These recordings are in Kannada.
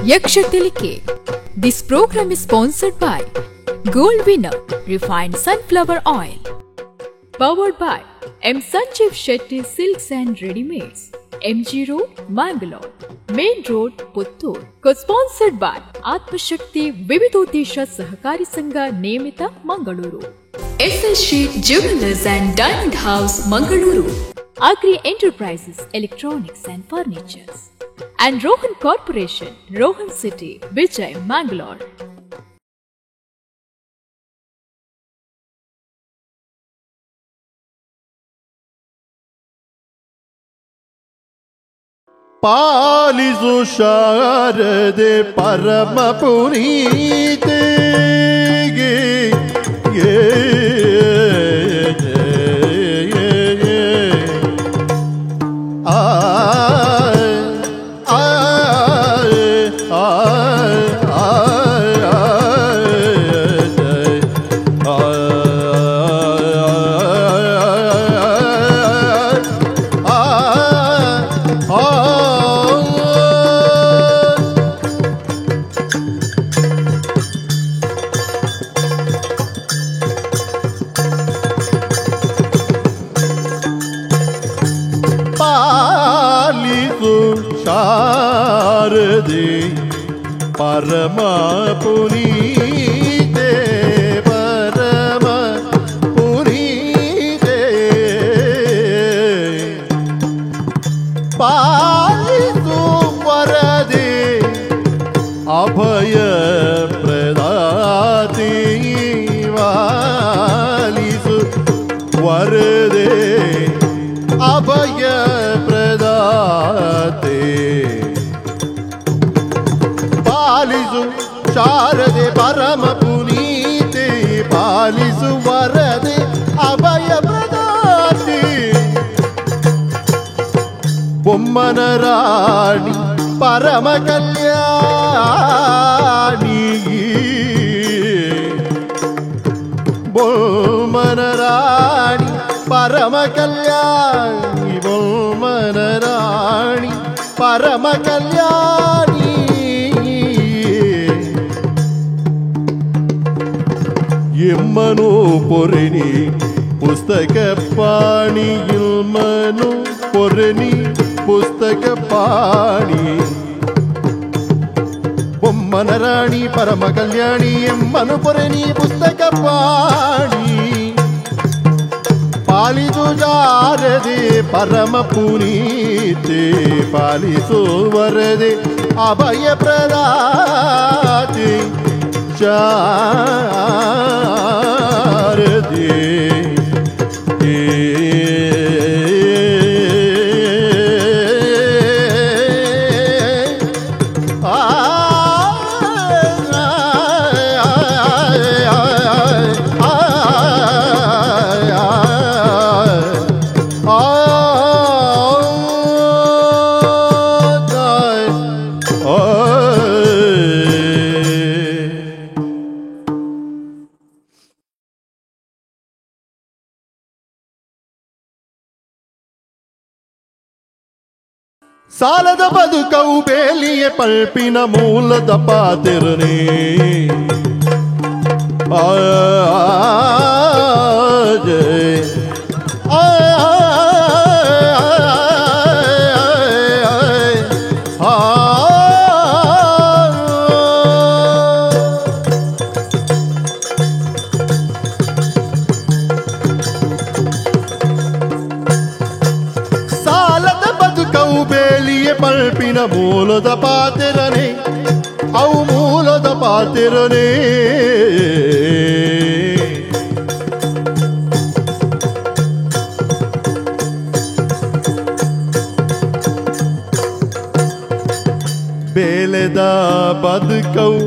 Yakshatilike. This program is sponsored by Gold Winner Refined Sunflower Oil. Powered by M. Sanjeev Shetty Silks and Readymades. MG Road, Mangalore. Main Road, Puttur. Co-sponsored by Atmashakti Vividodesha Sahakari Sangha Niyamita, Mangaluru. FSG Jewelers and Diamond House, Mangaluru. Agri Enterprises, Electronics and Furnitures. And Rohan Corporation, Rohan City, Vijay, Mangalore. ಪಾಲಿಸು ಶಾರದೆ ಪರಮ ಪುನೀತೆಗೆ ಪರಮ ಪುನೀತೆ ಪರಮ ಪುನೀತೆ ಪಾಲಿಸು ವರದೆ ಅಭಯ ಪ್ರದಾತಿ ವಾಲಿಸು ವರದೆ ಅಭಯ ಪ್ರದಾತೆ ಪಾಲಿಸು ಶಾರದೆ ಪರಮ ಪುನೀತೆ ಪಾಲಿಸು ವರದೆ ಅಭಯ ಪ್ರದಾತಿ ಬೊಮ್ಮನ ರಾಣಿ ಪರಮ ಕಲ್ಯಾಣಿ ಬೊಮ್ಮನ ರಾಣಿ ಪರಮ ಕಲ್ಯಾಣಿ ಬೊಮ್ಮನ ರಾಣಿ ಪರಮ ಕಲ್ಯಾಣಿ ಎಮ್ಮನು ಪೊರೆನಿ ಪುಸ್ತಕ ಪಾಣಿ ಇಲ್ಮನು ಪೊರೆನಿ ಪುಸ್ತಕ ಪಾಣಿ ಬೊಮ್ಮನ ರಾಣಿ ಪರಮ ಕಲ್ಯಾಣಿ ಎಮ್ಮನು ಪೊರೆನಿ ಪುಸ್ತಕ ಪಾಣಿ ಪಾಲಿಸು ಜಾರದೆ ಪರಮ ಪುನೀತೆ ಪಾಲಿಸು ವರದೆ ಅಭಯ ಪ್ರದಾತೆ ಶಾರದೆ ಸಾಲದ ಬದುಕವು ಬೇಲಿಯ ಪಲ್ಪಿನ ಮೂಲದ ಪಾತಿರನೇ ಪಲ್ಪಿನ ಮೂಲದ ಪಾತಿರನೇ ಅವು ಮೂಲದ ಪಾತಿರನೇ ಬೇಲೆದ ಬದುಕವು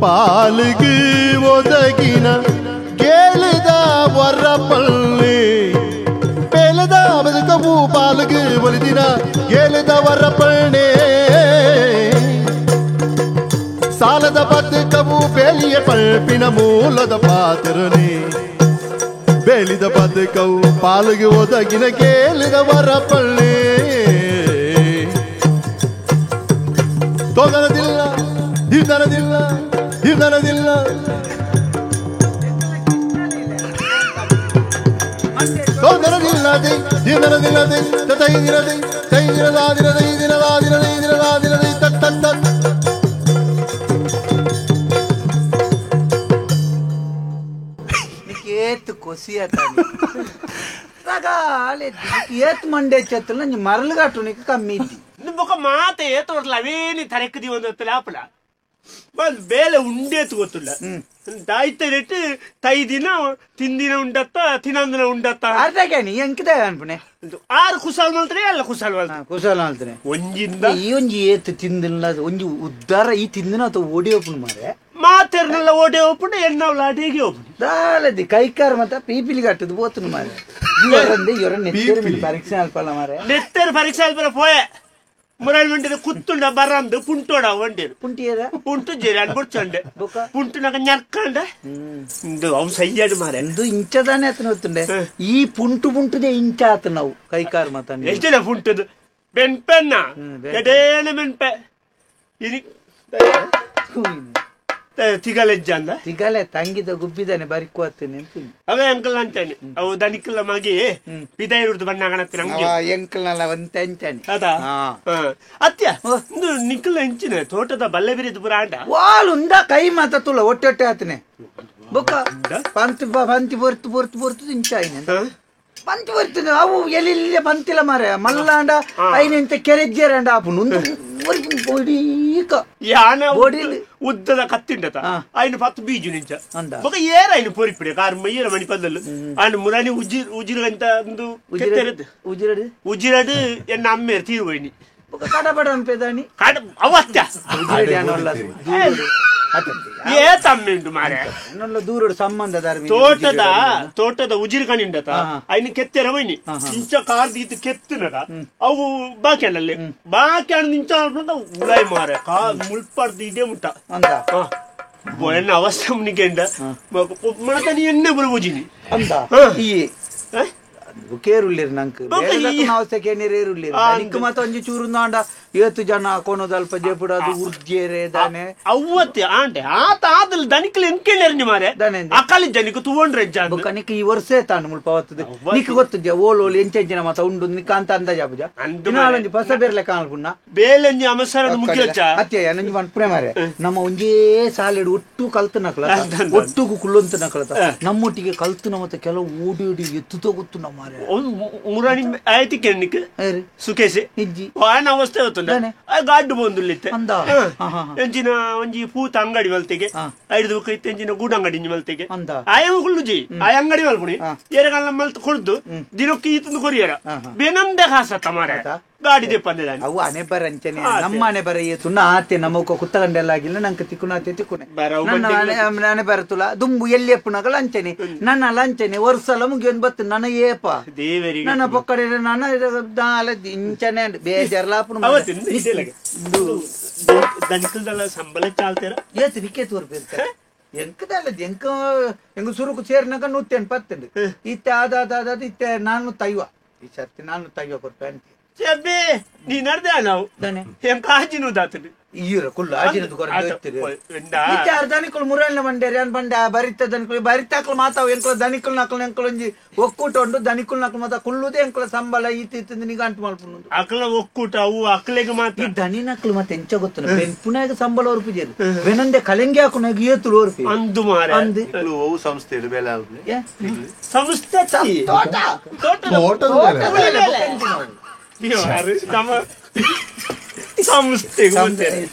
ಪಾಲಿಗೆ ಒದಗಿನ ಕೇಳಿದ ವರಪಲ್ಲೆ ಬೇಲೆದ ಬದುಕವು ಪಾಲಿಗೆ ಒಲಿದಿನ ಕೇಳಿದವರ ಪಲ್ಣೆ ಸಾಲದ ಬದುಕವು ಬೇಲಿಯ ಪಲ್ಪಿನ ಮೂಲದ ಪಾತಿರನೇ ಬೇಲಿದ ಬದುಕವು ಪಾಲಿಗೆ ಒದಗಿನ ಕೇಳಿದವರ ಪಲ್ಲೆ ದಿನದಿಲ್ಲ ದಿನದಿಲ್ಲ ಸೋದರದಿಲ್ಲ ದಿನದಿಲ್ಲ ತೈ ದಿನದಿ ತೈ ದಿನದ ದಿನದೈ ದಿನದ ದಿನದೈ ದಿನದ ದಿನದೈ ತತ್ ತತ್ ತತ್ ఏత్ కొసియతాని రగాలే ఏత్ మండే చేతుల్లో నీ మరలు గట్టు నీకు కమ్మిది నువ్వు ఒక మాట ఏతోట్ల అవేని తరెక్కది ಒಂದು లోపల ಒಂದು ಬೇಲೆ ಉಂಡೇತು ಗೊತ್ತಿಲ್ಲ ದಾಯ್ತರಿಟ್ಟು ತೈ ದಿನ ತಿಂದಿನ ಉಂಡತ್ತ ತಿನ್ನಂದಿನ ಉಂಡತ್ತ ಅರ್ಧಗೇನಿ ಎಂಕಿದೆ ಅನ್ಪನೆ ಆರು ಕುಶಾಲ್ ಮಲ್ತ್ರೆ ಎಲ್ಲ ಕುಶಾಲ್ ಮಲ್ತ್ರೆ ಕುಶಾಲ್ ಮಲ್ತ್ರೆ ಒಂಜಿಂದ ಈ ಒಂಜಿ ಏತ್ ತಿಂದಿಲ್ಲ ಒಂಜಿ ಉದ್ದಾರ ಈ ತಿಂದಿನ ಅಥವಾ ಓಡಿ ಓಪನ್ ಮಾರೆ ಮಾತೆರ್ನೆಲ್ಲ ಓಡಿ ಓಪನ್ ಎನ್ನವಲ್ಲ ಅಡಿಗೆ ಓಪನ್ ದಾಲದಿ ಕೈಕಾರ್ ಮತ್ತ ಪೀಪಿಲಿ ಕಟ್ಟದು పోతును ಮಾರೆ ಇವರಂದೆ ಇವರ ನೆತ್ತೇರು ಪರೀಕ್ಷೆ ಅಲ್ಪಲ್ಲ ಮಾರೆ ನೆತ್ತೇರು ಪರೀಕ್ಷೆ ಅಲ್ಪಲ್ಲ ಪೋಯೆ ಮುರಾಳ್ ಮಂಡಿದ ಕುತ್ತುಂಡ ಬರಂದು ಪುಂಟೋಡ ಒಂಡೇರು ಪುಂಟಿಯದ ಪುಂಟು ಜೇರಿ ಅನ್ಬಿಡ್ಚಂಡೆ ಪುಂಟು ನಾಗ ñರ್ಕಂಡ ಅವು ಸಯ್ಯಾಡು ಮಾರೆ ಎಂದು ಇಂಚದಾನೆ ಆತನ ಹೊತ್ತುಂಡೆ ಈ ಪುಂಟು ಪುಂಟುದೇ ಇಂಚ ಆತ ನಾವು ಕೈಕಾರ್ ಮತ ಎಷ್ಟಿದೆ ಪುಂಟದು ಬೆನ್ಪೆನ್ನ ಎಡೇನೆ ಬೆನ್ಪೆ ಇರಿ ತಿಗಲೆಜ್ಜ ಅಂದ ತಿಗಲೆ ತಂಗಿದ ಗುಬ್ಬಿದಾನೆ ಬರಿಕು ಆತೇನೆ ಅಂತ ಅವೇ ಅಂಕಲ್ ಅಂತಾನೆ ಅವು ದನಿಕಲ್ಲ ಮಗಿ ವಿದಾಯ ಇರುದು ಬಣ್ಣಾಗಣತ್ತೆ ನಮ್ಗೆ ಎಂಕಲ್ನಲ್ಲ ಒಂತ ಅಂಚಾನೆ ಅದಾ ಅತ್ಯ ಒಂದು ನಿಕ್ಕಲ ಹೆಂಚಿನ ತೋಟದ ಬಲ್ಲೆ ಬಿರಿದು ಪುರಾಂಡ ವಾಲ್ ಉಂದ ಕೈ ಮಾತ ತುಳ ಒಟ್ಟೊಟ್ಟೆ ಆತನೆ ಬೊಕ್ಕ ಪಂತಿ ಪಂತಿ ಬರ್ತು ಬರ್ತು ಬರ್ತು ಇಂಚಾಯಿನೆ ಪಂತಿ ಬರ್ತದೆ ಅವು ಎಲ್ಲಿ ಪಂತಿಲ್ಲ ಮಾರೆ ಮಲ್ಲಾಂಡ ಐನೆಂತ ಕೆರೆಜ್ಜೇರಂಡ ಆಪುನು ಯಾನ ಉದ್ದದ ಕತ್ತಿಂಡತ ఆయన పత్తు బీజు నుంచి ఒక ఏర ఆయన పొరిపిడే కారు మయ్యర మణి పద్దలు ఆయన మురాని ఉజిరగంత ఉజిరడు ఎన్న అమ్మేరు తీరుపోయి కడబడ అనిపేదాని అవత్య ఏ తమ్మిండు మారే దూరుడు సంబంధ ತೋಟದ ಉಜಿರು ಕಣಿಂಡತ ಅಯ್ನ ಕೆತ್ತೆರ ಬೈನಿ ಇಂಚ ಕಾರ್ ದೀತು ಕೆತ್ತನಗ ಅವು ಬಾಕಿ ಅಲ್ಲಲ್ಲಿ ಬಾಕಿ ಅಣ್ಣ ಇಂಚ ಉಳಾಯಿ ಮಾರೆ ಕಾ ಮುಳ್ಪಾಡ್ದು ಇದೇ ಮುಟ್ಟ ಎನ್ನ ಅವಸ್ಥೆ ಮುನಿಗೆಂಡ ಮಣತನಿ ಎಣ್ಣೆ ಬರು ಉಜಿನಿ ಅಂದ ಈ ಕೇರುಳ್ಳಿರಿ ನಂಗೆ ಅವಸ್ಥೆ ನೀರೇರುಳ್ಳಿರಿ ನಿಂಗೆ ಮತ್ತೆ ಒಂಜಿ ಚೂರುಂದಾಂಡ 7 ಜನ ಕೊನೋದಲ್ಪ ಜೇಪುಡದು ಉರ್ಜೇರೆ ದಾನೆ ಅವತ್ತೆ ಆಂಟೆ ಆತ ಆದಲ್ ದನಿಕಲ್ ಎಂಕೆಳ್ಳೇರಿ ಮಾರೆ ಅಕಾಲಿ ಜನಿಕು 200 ಜನ ಕನಿಕ ಈ ವರ್ಷ ತಾನು ಮುಳ್ಪವತ್ತದು ನಿಕ್ ಗೊತ್ತುಜ ಓಲೋಲಿ ಎಂಚೆಂಚಿನ ಮತ ಉಂಡು ನಿಕ ಅಂತ ಅಂದಾಜ ಆಪುಜ ದಿನಾಲಂಜಿ ಪಸ ಬೇರ್ಲೆ ಕಾಣಲ್ಪುನ್ನ ಬೇಲೆಂಜಿ ಅಮಸರನ ಮುಖ್ಯಚ್ಚ ಅತ್ಯ ನಂಜಿ ಮನ್ಪುರೆ ಮಾರೆ ನಮ್ಮ ಒಂಜೇ ಸಾಲೆಡು ಒಟ್ಟು ಕಲ್ತನಕಲ ಒಟ್ಟುಗು ಕುಲ್ಲುಂತನಕಲತ ನಮ್ಮೊಟ್ಟಿಗೆ ಕಲ್ತನ ಮತ್ತೆ ಕೆಲವು ಓಡಿ ಓಡಿ ಎತ್ತುತೋ ಗೊತ್ತು ನಮ್ಮ ಮಾರೆ ಮುರಾಣಿ ಆಯ್ತಿ ಕೆನ್ನಿಕ್ ಸುಕೇಸಿ ಇಜ್ಜಿ ಆನ ಅವಸ್ಥೆ ಗಾಡ್ಡು ಬಂದುಲ್ಲಿತ್ತೆ ಎಂಚಿನ ಒಂಜಿ ಪೂತ ಅಂಗಡಿ ಮಲ್ತೆಗೆ 5 ಬುಕ್ಕ ಎಂಚಿನ ಗೂಡ ಅಂಗಡಿ ಮಲ್ತೆಗೆ ಆಯ ಹುಲ್ಲುಜಿ ಆಯ ಅಂಗಡಿ ಮಲ್ಪುಣಿ ಏರಗಲ್ಲ ಮಲ್ತ್ ಕೊಡ್ದು ದಿನಕ್ಕೆ ಈತಂದು ಕೊರಿಯರ ಬೇನಂದೆ ಹಾಸತ್ತ ಮಾರ ಗಾಡಿ ದೆಪ್ಪಂದೆ ಅವು ಅನೆ ಬರ ಅಂಚನೆ ನಮ್ಮ ಅನೆ ಬರ ತುನ್ನ ಆತೆ ನಮಕ ಕುತ್ತಗಂಡೆಲ್ಲ ಆಗಿಲ್ಲ ನಂಗೆ ತಿಕ್ಕುನಾತೆ ತಿಕ್ಕುನೆ ನಾನೇ ಬರತುಲ ದುಂಬು ಎಲ್ಲಿ ಎಪ್ಪುನಗ ಲಂಚನೆ ನನ್ನ ಲಂಚನೆ ವರ್ಷಲ ಮುಗಿಯೊಂದು ಬತ್ತು ನನ್ನ ಏಪ ದೇವರಿಗೆ ನನ್ನ ಪಕ್ಕಡೆ ನನ್ನ ಇಂಚನೆ ಬೇಜಾರ್ಲಾಪುನ ದನಿಕಲ್ದಲ್ಲ ಸಂಬಳ ಚಾಲ್ತೀರ ಏತು ನಿಕೇತು ಬರ್ಬೇಕು ಎಂಕದಲ್ಲ ಎಂಗ ಸುರುಕು ಸೇರಿನಾಗ 180 ಇತ್ತೆ ಆದ ಇತ್ತೆ 450 ಈ ಸರ್ತಿ 450 ರೂಪಾಯಿ ಅಂತ ಚೆಬ್ಬೆ ನೀ ನಡ್ದೆ ನಾವು ಹೆಂಗ ಕಾಜಿನೂ ದಾತದು ಈರ ಕುಲ್ಲ ಆಜಿನದು ಕೊರತೆ ವಿಚಾರ ದನಿಕಲ್ ಮುರಳ್ನ ಬಂಡೇರಿ ಅನ್ ಬಂಡ ಬರಿತ ದನಿಕಲ್ ಬರಿತಾಕಲ್ ಮಾತಾವ ಎಂಕಲ ದನಿಕಲ್ ನಕಲ್ ಎಂಕಲ್ ಒಂಜಿ ಒಕ್ಕೂಟ ಉಂಡು ದನಿಕಲ್ ನಕಲ್ ಮಾತಾ ಕುಲ್ಲುದೆ ಎಂಕಲ ಸಂಬಳ ಈತಿತ್ತು ನಿಗ ಅಂಟು ಮಲ್ಪುನು ಅಕಲ ಒಕ್ಕೂಟ ಅವು ಅಕಲೆಗೆ ಮಾತಾ ಈ ದನಿ ನಕಲ್ ಮತ್ತೆ ಎಂಚ ಗೊತ್ತನ ಪುನಾಗ ಸಂಬಳ ರೂಪಾಯಿ ಜೇರು ಬೆನಂದೆ ಕಲೆಂಗೆ ಹಾಕುನಾಗ 7 ರೂಪಾಯಿ ಅಂದು ಮಾರೆ ಅಂದು ಅವು ಸಂಸ್ಥೆ ಬೆಲೆ ಸಂಸ್ಥೆ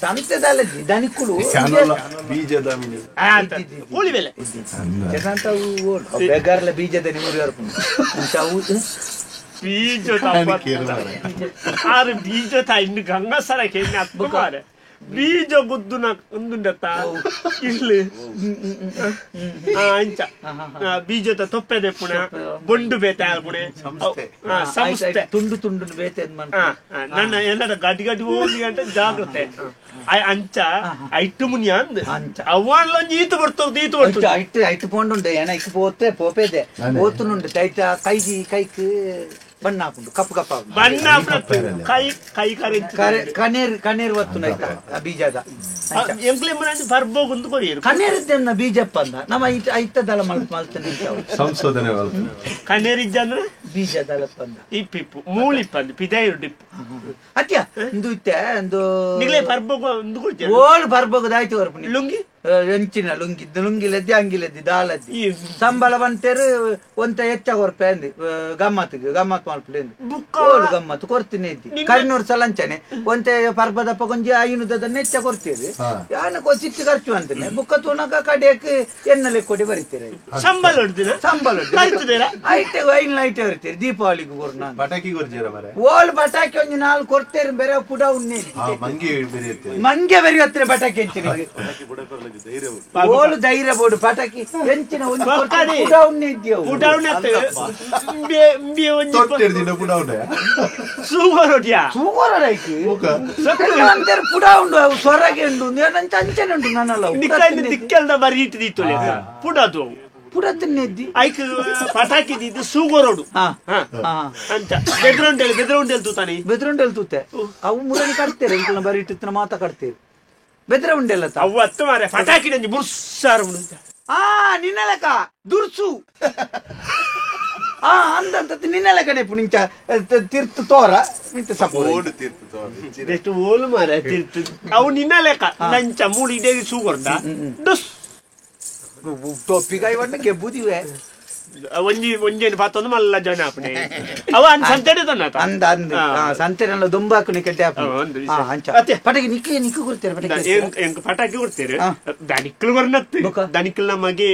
ಸಂಸ್ಥೆದಲ್ಲ ದನಿಕುಲು ಬೀಜದ ಉಳಿವೆಲೆ ಬೇಗಾರ್ಲ ಬೀಜದ ನಿಮೂರು ಬೀಜ ಬೀಜ ಇನ್ನು ಗಂಗಸರಕ್ಕೆ ಹತ್ಬೇಕಾರೆ ಬೀಜ ಗುದ್ದುನ ಒಂದುಂಡತ್ತ ಇಲ್ಲಿ ಅಂಚ ಬೀಜದ ತೊಪ್ಪೆ ದೆಪ್ಪುಣ ಬೊಂಡು ಬೇತೆ ಆಲ್ಪುಣೆ ಸಂಸ್ಥೆ ತುಂಡು ತುಂಡು ಬೇತೆ ನನ್ನ ಎಲ್ಲರ ಗಡ್ಡಿ ಗಡ್ಡಿ ಹೋಗಿ ಅಂತ ಜಾಗ್ರತೆ ಅಂಚ ಐಟ್ಟು ಮುನಿಯ ಅಂದ್ ಅವನ್ಲೊಂಜಿ ಈತು ಬರ್ತದೆ ಈತು ಬರ್ತದೆ ಐಟ್ಟು ಪೋಂಡುಂಡು ಏನ ಇಕ್ಕು ಪೋತೆ ಪೋಪೇದೆ ಓತುನುಂಡು ತೈಟ ಕೈಜಿ ಕೈಕ್ ಬಣ್ಣ ಹಾಕೊಂಡು ಕಪ್ಪು ಕಪ್ಪ ಬಣ್ಣ ಕೈ ಕೈ ಕರೆ ಕನೇರ್ ಒತ್ತು ನೈತ ಬೀಜದ ಎಂಕ್ಲೆ ಮುರಾನಿ ಬರ್ಬೋಗುಂದು ಕೊರಿಯರು ಕಣ್ಣೇರಿದ್ದ ಬೀಜಪ್ಪ ಅಂದ ನಮ್ಮ ಐತದಲ್ಲ ಮಲ್ತನೆ ಸಂಶೋಧನೆ ಕಣ್ಣೇರಿದ್ದ ಅಂದ್ರೆ ಬೀಜ ದಳಪ್ಪ ಅಂದ ಇಪ್ಪಿಪ್ಪು ಮೂಳಿಪ್ಪಂದು ಪಿದಾಯಿರು ಡಿಪ್ಪು ಅತ್ಯ ಇಂದು ಇತ್ತೆ ಒಂದು ನಿಗ್ಲೇ ಬರ್ಬೋಗು ಒಂದು ಕೊಡ್ತೀಯ ಓಲ್ ಬರ್ಬೋಗದಾಯ್ತು ವರ್ಪು ಲುಂಗಿ ಎಂಚಿನ ಲುಂಗಿಲೆದ್ದಿ ಅಂಗಿಲೆದ್ದಿ ದಾಲದ್ದಿ ಸಂಬಳ ಬಂತೇರು ಒಂತ ಹೆಚ್ಚ ಕೊರ್ಪೆ ಅಂದಿ ಗಮ್ಮತ್ ಮಲ್ಪಲೇಂದು ಓಲ್ ಗಮ್ಮತ್ ಕೊರ್ತೀನಿ ಇದ್ದಿ ಕರಿನೂರು ಸಲಂಚನೆ ಒಂತೆ ಪರ್ಬದಪ್ಪ ಕೊಂಜಿ ಐನುದನ್ನ ಹೆಚ್ಚ ಕೊಡ್ತೀರಿ ಯಾನಕ್ಕೋ ಸಿಟ್ಟು ಖರ್ಚು ಅಂತಾನೆ ಬುಕ್ಕ ತೂನಕ ಕಡಿಯಕ್ಕೆ ಎನ್ನಲೆ ಕೊಡಿ ಬರೀತೀರಿ ಸಂಬಳ ಹೊಡ್ತೀರ ಸಂಬಳ ಐಟೆ ಐನ್ ಐಟೆ ಬರೀತೀರಿ ದೀಪಾವಳಿಗೆ ಕೊರ್ ನಾನು ಪಟಾಕಿ ಕೊರ್ಜೀರ ಮರೆ ಓಲ್ ಪಟಾಕಿ ಒಂಜಿ ನಾಲ್ಕು ಕೊಡ್ತೇರಿ ಬೇರೆ ಪುಡ ಉನ್ನೆ ಮಂಗೆ ಬೆರೆಯತ್ರೆ ಪಟಾಕಿ ಹೆಂಚಿನ ಓಲು ಧೈರ್ಯ ಬೋಡು ಪಟಾಕಿ ಹೆಂಚಿನ ಒಂದು ಉಣ್ಣೆ ಇದ್ದೀಯ ಪುಡ ಉಂಡು ಸೊರಗೆ ಉಂಡು ಅಂಚನೆ ಉಂಟು ನನ್ನಲ್ಲ ದಿಕ್ಕೆಲ್ದ ಬರೀ ಇಟ್ಟಿದ್ದು ಪುಡದು ಪುಡ ತಿನ್ನೆದ್ದಿ ಐಕ್ ಪಟಾಕಿ ದಿದ್ದು ಸೂಗೋರೋಡು ಅಂಚ ಬೆದ್ರೌಂಡೆಲ್ ತೂತಾನೆ ಬೆದ್ರೌಂಡೆಲ್ ತೂತೆ ಅವು ಮುರಳಿ ಕಟ್ತೇರೆ ಇಂಕಲ್ನ ಬರೀ ಇಟ್ಟಿನ ಮಾತ ಕಟ್ತೇವೆ ಬೆದ್ರ ಉಂಡೆಲ್ಲ ಅವು ಹತ್ತು ಮಾರೆ ಪಟಾಕಿ ನಂಜಿ ಬುರ್ಸಾರು ನಿನ್ನ ಲೆಕ್ಕ ದುರ್ಸು ಅಂದಂತ ನಿನ್ನ ಲೆಕ್ಕನೆ ನಿಂಚ ತೀರ್ಥ ತೋರ ನಿಂತ ಸಪೋರ್ಟ್ ಎಷ್ಟು ಓಲು ಮಾರೆ ತೀರ್ಥ ಅವು ನಿನ್ನ ಲೆಕ್ಕ ನಂಚ ಮೂಡಿ ಇಡೇ ಸೂಗೊರ್ದ ದುಸ್ ಟೊಪ್ಪಿಗಾಯಿ ಬಣ್ಣ ಗೆಬ್ಬುದಿವೆ ಒಂಜೇನು ಪಾತೊಂದು ಮಲ್ಲ ಜನ ಅಪ್ಪನೆ ಅವ ಸಂತೆಡೆ ತನ್ನತ ಅಂದ ಸಂತೆನೆಲ್ಲ ದುಂಬಾಕು ನಿಕಟ್ಟೆ ಪಟಾಕಿ ನಿಕ್ಕು ಕೊಡ್ತೀರ ಎಂಕ್ ಪಟಾಕಿ ಕೊಡ್ತೀರಿ ದನಿಕ್ಲು ಬರ್ನತ್ತು ದನಿಕ್ಲು ನಮಗೆ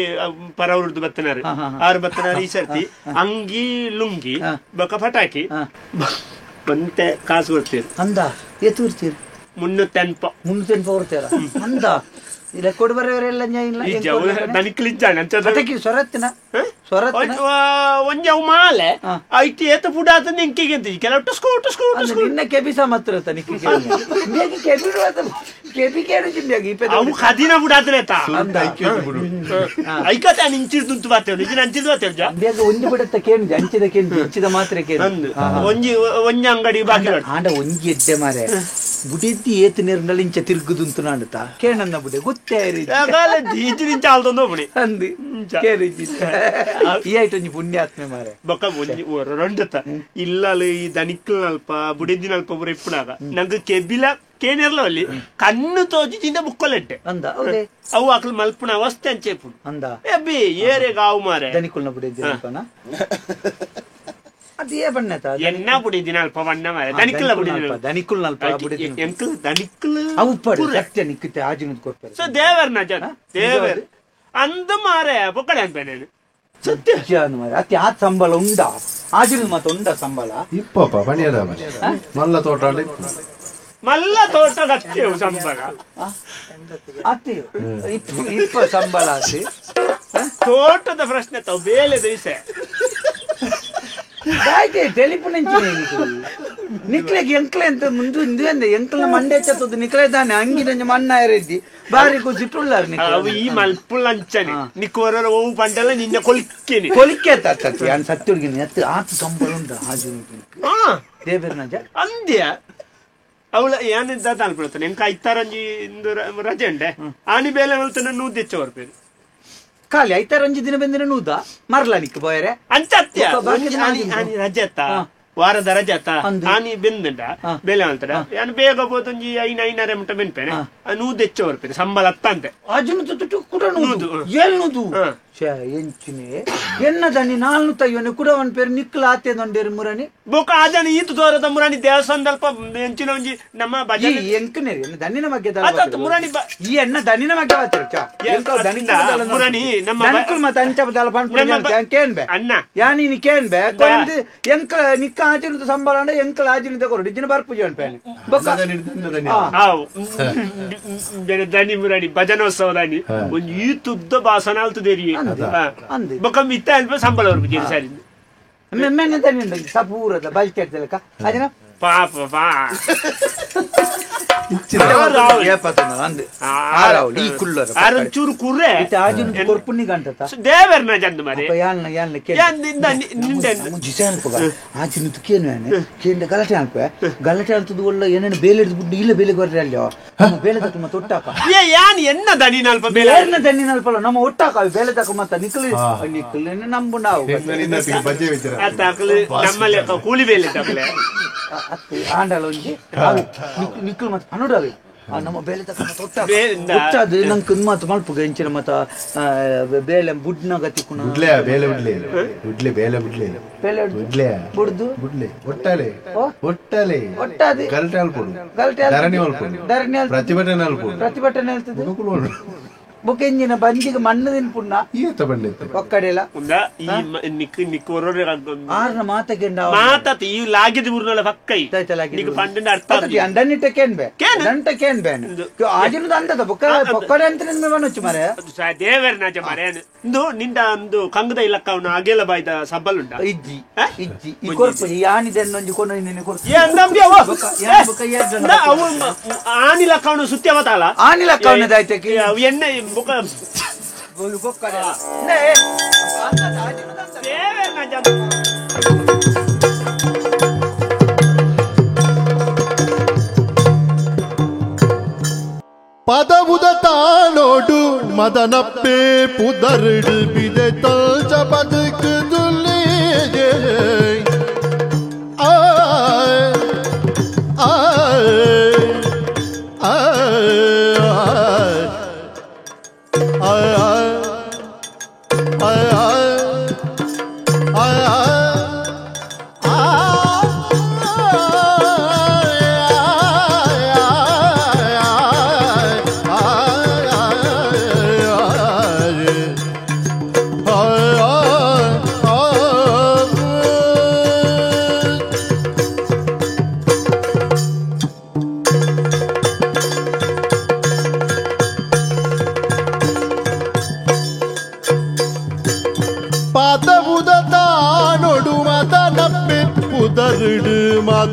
ಪರವೃದ್ದು ಬತ್ತನಾರು ಆರು ಬತ್ತನಾರು ಈ ಸರ್ತಿ ಅಂಗಿ ಲುಂಗಿ ಬೊಕ ಪಟಾಕಿ ಬಂತೆ ಕಾಸು ಕೊಡ್ತೀರಿ ಅಂದ ಎತ್ತು ಇರ್ತೀರಿ 300 ಕೊಡ್ತೀರ ಅಂದ ಇಲ್ಲ ಕೊಡ್ಬರೆಯವರೆಲ್ಲ ಪಟಾಕಿ ಸೊರತ್ತಿನ ಒಂಜ ಮಾಲೆ ಐಟಿ ಏತ ಪುಡಾತ ನಿಂಕಿಗೆ ಅಂತ ಕೆಲವು ಸ್ಕೂಟ್ ನಿನ್ನ ಕೆಬಿ ಸಮತ್ರ ಕೆಬಿ ಕೇಳು ಅವು ಕದಿನ ಪುಡಾತನೇತ ಐಕತೆ ನಿಂಚಿರ್ದು ಬಾತೇವೆ ನಿಜ ಅಂಚಿದ್ ಬಾತೇವೆ ಬೇಗ ಒಂಜಿ ಬಿಡುತ್ತ ಕೇಳಿದೆ ಅಂಚಿದ ಕೇಳಿದೆ ಅಂಚಿದ ಮಾತ್ರ ಕೇಳಿ ಒಂಜಿ ಅಂಗಡಿ ಬಾಕಿ ಆಂಡ ಒಂಜಿ ಎಡ್ಡೆ ಮಾರೆ ಬುಡಿದ್ದಿ ಏತು ನೀರಿನಲ್ಲಿ ಇಂಚ ತಿರುಗುದುಂತು ನಾಡುತ್ತಾ ಕೇಳನ್ನ ಬುಡೆ ಗೊತ್ತೇ ಈಚಿನಿಂಚ ಆಲ್ದೊಂದು ಬುಡಿ ಅಂದಿ ಕೇಳಿದ್ದಿ ಈ ಆಯ್ತು ಒಂಜಿ ಪುಣ್ಯಾತ್ಮೆ ಮಾರೆ ಬೊಕ್ಕ ಒಂಜಿ ರಂಡತ ಇಲ್ಲಲು ಈ ದನಿಕ್ಲಲ್ಪ ಬುಡಿದ್ದಿನಲ್ಪ ಬುರ ಇಪ್ಪುನಾಗ ನಂಗೆ ಕೆಬಿಲ ಕೇನಿರ್ಲ ಅಲ್ಲಿ ಕಣ್ಣು ತೋಚಿಂದ ಬುಕ್ಕೊಲೆಟ್ಟೆ ಅಂದ ಅವು ಆಕಲು ಮಲ್ಪುಣ ಅವಸ್ಥೆ ಅಂಚೆಪುಡು ಅಂದ ಎಬ್ಬಿ ಏರೆ ಗಾವು ಮಾರೆ ದನಿಕುಲ್ನ ಬುಡಿದ್ದಿನಲ್ಪನ ಅದೇ ಬಣ್ಣತ ಎನ್ನ ಬುಡಿದಿನ ಅಲ್ಪ ಬಣ್ಣ ಮಾರೆ ದನಿಕುಲ್ನ ಬುಡಿದಿನ ದನಿಕುಲ್ನಲ್ಪ ಬುಡಿದಿನ ಎಂಕಲ್ ದನಿಕುಲ್ ಅವು ಪಡೆ ಸತ್ಯ ನಿಕ್ಕಿತೆ ಆಜಿನದ ಕೊಡ್ತಾರೆ ಸೊ ದೇವರ್ನ ಜನ ದೇವರ್ ಅಂದ ಮಾರೆ ಬೊಕ್ಕಡೆ ಅಂತಾನೆ ಸತ್ಯ ಜನ ಮಾರೆ ಅತಿ ಆ ಸಂಬಳ ಉಂಡ ಆಜಿನ ಮಾತ ಉಂಡ ಸಂಬಳ ಇಪ್ಪಪ್ಪ ಪಣಿಯದ ಮಲ್ಲ ತೋಟ ಮಲ್ಲ ತೋಟ ಕತ್ತೇವು ಸಂಬಳ ಅತಿ ಇಪ್ಪ ಸಂಬಳ ಆಸಿ ತೋಟದ ಪ್ರಶ್ನೆ ತಾವು ಬೇಲೆ ದಿವಸ ಟೆಲಿಫೋನ್ ನಿಕ್ಲೆಗೆ ಎಂಕ್ಲೆ ಅಂತ ಮುಂದೆ ಹಿಂದೆ ಎಂಕ್ಲ ಮಂಡೆ ಚತ್ತದು ನಿಕ್ಲೆ ತಾನೆ ಅಂಗಿನ ಮಣ್ಣ ಇರಿದ್ದಿ ಬಾರಿ ಕೂಸಿಟ್ಟುಳ್ಳಾರ ಅವು ಈ ಮಲ್ಪುಲ್ ಅಂಚನೆ ನಿಕ್ಕೋರ ಓವು ಪಂಡಲ್ಲ ನಿನ್ನ ಕೊಲಿಕ್ಕೇನೆ ಕೊಲಿಕ್ಕೆ ತತ್ತಿ ನಾನು ಸತ್ತಿ ಹುಡುಗಿನಿ ಎತ್ತು ಆತು ಸಂಬಳ ಉಂಟು ಹಾಜು ದೇವರನಜ ಅಂದ್ಯ ಅವಳ ಏನಿದ್ದ ಅನ್ಕೊಳ್ತಾನೆ ಎಂಕ ಐತಾರಂಜಿ ರಜೆ ಉಂಡೆ ಆನಿ ಬೇಲೆ ಹೇಳ್ತಾನೆ ನೂದ್ ಹೆಚ್ಚು ಬರ್ಬೇಕು ಖಾಲಿ ಐತ ರಂಜಿ ದಿನ ಬಂದಿನ ನೂದ ಮರ್ಲ ನಿಕ್ ಬೋಯರೆ ಅಂಚತ್ಯ ಆನಿ ರಜೆ ಅತ್ತ ವಾರದ ರಜೆ ಅತ್ತ ಆನಿ ಬೆಂದಂಡ ಬೇಲೆ ಹೇಳ್ತಾರ ನಾನು ಬೇಗ ಹೋದಂಜಿ 500 ಮಟ್ಟ ಬೆನ್ಪೇನೆ ನೂದ್ ಹೆಚ್ಚು ಬರ್ಪೇನೆ ಸಂಬಳ ಅತ್ತ ಅಂತೆ ಅಜುನು ತುಟ್ಟು ಕೂಡ ನೂದು ಏಳ್ನೂದು ಎಂಚಿನೆ ಎನ್ನ ದನಿ 450 ಕುಡವನ್ ಪೇರು ನಿಕ್ಲ ಆತೇದೊಂಡೇರು ಮುರಾನಿ ಬೊಕ ಆಜನ ಈತು ತೋರದ ಮುರಾನಿ ದೇವಸ್ಥಾನದಲ್ಪ ಎಂಚಿನ ಒಂಜಿ ನಮ್ಮ ಭಜನೆ ಎಂಕನೆ ಎನ್ನ ದನಿನ ಬಗ್ಗೆ ಮುರಾನಿ ಈ ಎನ್ನ ದನಿನ ಬಗ್ಗೆ ಬಾಚರ ಮುರಾನಿ ನಮ್ಮ ದನಿಕುಲ್ ಮತ ಅಂಚ ಬದಲ ಪಂಡ ಕೇನ್ಬೆ ಅಣ್ಣ ಯಾನಿ ಕೇನ್ಬೆ ಕೊಂದು ಎಂಕ ನಿಕ್ಕ ಆಜಿನದ ಸಂಬಳ ಅಂಡ ಎಂಕಲ ಆಜಿನದ ಕೊರಡು ಇಜ್ಜಿನ ಬರ್ಪುಜಿ ಅನ್ಪೇನೆ ಬೊಕ ದನಿ ಮುರಾನಿ ಭಜನೋತ್ಸವ ದನಿ ಒಂದು ಈತುದ್ದ ಭಾಷಣ ಆಲ್ತದೇರಿ ಬೊಕ ಮಿತ್ತ ಅಲ್ಪ ಸಂಬಳ ಅವ್ರು ಜೇರಿ ಸಾರಿ ಮೆಮ್ಮೆನೆ ದನಿ ಸಪೂರದ ಬಲ್ಕೆಟ್ ಅದನ ಪಾಪ ಈ ಕುಲ್ಲರ ಚೂರು ಕುರ್ರೆ ಕೊರ್ಪುಣ್ಣಿ ಗಂಟತ ದೇವರ್ನ ಜಂದ ಮರಿ ಆಚಿನ ಕೇಂದ್ರ ಗಲಾಟೆ ಅನ್ಪ ಗಲಾಟೆ ಅಂತದ್ದು ಒಳ್ಳೆ ಏನೇನು ಬೇಲೆ ಹಿಡಿದು ಇಲ್ಲ ಬೇಲೆ ಬರ್ರಿ ಅಲ್ಲಿ ಬೇಲೆ ತಕ್ಕ ಮತ್ತೆ ಒಟ್ಟಾಕ ಎನ್ನ ದಣಿನಲ್ಪ ಬೇರೆ ದಣ್ಣಿನಲ್ಪಲ್ಲ ನಮ್ಮ ಒಟ್ಟಾಕ ಬೇಲೆ ತಕ್ಕ ಮತ್ತ ನಿಕ್ಕಲು ನಿಕ್ಕಲು ನಂಬು ನಾವು ನಮ್ಮಲ್ಲಿ ಕೂಲಿ ಬೇಲೆ ತಕ್ಕಲೆ ಆಂಡಲ ಒಂಜಿ ನಿಕ್ಕಲು ಮತ್ತೆ ಪನ್ನೋಡಾವೆ ನಮ್ಮ ಬೇಲೆ ತಕ್ಕ ಒಟ್ಟಾದು ನಂಗೆ ಮತ್ತೆ ಮಲ್ಪುಗ ಎಂಚಿನ ಮತ್ತ ಬೇಲೆ ಬುಡ್ನ ಗತಿ ಕುಣ ಬೇಲೆ ಬಿಡ್ಲೆ ಬಿಡ್ಲೆ ಬೇಲೆ ಬಿಡ್ಲೆ ಬೇಲೆ ಬಿಡ್ಲೆ ಬುಡ್ದು ಬಿಡ್ಲೆ ಒಟ್ಟಾಲೆ ಒಟ್ಟಾಲೆ ಒಟ್ಟಾದೆ ಗಲ್ಟೆ ಅಲ್ಪಡು ಗಲ್ಟೆ ಧರಣಿ ಅಲ್ಪಡು ಧರಣಿ ಪ್ರತಿಭಟನೆ ಅಲ್ಪಡು ಪ್ರತಿಭಟನೆ ಹೇಳ್ತದೆ ಬೊಕೆಂಜಿನ ಬಂಜಿಗೆ ಮಣ್ಣದಿನ ಪುಣ್ಣ ಈತ ಬಂಡೆ ಒಕ್ಕಡೆಲ್ಲ ಆರ್ನ ಮಾತಗೆಂಡ ಮಾತತಿ ಈ ಲಾಗಿದ ಊರ್ನಲ್ಲ ಪಕ್ಕೈ ನಿಕ್ ಪಂಡಿನ ಅರ್ಥ ಅಂಡನಿಟ್ಟ ಕೇನ್ಬೆ ದಂಟ ಕೇನ್ಬೆ ಆಜಿನ ಅಂದದ ಬೊಕ್ಕಡೆ ಅಂತ ನಿನ್ನ ಬನೊಚ್ಚು ಮರೆ ದೇವರ ನಾಚ ಮರೆ ಇಂದು ನಿಂದ ಒಂದು ಕಂಗದ ಇಲಕ್ಕ ಅವನು ಅಗೆಲ ಬಾಯ್ದ ಸಬ್ಬಲ್ ಉಂಟ ಇಜ್ಜಿ ಇಜ್ಜಿ ಈ ಕೊರ್ಪು ಯಾನಿದೆ ಅನ್ನೊಂಜಿ ಕೊಂಡು ನಿನ್ನೆ ಕೊರ್ಪು ಆನಿ ಲಕ್ಕ ಅವನು ಸುತ್ಯವತಲ್ಲ ಆನಿ ಲಕ್ಕ ಅವನದಾಯ್ತೆ ಎಣ್ಣೆ ಪದವುದ ತಾನೋಡು ಮದನಪ್ಪೆ ಪುದರ್ಡು ಬಿದೆ ತಲ್ಚ ಬದುಕುದುಲ್ಲೇ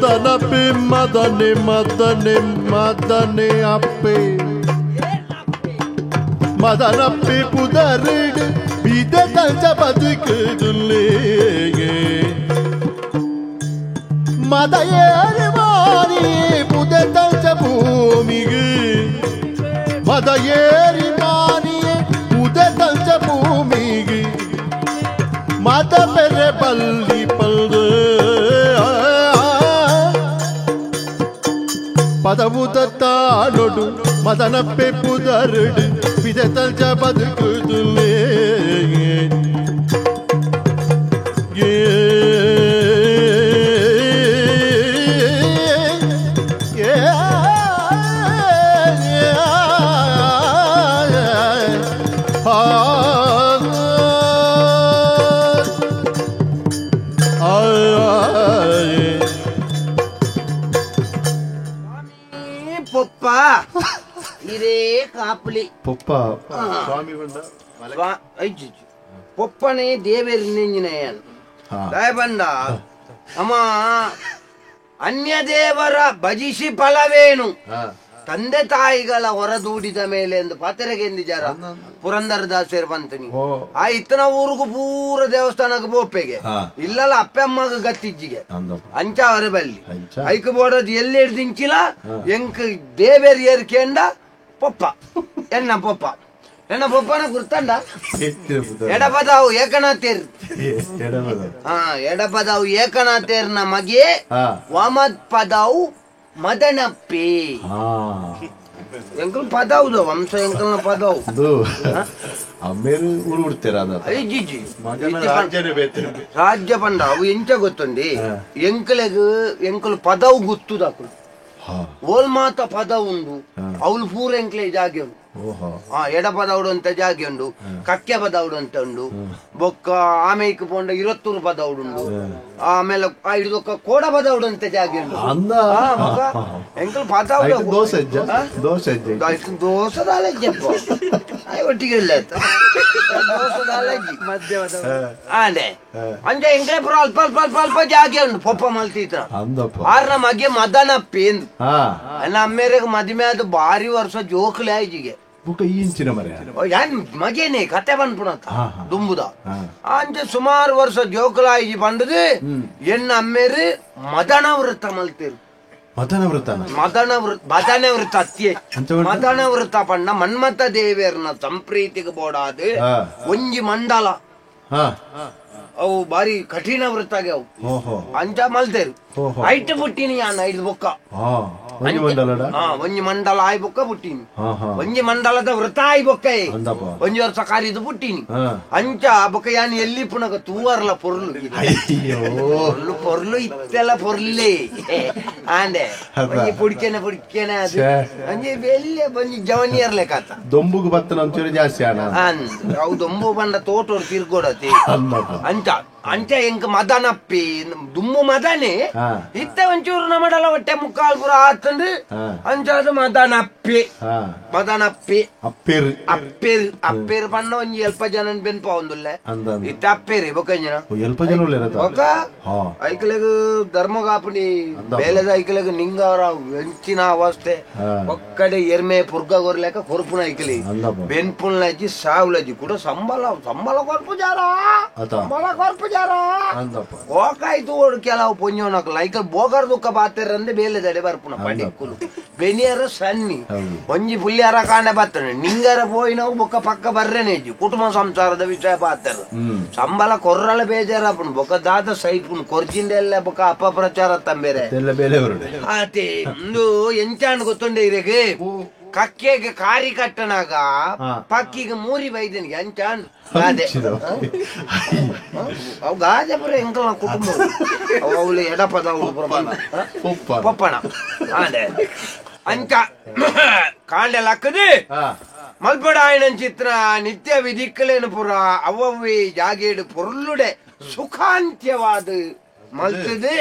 ಮದನಪ್ಪೆ ಮದನೆ ಮದನೆ ಮದನೆ ಅಪ್ಪೆ ಮದನಪ್ಪೆ ಪುದರ್ಡು ಬಿದೆ ತಲ್ಚ ಬದುಕುದುಲ್ಲೇ ಮದ ಏರಿ ಮಾರಿಯೇ ಪುದೆ ತಲ್ಚ ಭೂಮಿಗೆ ಮದ ಏರಿ ಮಾರಿಯೇ ಪುದೆ ತಲ್ಚ ಭೂಮಿಗೆ ಮದ ಬೆರೆ ಬಲ್ಲಿ ಪಲ್ದು ಪದವುದ ತಾನೊಡು ಮದನಪ್ಪೆ ಪುದರ್ಡು ಬಿದೆ ತಲ್ಚ ಬದುಕುದುಲ್ಲೇ ಪೊಪ್ಪನೆ ದೇವರಿನೆಂಜಿನಯನ್ ಬಂದ ಅಮ್ಮ ಅನ್ಯ ದೇವರ ಭಜಿಸಿ ಫಲವೇನು ತಂದೆ ತಾಯಿಗಳ ಹೊರದೂಡಿದ ಮೇಲೆ ಎಂದು ಪಾತೆರೆಗೆಂದಿಜಾರ ಪುರಂದರದಾಸರು ಬಂತನಿ ಆ ಇತ್ತನ ಊರಿಗೂ ಪೂರ ದೇವಸ್ಥಾನಕ್ಕೆ ಬೋಪೆಗೆ ಇಲ್ಲಲ್ಲ ಅಪ್ಪಮ್ಮಗ ಗತ್ತಿಜ್ಜಿಗೆ ಅಂಚ ಅವರ ಬಲ್ಲಿ ಐಕ್ ಬೋಡದ್ ಎಲ್ಲಿ ಹಿಡ್ದಿಂಚಿಲ್ಲ ಎಂಕ್ ದೇವೇರಿ ಏರ್ಕೆಂಡ ಪೊಪ್ಪ ಎನ್ನ ಪೊಪ್ಪ ಎನ್ನ ಪೊಪ್ಪನ ಗುರ್ತಂಡ ಎಡಪದಾವು ಏಕನಾಥೇರ್ ಎಡಪದಾವು ಏಕನಾಥೇರ್ನ ಮಗೆ ವಾಮದ್ ಪದಾವು ಮದನಪ್ಪೆ ಎಂಕಲ್ ಪದಾವುದು ವಂಶ ಎಂಕಲ್ನ ಪದಾವು ರಾಜ್ಯ ಪಂಡ ಅವು ಎಂಚ ಗೊತ್ತುಂಡಿ ಎಂಕಲ್ ಪದವು ಗೊತ್ತುದಾಕು ಓಲ್ ಮಾತ ಪದ ಉಂಡು ಅವಳು ಪೂರ ಎಂಕ್ಲೆ ಜಾಗೆ ಉಂಡು ಎಡ ಪದವುಡು ಅಂತ ಜಾಗೆ ಉಂಡು ಕಕ್ಕೆ ಪದವುಡು ಅಂತ ಉಂಡು ಬೊಕ್ಕ ಆಮೇಕ್ ಪೋಂಡ 20 ಪದವುಡು ಆಮೇಲೆ ಇದು ಕೋಡ ಬದೌಡಂತೆ ಜಾಗ ಅಂದ ಎಂಕಲ್ ಪದಾವಡ ದೋಸದಾಲಜ್ಜಿ ಒಟ್ಟಿಗೆ ಇಲ್ಲ ದೋಸದಾಲಜ್ಜಿ ಅದೇ ಅಂಜ ಎಂಕಲೆ ಪುರ ಅಲ್ಪ ಅಲ್ಪ ಅಲ್ಪ ಅಲ್ಪ ಜಾಗ ಉಂಟು ಪೊಪ್ಪ ಮಲ್ತಿತ್ರ ಆರ್ನ ಮಗೆ ಮದನ ಪೇಂದು ನಮ್ಮೇರೆಗೆ ಮದುವೆ ಅದು ಭಾರಿ ವರ್ಷ ಜೋಕ್ಲೆ ಆಯ್ಜಿಗೆ ಯಾನ್ ಮಗೇನೆ ಕತೆ ಬಂದ್ಬಿಡಂತ ದುಂಬುದ ಅಂಚೆ ಸುಮಾರು ವರ್ಷ ಜೋಕಲಾಯಿ ಬಂದದು ಎನ್ನ ಅಮ್ಮೇರು ಮದನ ವೃತ್ತ ಮಲ್ತೇರು ಮದನ ವೃತ್ತ ಅತ್ಯೆ ಮದನ ವೃತ್ತ ಪಂಡ ಮನ್ಮಥ ದೇವಿಯರ್ನ ಸಂಪ್ರೀತಿಗೆ ಬೋಡಾದು ಒಂಜಿ ಮಂಡಲ ಅವು ಬಾರಿ ಕಠಿಣ ವೃತ್ತ ಆಗ್ಯಾವು ಅಂಚ ಮಲ್ತೇರು ಐಟ್ ಬುಟ್ಟಿನಿ ಯಾನ ಐದು ಬೊಕ್ಕ ಒಂಜಿ ಮಂಡಲ ಆಯ್ ಬೊಕ್ಕ ಬುಟ್ಟಿನಿ ಒಂಜಿ ಮಂಡಲದ ವೃತ ಆಯ್ ಬೊಕ್ಕ ಒಂಜಿ ವರ್ಷ ಕಾರಿದು ಬುಟ್ಟಿನಿ ಅಂಚ ಬೊಕ್ಕ ಯಾನ್ ಎಲ್ಲಿ ಪುನಗ ತೂವರ್ಲ ಪೊರ್ಲು ಪೊರ್ಲು ಇತ್ತೆಲ್ಲ ಪೊರ್ಲೆ ಆಂಡೆ ಒಂಜಿ ಪುಡ್ಕೆನೆ ಅದು ಒಂಜಿ ಬೆಲ್ಲೆ ಒಂಜಿ ಜವನಿಯರ್ ಲೆಕ್ಕ ದೊಂಬುಗು ಬತ್ತನ ಒಂಚೂರು ಜಾಸ್ತಿ ಅವು ದೊಂಬು ಬಂಡ ತೋಟೋರು ತಿರ್ಗೋಡತಿ ಅಂಚ ಅಂಚ ಎಂಕ ಮದನಪ್ಪಿ ದುಮ್ಮು ಮದನೆ ಇತ್ತ ಒಂಚೂರು ನಮ್ಮಡಲ ಹೊಟ್ಟೆ ಮುಕ್ಕಾಲ್ ಪುರ ಆತಂದು ಅಂಚಾದ ಮದನಪ್ಪಿ ಅಪ್ಪೇರು ಪಣ್ಣ ಒಂಜಿ ಎಲ್ಪ ಜನ ಬೆನ್ಪ ಒಂದುಲ್ಲ ಇತ್ತ ಅಪ್ಪೇರಿ ಬೊಕ್ಕಂಜನ ಬೊಕ್ಕ ಐಕಲೆಗು ಧರ್ಮಗಾಪುಡಿ ಬೇಲೆದ ಐಕಲೆಗು ನಿಂಗಾರ ಹೆಂಚಿನ ಅವಸ್ಥೆ ಒಕ್ಕಡೆ ಎರ್ಮೆ ಪುರ್ಗ ಗೊರ್ಲೆಕ ಕೊರ್ಪುನ ಐಕಲಿ ಬೆನ್ಪುನ್ಲಜ್ಜಿ ಸಾವ್ಲಜ್ಜಿ ಕೂಡ ಸಂಬಳ ಕೊರ್ಪು ಜಾರ ಹೋಗಾಯ್ತು ಕೆಲವು ಪೊಂಜೋನಕ್ ಲೈಕ್ ಬೋಗರ್ ದುಃಖ ಬಾತಿರಂದೆ ಬೇಲೆ ದಡೆ ಬರ್ಪುನ ಪಡಿಕ್ಕುಲು ಬೆನಿಯರ ಸನ್ನಿ ಒಂಜಿ ಪುಲ್ಯಾರ ಕಾಂಡೆ ಬರ್ತನೆ ನಿಂಗರ ಪೋಯಿನವು ಬೊಕ್ಕ ಪಕ್ಕ ಬರ್ರೆನೇಜಿ ಕುಟುಂಬ ಸಂಸಾರದ ವಿಷಯ ಬಾತರ ಸಂಬಳ ಕೊರ್ರಲ ಬೇಜಾರಪ್ಪನು ಬೊಕ್ಕ ದಾದ ಸೈಪುನ್ ಕೊರ್ಜಿಂದೆಲ್ಲ ಬೊಕ್ಕ ಅಪಪ್ರಚಾರ ತಂಬೇರೆ ಆತೆ ಒಂದು ಎಂಚಾಂಡ್ ಗೊತ್ತುಂಡೆ ಇರೆಗೆ ಕಕ್ಕೆಗೆ ಕಾರಿ ಕಟ್ಟನಾಗ ಪಕ್ಕಿಗೆ ಮೂರಿ ಬೈದನಿಗೆ ಅಂಚಾಂಡ್ ಗಾದೆ ಅವು ಗಾದೆ ಪುರ ಎಂಕಲ ಕುಟುಂಬ ಅವಳು ಎಡಪದ ಪೊಪ್ಪಣ ಅದೇ ಅಂಚ ಕಾಂಡೆ ಲಕ್ಕದು ಮಲ್ಪಡ ಆಯ್ನ ಚಿತ್ರ ನಿತ್ಯ ವಿಧಿಕ್ಕಲೇನು ಪುರ ಅವವಿ ಜಾಗೇಡು ಪೊರ್ಲುಡೆ ಸುಖಾಂತ್ಯವಾದ ಮಲ್ತದೆ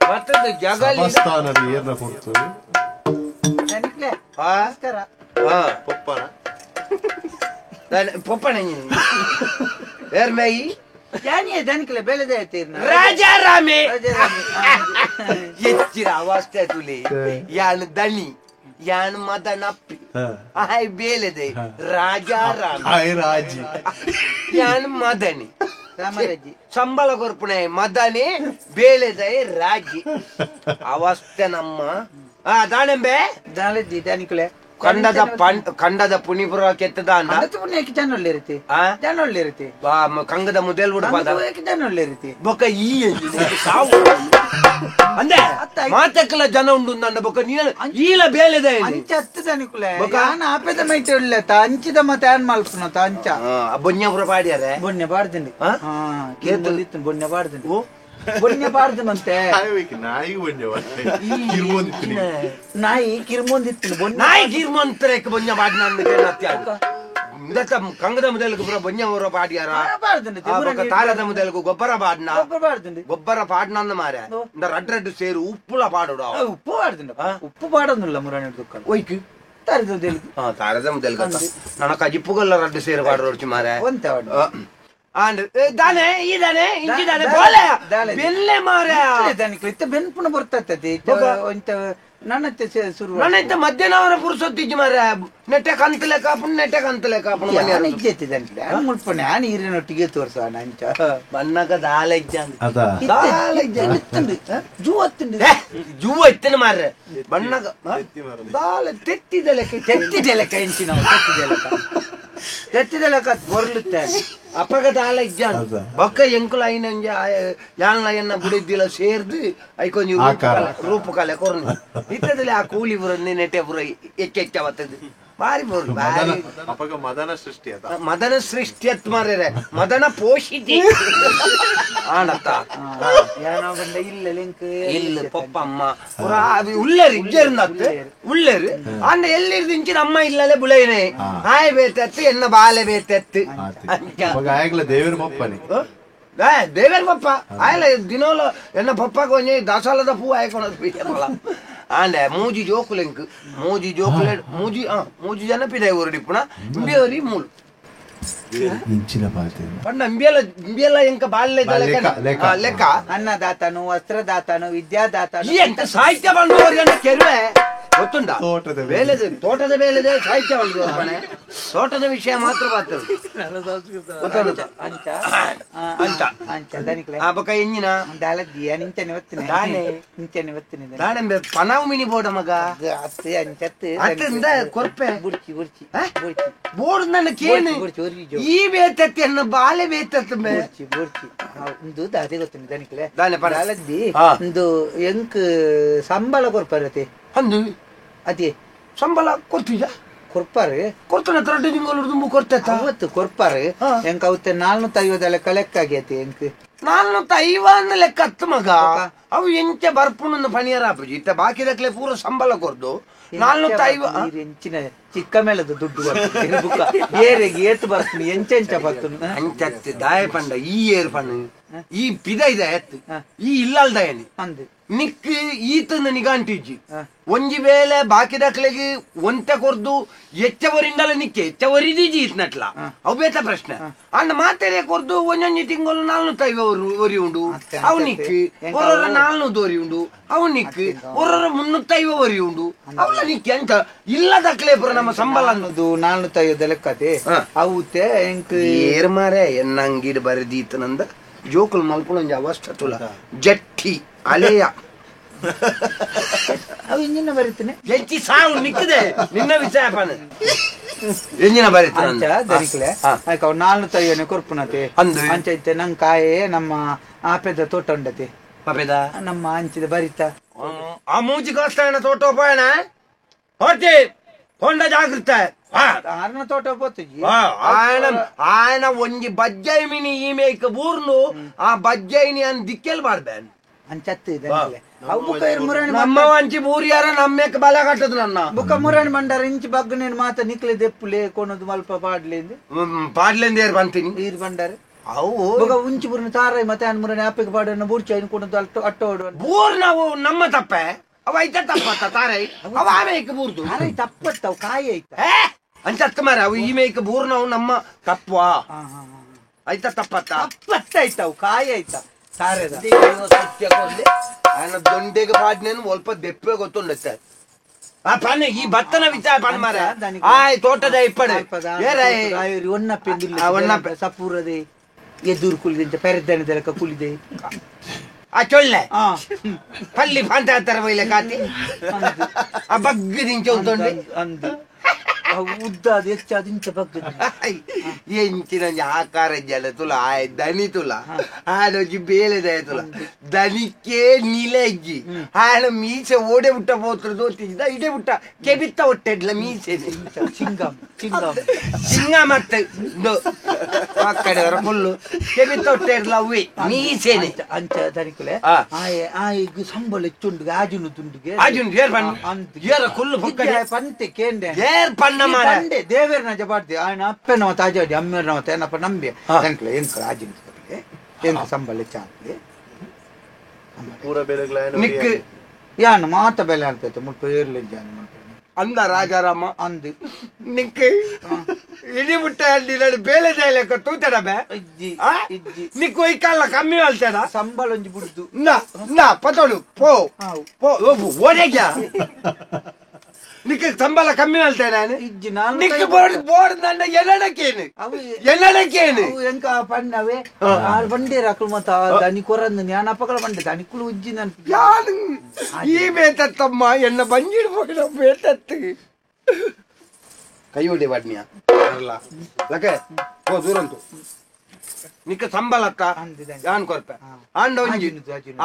ಮತ್ತದು ಜಗಲಿ ಪೊಪ್ಪಣ ರಾಜಾರಾಮೆ ಹೆಚ್ಚಿರ ಅವಸ್ಥೆ ತುಲಿ ಯಾನ್ ದನಿ ಯಾನ್ ಮದನಪ್ಪಿ ಆಯ್ ಬೇಲೆದೆ ರಾಜಾರಾಮಿ ಯಾನ್ ಮದನಿ ಸಂಬಳ ಕೊರ್ಪುಣೆ ಮದನೆ ಬೇಲೆದೆ ರಾಜಿ ಅವಸ್ಥೆ ನಮ್ಮ ದಾಣೆಂಬೆ ದಾನಿಕಲೆ ಕಂಡದ ಪುಣಿಪುರ ಕೆತ್ತದ ಜನೊಳ್ಳಿರುತ್ತೆ ಕಂಗದ ಮುದೇಲ್ ಜನೊಳ್ಳಿರುತ್ತೆ ಬೊಕ್ಕ ಈ ಅಂದೆ ಮಾತಕ್ಕಲ ಜನ ಉಂಡು ನಂಡ ಬೊಕ್ಕ ನೀನ ಈಲ ಬೇಲೆದ ಅಂಚತ್ತು ದಾನಿಕುಲೆ ಆಪೆದ ಮೈಟ್ ಉಳ್ಳತ ಅಂಚಿದ ಮತ್ತೆ ಏನ್ ಮಲ್ಪುನತ ಅಂಚ ಬೊನ್ಯಪುರ ಪಾಡ್ಯಾರೆ ಬೊನ್ನೆ ಬಾಡ್ದಂಡಿ ಬೊನ್ನೆ ಬಾಡ್ದಂಡಿ ಬೊನ್ನೆ ಬಾರ್ದನಂತೆ ನಾಯಿ ಕಿರ್ಮೊಂದಿತ್ತು ನಾಯಿ ಕಿರ್ಮೊಂತರಕ್ಕೆ ಬೊನ್ನೆ ಬಾಡ್ನ ಕಂಗದ ಮುದಲ್ಗು ಪುರ ಬೊನ್ಯಪುರ ಪಾಡ್ಯಾರ ತಾರದ ಮುದಲ್ಗು ಗೊಬ್ಬರ ಪಾಡ್ನ ಅಂದ ಮಾರ ರಡ್ಡು ಸೇರು ಉಪ್ಪುಲ ಪಾಡು ಉಪ್ಪು ಪಾಡ್ದಂಡ ಉಪ್ಪು ಪಾಡೋದಿಲ್ಲ ಮುರಾಣಿ ದುಃಖ ಒಯ್ಕು ತಾರದ ಮುದಲ್ಗ ನನಕ ಜಿಪ್ಪುಗಲ್ಲ ರಡ್ಡು ಸೇರು ಪಾಡು ಮಾರ ಬೆನ್ಪುನ ಬರ್ತದೆ ನನ್ನ ಮಧ್ಯಾಹ್ನ ಪುರುಸೊತ್ತಿಜ್ಜಿ ಮಾರ ನೆಟ್ಟೆ ಕಂತಲೆ ಕಾಪುಣ ಮುಳ್ಪಣೆ ಆ ನೀರಿನೊಟ್ಟಿಗೆ ತೋರ್ಸ ನಂಚ ಬನ್ನಕ ದಾಲ ಜೂ ಎತ್ತನ ಮಾರ್ರೆ ಬಣ್ಣಗ ದಾಲ ತೆತ್ತಿದ ಲೆಕ್ಕ ಹೆಂಚಿನ ತೆತ್ತಿದ ಲೆಕ್ಕ ಬೊರ್ಲುತ್ತೆ ಅಪಗದ ಆಲ ಇಜ್ಜಾನ್ ಬೊಕ್ಕ ಎಂಕುಲ ಐನ ಯಾನ ಎನ್ನ ಬುಡಿದ್ದಿಲ್ಲ ಸೇರ್ದು ಐಕೊಂಜಿ ರೂಪಕಲೆ ಕೊರ್ನಿ ಇತ್ತದಲ್ಲಿ ಆ ಕೂಲಿ ಬುರಂದಿ ನೆಟ್ಟೆ ಬುರ ಎಚ್ಚ ಬರ್ತದೆ ಬಾರಿ ಬೋರ್ಲು ಮದನ ಸೃಷ್ಟಿ ಅತ್ ಮಾರ್ರೆ ಮದನ ಪೋಷಿತಿ ಆಣತ್ತ ಇಲ್ಲ ಪಪ್ಪಮ್ಮ ಉಳ್ಳೇರು ಇಜ್ಜರ್ನತ್ತು ಉಳ್ಳೇರು ಅಂಡ ಎಲ್ಲಿರ್ದು ಇಂಚಿನ ಅಮ್ಮ ಇಲ್ಲಲೆ ಬುಳೇನೆ ಆಯ್ ಬೇತತ್ತು ಎನ್ನ ಬಾಲೆ ಬೇತತ್ತು ದೇವರ ಪಪ್ಪನಿ ದೇವೇರ್ ಪಪ್ಪ ಆಯ್ಲ ದಿನೋಲು ಎನ್ನ ಪಪ್ಪ ಕೊಂಚ ದಸಾಲದ ಪೂ ಆಯ್ಕೊಳ ಆಂಡೆ ಮೂಜಿ ಜೋಕುಲೆಂಕ್ ಮೂಜಿ ಜೋಕುಲೆ ಮೂಜಿ ಜನ ಪಿದಾಯ ಊರಡಿಪ್ಪುಣ ಇಂಬಿಯವರಿ ಮೂಲು ಪಂಡ ಇಂಬಿಯಲ್ಲ ಎಂಕ ಬಾಲ್ಯ ಲೆಕ್ಕ ಅನ್ನದಾತನು ವಸ್ತ್ರದಾತನು ವಿದ್ಯಾದಾತನು ಎಂತ ಸಾಹಿತ್ಯ ಬಂದವರಿಗೆ ಕೆರುವೆ ಗೊತ್ತುಂಟ ತೋಟದ ಬೇಲೆದೆ ಸಾಹಿತ್ಯ ಬಂದವರ್ಪಣೆ ತೋಟದ ವಿಷಯ ಮಾತ್ರ ಬರ್ತದೆ ಬೊಕ ಎಂಜಿನ ದಾಣೆಂಬೆ ಪನಾವು ಮಿನಿ ಬೋಡ ಮಗ ಕೊರ್ಪೆ ಬೋರ್ಡ್ ನನ್ನ ಕೇಳಿ ಈ ಬೇತತ್ತಿ ಅನ್ನ ಬಾಲೆ ಬೇತತ್ತ ಒಂದು ಅದೇ ಗೊತ್ತಿನ ದನಿಕ್ಲೆ ದಾಲದ್ದಿ ಒಂದು ಎಂಕ್ ಸಂಬಳ ಕೊರ್ಪರತೆ ಅಂದು ಅದೇ ಸಂಬಳ ಕೊಡ್ತೀಯ ಕೊರ್ಪಾರೆ ಕೊಡ್ತಾನೆ 2 ತಿಂಗಳು ತುಂಬು ಕೊಡ್ತೈತ ಅವತ್ತು ಕೊರ್ಪಾರೆ ಎಂಕ ಅವತ್ತೆ 450 ಲೆಕ್ಕ ಲೆಕ್ಕ ಆಗೈತಿ ಎಂಕ್ 450 ಲೆಕ್ಕ ಹತ್ತು ಮಗ ಅವು ಎಂಚ ಬರ್ಪುಣನ್ನು ಪಣಿಯರ ಆಪುಜಿ ಇತ್ತ ಬಾಕಿ ದಕ್ಲೆ ಪೂರ ಸಂಬಳ ಕೊರ್ದು 450 ಎಂಚಿನ ಚಿಕ್ಕ ಮೇಲದ ದುಡ್ಡು ಬರ್ತದೆ ಬುಕ್ಕ ಏರೆಗೆ ಏತ್ ಬರ್ತೀನಿ ಎಂಚೆಂಚ ಬರ್ತದೆ ಅಂಚತ್ತಿ ದಾಯ ಪಂಡ ಈ ಏರ್ ಪಂಡ ಈ ಪಿದ ಇದೆ ಎತ್ತು ಈ ಇಲ್ಲಲ್ದ ಏನಿ ಅಂದು ನಿಕ್ ಈತನ ನಿಗಾಂಟಿಜ್ಜಿ ಒಂಜಿ ವೇಳೆ ಬಾಕಿ ದಕ್ಲೆಗೆ ಒಂತೆ ಕೊರ್ದು ಎಚ್ಚವರಿಂದಲ ನಿಕ್ಕೆ ಎಚ್ಚವರಿದೀಜಿ ಇತ್ನಟ್ಲ ಅವು ಬೇತ ಪ್ರಶ್ನೆ ಅಂಡ ಮಾತೆರೆ ಕೊರ್ದು ಒಂಜೊಂಜಿ ತಿಂಗಳು 450 ವರಿ ಉಂಡು ಅವು ನಿಕ್ಕಿ ಒರೊರ 400 ವರಿ ಉಂಡು ಅವು ನಿಕ್ಕಿ ಒರೊರ 350 ವರಿ ಉಂಡು ಅವಳ ನಿಕ್ಕಿ ಅಂತ ಇಲ್ಲ ದಕ್ಲೆ ಪುರ ನಮ್ಮ ಸಂಬಳ ಅನ್ನೋದು 450 ಲೆಕ್ಕತೆ ಅವತ್ತೆ ಎಂಕ್ ಏರ್ ಮಾರೆ ಎನ್ನಂಗಿಡ್ ಬರೆದೀತನಂದ ಜೋಕುಲ್ ಮಲ್ಪುಣಂಜ ಅವಸ್ಥೆ ತುಲ ಜಟ್ಟಿ ಅಲೆಯ ಅವು ಇಂಜಿನ ಬರೀತೇನೆ ಹೆಚ್ಚಿ ಸಾವು ನಿಕ್ಕದೆ ನಿನ್ನ ವಿಷಯ ಪಾನ ಎಂಜಿನ ಬರೀತಾನೆ ದನಿಕ್ಲೆ ಆಯ್ಕ 450 ಕೊರ್ಪುನತೆ ಅಂಚೈತೆ ನಂಗೆ ಕಾಯೆ ನಮ್ಮ ಆಪೆದ ತೋಟ ಉಂಡತೆ ಪಾಪೆದ ನಮ್ಮ ಅಂಚಿದ ಬರಿತ ಆ ಮೂಜಿ ಕೋಸ್ತಾನ ತೋಟ ಉಪಾಯನ ಹೊಟ್ಟಿ ಹೊಂಡ ಜಾಗೃತ ಆರ್ನ ತೋಟ ಹೋಗ್ತೀವಿ ఆయన ಒಂಜಿ ಬಜ್ಜೈ ಮಿನಿ ಈಮೇಕ ಬೂರ್ನು ಆ ಬಜ್ಜೈನಿ ಅನ್ ದಿಕ್ಕೆಲ್ ಮಾಡ್ಬೇನ್ ಅಂಚತ್ತು ಮುರಣಿ ನಮ್ಮ ಒಂಚಿ ಬೂರಿಯಾರ ನಮ್ಮೇಕ ಬಲ ಕಟ್ಟದು ನನ್ನ ಬುಕ್ಕ ಮುರಣಿ ಮಂಡಾರ ಇಂಚಿ ಬಗ್ಗನೇನು ಮಾತ ನಿಕ್ಲೆ ದೆಪ್ಪುಲೆ ಕೊನದು ಮಲ್ಪ ಪಾಡ್ಲೆಂದ ಏರ್ ಬಂತೀನಿ ನೀರು ಬಂಡಾರೆ ಅವು ಉಂಚಿ ಬುರ್ನ ತಾರೈ ಮತ್ತೆ ಅನ್ ಮುರಣಿ ಆಪಿಗೆ ಪಾಡನ್ನ ಬೂರ್ಚಿ ಐನು ಕೊನದು ಅಟ್ಟೋ ಬೂರ್ ನಾವು ನಮ್ಮ ತಪ್ಪೆ ಅವ ಐತ ತಪ್ಪತ್ತ ತಾರೈ ಅವ ಆಮೇಕ ಬೂರ್ದು ತಾರೈ ತಪ್ಪತ್ತವ್ ಕಾಯಿ ಐತ ಅಂಚತ್ತ ಮಾರ ಅವು ಈ ಮೇಕ ಬೂರ್ ನಾವು ನಮ್ಮ ತಪ್ಪವಾ ಆಯ್ತಾ ತಪ್ಪತ್ತಾಯ್ತಾವ್ ಕಾಯಿ ಆಯ್ತಾ ಸಾರದ ದೊಂಡೆಗೆ ಪಾಡ್ನೇನು ಸ್ವಲ್ಪ ದೆಪ್ಪೆ ಗೊತ್ತುಂಡತ್ತೆ ಆ ಪಾನೆ ಈ ಭತ್ತನ ವಿಚಾರ ಪಾನ ಮಾರ ಆಯ್ ತೋಟದ ಇಪ್ಪಡೆ ಒನ್ನಪ್ಪೆ ಸಪೂರದೆ ಎದುರು ಕುಲಿದೆ ಪೆರದನೆ ಕುಲಿದೆ ಆ ಚೊಳ್ಳೆ ಪಲ್ಲಿ ಪಾಂತ ತರ ಬೈಲೆ ಕಾತಿ ಆ ಬಗ್ಗ ದಿಂಚ ಉಂಟೊಂಡೆ ಅಂದು ಉದ್ದಾದ ಹೆಚ್ಚಾದ ಇಂಚ ಬಗ್ಗ ಎಂಚಿನ ಆಕಾರ ಜಲ ತುಲ ಆಯ್ ದನಿ ತುಲ ಆಡೊಂಜಿ ಬೇಳೆದ ತುಲ ದನಿಕೆ ನಿಲೆಜ್ಜಿ ಆಡ ಮೀಸೆ ಓಡೆ ಬಿಟ್ಟ ಹೋತ್ರ ದೋತಿದ್ದ ಇಡೆ ಬಿಟ್ಟ ಕೆಬಿತ್ತ ಹೊಟ್ಟೆಡ್ಲ ಮೀಸೆ ಸಿಂಗ ಮತ್ತೆ ಆ ಕಡೆ ಅವರ ಫುಲ್ಲು ಕೆಬಿತ್ತ ಹೊಟ್ಟೆಡ್ಲ ಅವೇ ಮೀಸೆನೆ ಅಂಚ ದನಿಕಲೆ ಈಗ ಸಂಬಳ ಹೆಚ್ಚುಂಡು ಆಜುನು ತುಂಡುಗೆ ಆಜುನು ಏರ್ ಪಣ್ಣ ಏರ ಕುಲ್ಲು ಪಂತೆ ಕೇಂದ್ರ ಏರ್ ಪಣ್ಣ ಮಾರೆ ದೇವೇರ್ನ ಜಪಾಡ್ತಿ ఆయన ಅಪ್ಪನ ತಾಜಾಡಿ ಅಮ್ಮನ ಏನಪ್ಪ ನಂಬಿ ಎಂಕ್ಲ ಎಂಕ ರಾಜಿನ ಎಂಕ ಸಂಬಳ ಚಾಂತಿ ಪೂರ ಬೆಲೆಗಳ ನಿಕ್ ಯಾನ ಮಾತ ಬೆಲೆ ಅಂತೈತೆ ಮುಲ್ಪ ಏರ್ಲೆ ಜಾನ ಅಂದ ರಾಜಾರಾಮ ಅಂದು ನಿಕ್ ಇಡಿ ಮುಟ್ಟ ಅಲ್ಲಿ ಬೇಲೆ ಜಾಯಲೆಕ್ಕ ತೂತಡ ಬೇ ನಿಕ್ ಒಯ್ಕಲ್ಲ ಕಮ್ಮಿ ಅಲ್ತಡ ಸಂಬಳ ಒಂಜಿ ಬಿಡುದು ನಾ ಪತೋಡು ಪೋ ಪೋ ಓಡೆಗ್ಯ ನಿಕ್ ಸಂಬಳ ಕಮ್ಮಿ ಅಲ್ತೇನೆ ನಾನು ನಿಕ್ ಬೋರ್ಡ್ ನನ್ನ ಎಲ್ಲಡಕ್ಕೇನು ಎಂಕ ಪಣ್ಣವೇ ಬಂಡೆ ರಾಕಲು ಮತ್ತ ದನಿ ಕೊರಂದು ಜ್ಞಾನ ಅಪ್ಪಗಳ ಬಂಡೆ ದನಿಕುಳು ಉಜ್ಜಿ ನನ್ ಈ ಬೇತತ್ತಮ್ಮ ಎನ್ನ ಬಂಜಿಡ್ ಹೋಗಿದ ಬೇತತ್ತು ಕೈ ಹೊಡಿ ಬಡ್ನಿಯ ಲಕ್ಕೆ ಹೋ ದೂರಂತು ನಿಕ್ಕ ಸಂಬಳತ್ತ ಯಾನ್ ಕೊರ್ಪೆ ಆಂಡ ಒಂಜಿ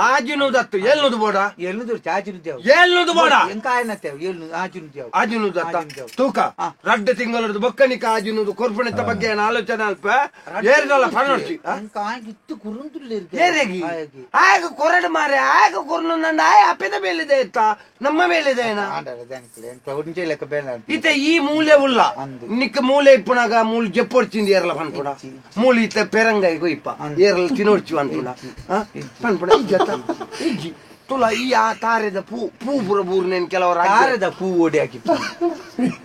ಆಜಿನುದತ್ತು ಎಲ್ನುದು ಬೋಡ ಎಲ್ನುದು ಬೋಡ ಎಂಕ ಆಯ್ನತ್ತೇವ್ ಆಜಿನುದು ಅತ್ತ ತೂಕ 2 ತಿಂಗಳದ್ದು ಬೊಕ್ಕ ನಿಕ್ಕ ಆಜಿನುದು ಕೊರ್ಪಣೆತ್ತ ಬಗ್ಗೆ ಏನು ಆಲೋಚನೆ ಅಲ್ಪ ಏರ್ದಲ್ಲ ಪಣೋಡ್ಸಿ ಎಂಕ ಆಗಿತ್ತು ಕುರುಂತುಲ್ಲಿ ಏರೆಗಿ ಆಗ ಕೊರಡು ಮಾರೆ ಆಗ ಕೊರ್ನು ನನ್ನ ಆಯ ಅಪ್ಪದ ಮೇಲಿದೆ ಇತ್ತ ನಮ್ಮ ಮೇಲಿದೆ ಏನ ಇತ ಈ ಮೂಲೆ ಉಲ್ಲ ನಿಕ್ಕ ಮೂಲೆ ಇಪ್ಪುನಾಗ ಮೂಲ್ ಜಪ್ಪೊಡ್ಚಿಂದಿ ಏರ್ಲ ಪನ್ಪುಡ ಮೂಲಿ ಇತ್ತ ಪೆರಂಗ ಕೊಯ್ಪ ಏರಲ್ಲ ತಿನ್ನೋಡ್ಚು ಅಂತುಲ ಪನ್ಪುಣ ಇಜ್ಜಿ ತುಲ ಈ ಆ ತಾರೆದ ಪೂ ಪುರ ಬೂರ್ನೇನ್ ಕೆಲವರ ತಾರೆದ ಪೂ ಓಡಿ ಹಾಕಿತ್ತು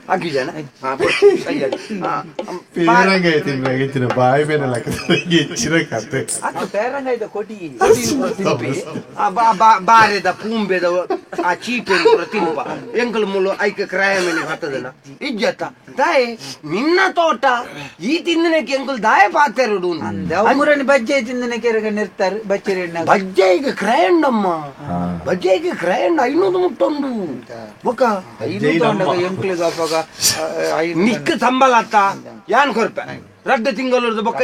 ಹಾಕಿದ್ದಾನೆ ಬಾಯಿ ಮೇಲೆ ಹೆಚ್ಚಿನ ಕತೆ ಪೇರಂಗಾಯ್ತ ಕೊಟಿ ಬಾರೆದ ಪೂಂಬೆದ ಆ ಚೀಪೆ ತಿನ್ಪ ಎಂಕಲ್ ಮುಳ್ಳು ಐಕ ಕ್ರಾಯ ಮೇಲೆ ಹತ್ತದಲ್ಲ ಇಜ್ಜತ್ತ ದಾಯೆ ನಿನ್ನ ತೋಟ ಈ ತಿಂದಿನಕ್ಕೆ ಎಂಕಲ್ ದಾಯ ಪಾತೆರಡು ಅವರನ್ನು ಬಜ್ಜೆ ತಿಂದಿನಕ್ಕೆ ನಿರ್ತಾರೆ ಬಚ್ಚರಿ ಬಜ್ಜೆ ಈಗ ಕ್ರಯಂಡಮ್ಮ ಬಜ್ಜೆ ಈಗ ಕ್ರಯಂಡ 500 ಮುಟ್ಟೊಂದು ಬೊಕ್ಕ ನಿಕ್ಕ ಸಂಬಳ ಅತ್ತ ಯಾನ್ ಕೊರ್ಪೆ ರಡ್ಡ ತಿಂಗಳು ಬೊಕ್ಕ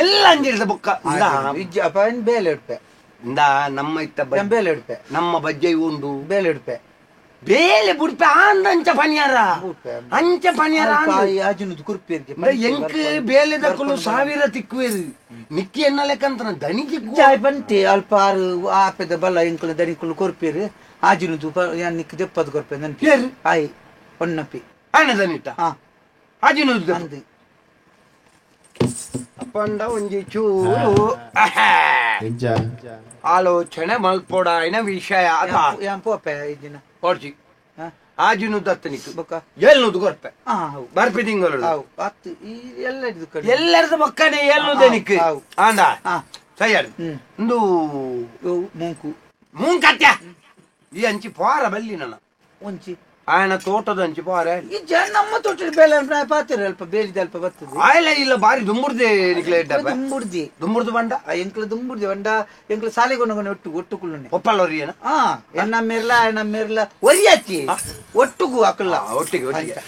ಎಲ್ಲ ಅಂಜಿಡ್ದ ಬೊಕ್ಕ ಬೇಲೆ ಇಡ್ಪೆ ನಮ್ಮ ಇತ್ತ ಬೇಲೆ ಇಡ್ಪೆ ನಮ್ಮ ಬಜ್ಜೆ ಉಂಡು ಬೇಲೆ ಇಡ್ಪೆ ಬೇಲೆ ಬುಡ್ಪೆ ಅಂಚ ಪನಿಯಾರ ಅಂಚ ಪನಿಯಾರ ಎಂಕ್ ಬೇಲೆ ದಕ್ಕಲು 1000 ತಿಕ್ಕುವೇರು ನಿಕ್ಕಿ ಎನ್ನ ಲೆಕ್ಕಂತ ದನಿ ಬಂತೆ ಅಲ್ಪ ಆಪೆದ ಬಲ್ಲ ಎಂಕಲು ದನಿಕಲು ಕೊರ್ಪೇರು ಆಜಿನುದು ನಿಕ್ ದೆಪ್ಪದು ಕೊರ್ಪೆ ನನ್ ಆಯ್ ಒನ್ನಪ್ಪಿ ಆಯ್ನ ದನಿಟ್ಟ ಆಜಿನುದು ಅಂದು ಅಪ್ಪಂಡ ಒಂಜಿ ಚೂರು ಆಲೋಚನೆ ಮಲ್ಪೊಡಾಯಿನ ವಿಷಯ ಪೋಪೆ ಇದಿನ ಕೊಡ್ಚಿ ಆಜಿನು ದತ್ತನಿಕ್ ಎಲ್ನುದು ಕೊರ್ಪೆ ಬರ್ಪಿ ತಿಂಗಳು ಎಲ್ಲರದು ಬೊಕ್ಕನೆ ಎಲ್ನುದನಿಕ್ ಆಂದ ಸಯ್ಯಾಡು ಒಂದು ಮೂಂಕು ಮೂಂಕತ್ಯ ಈ ಅಂಚಿ ಪೋರ ಬಲ್ಲಿ ನನ್ನ ಒಂಚಿ ಆಯನ ತೋಟದ ಅಂಚಿ ಪೋರ ಈ ನಮ್ಮ ತೋಟದ ಬೇಲೆ ಪಾತಿರ ಅಲ್ಪ ಬೇಲಿದ ಅಲ್ಪ ಬರ್ತದೆ ಆಯ್ಲ ಇಲ್ಲ ಬಾರಿ ದುಂಬುರ್ದೆ ದುಂಬುರ್ದು ಬಂಡ ಎಂಕ್ಲ ದುಂಬುರ್ದೆ ಬಂಡ ಎಂಕ್ಲ ಸಾಲೆಗೊಂಡು ಒಟ್ಟು ಕುಳ್ಳುನೆ ಒಪ್ಪಲ್ಲವ್ರಿ ಏನ ನಮ್ಮೆರ್ಲ ಒರಿಯಾಚಿ ಒಟ್ಟುಗು ಹಾಕಲ್ಲ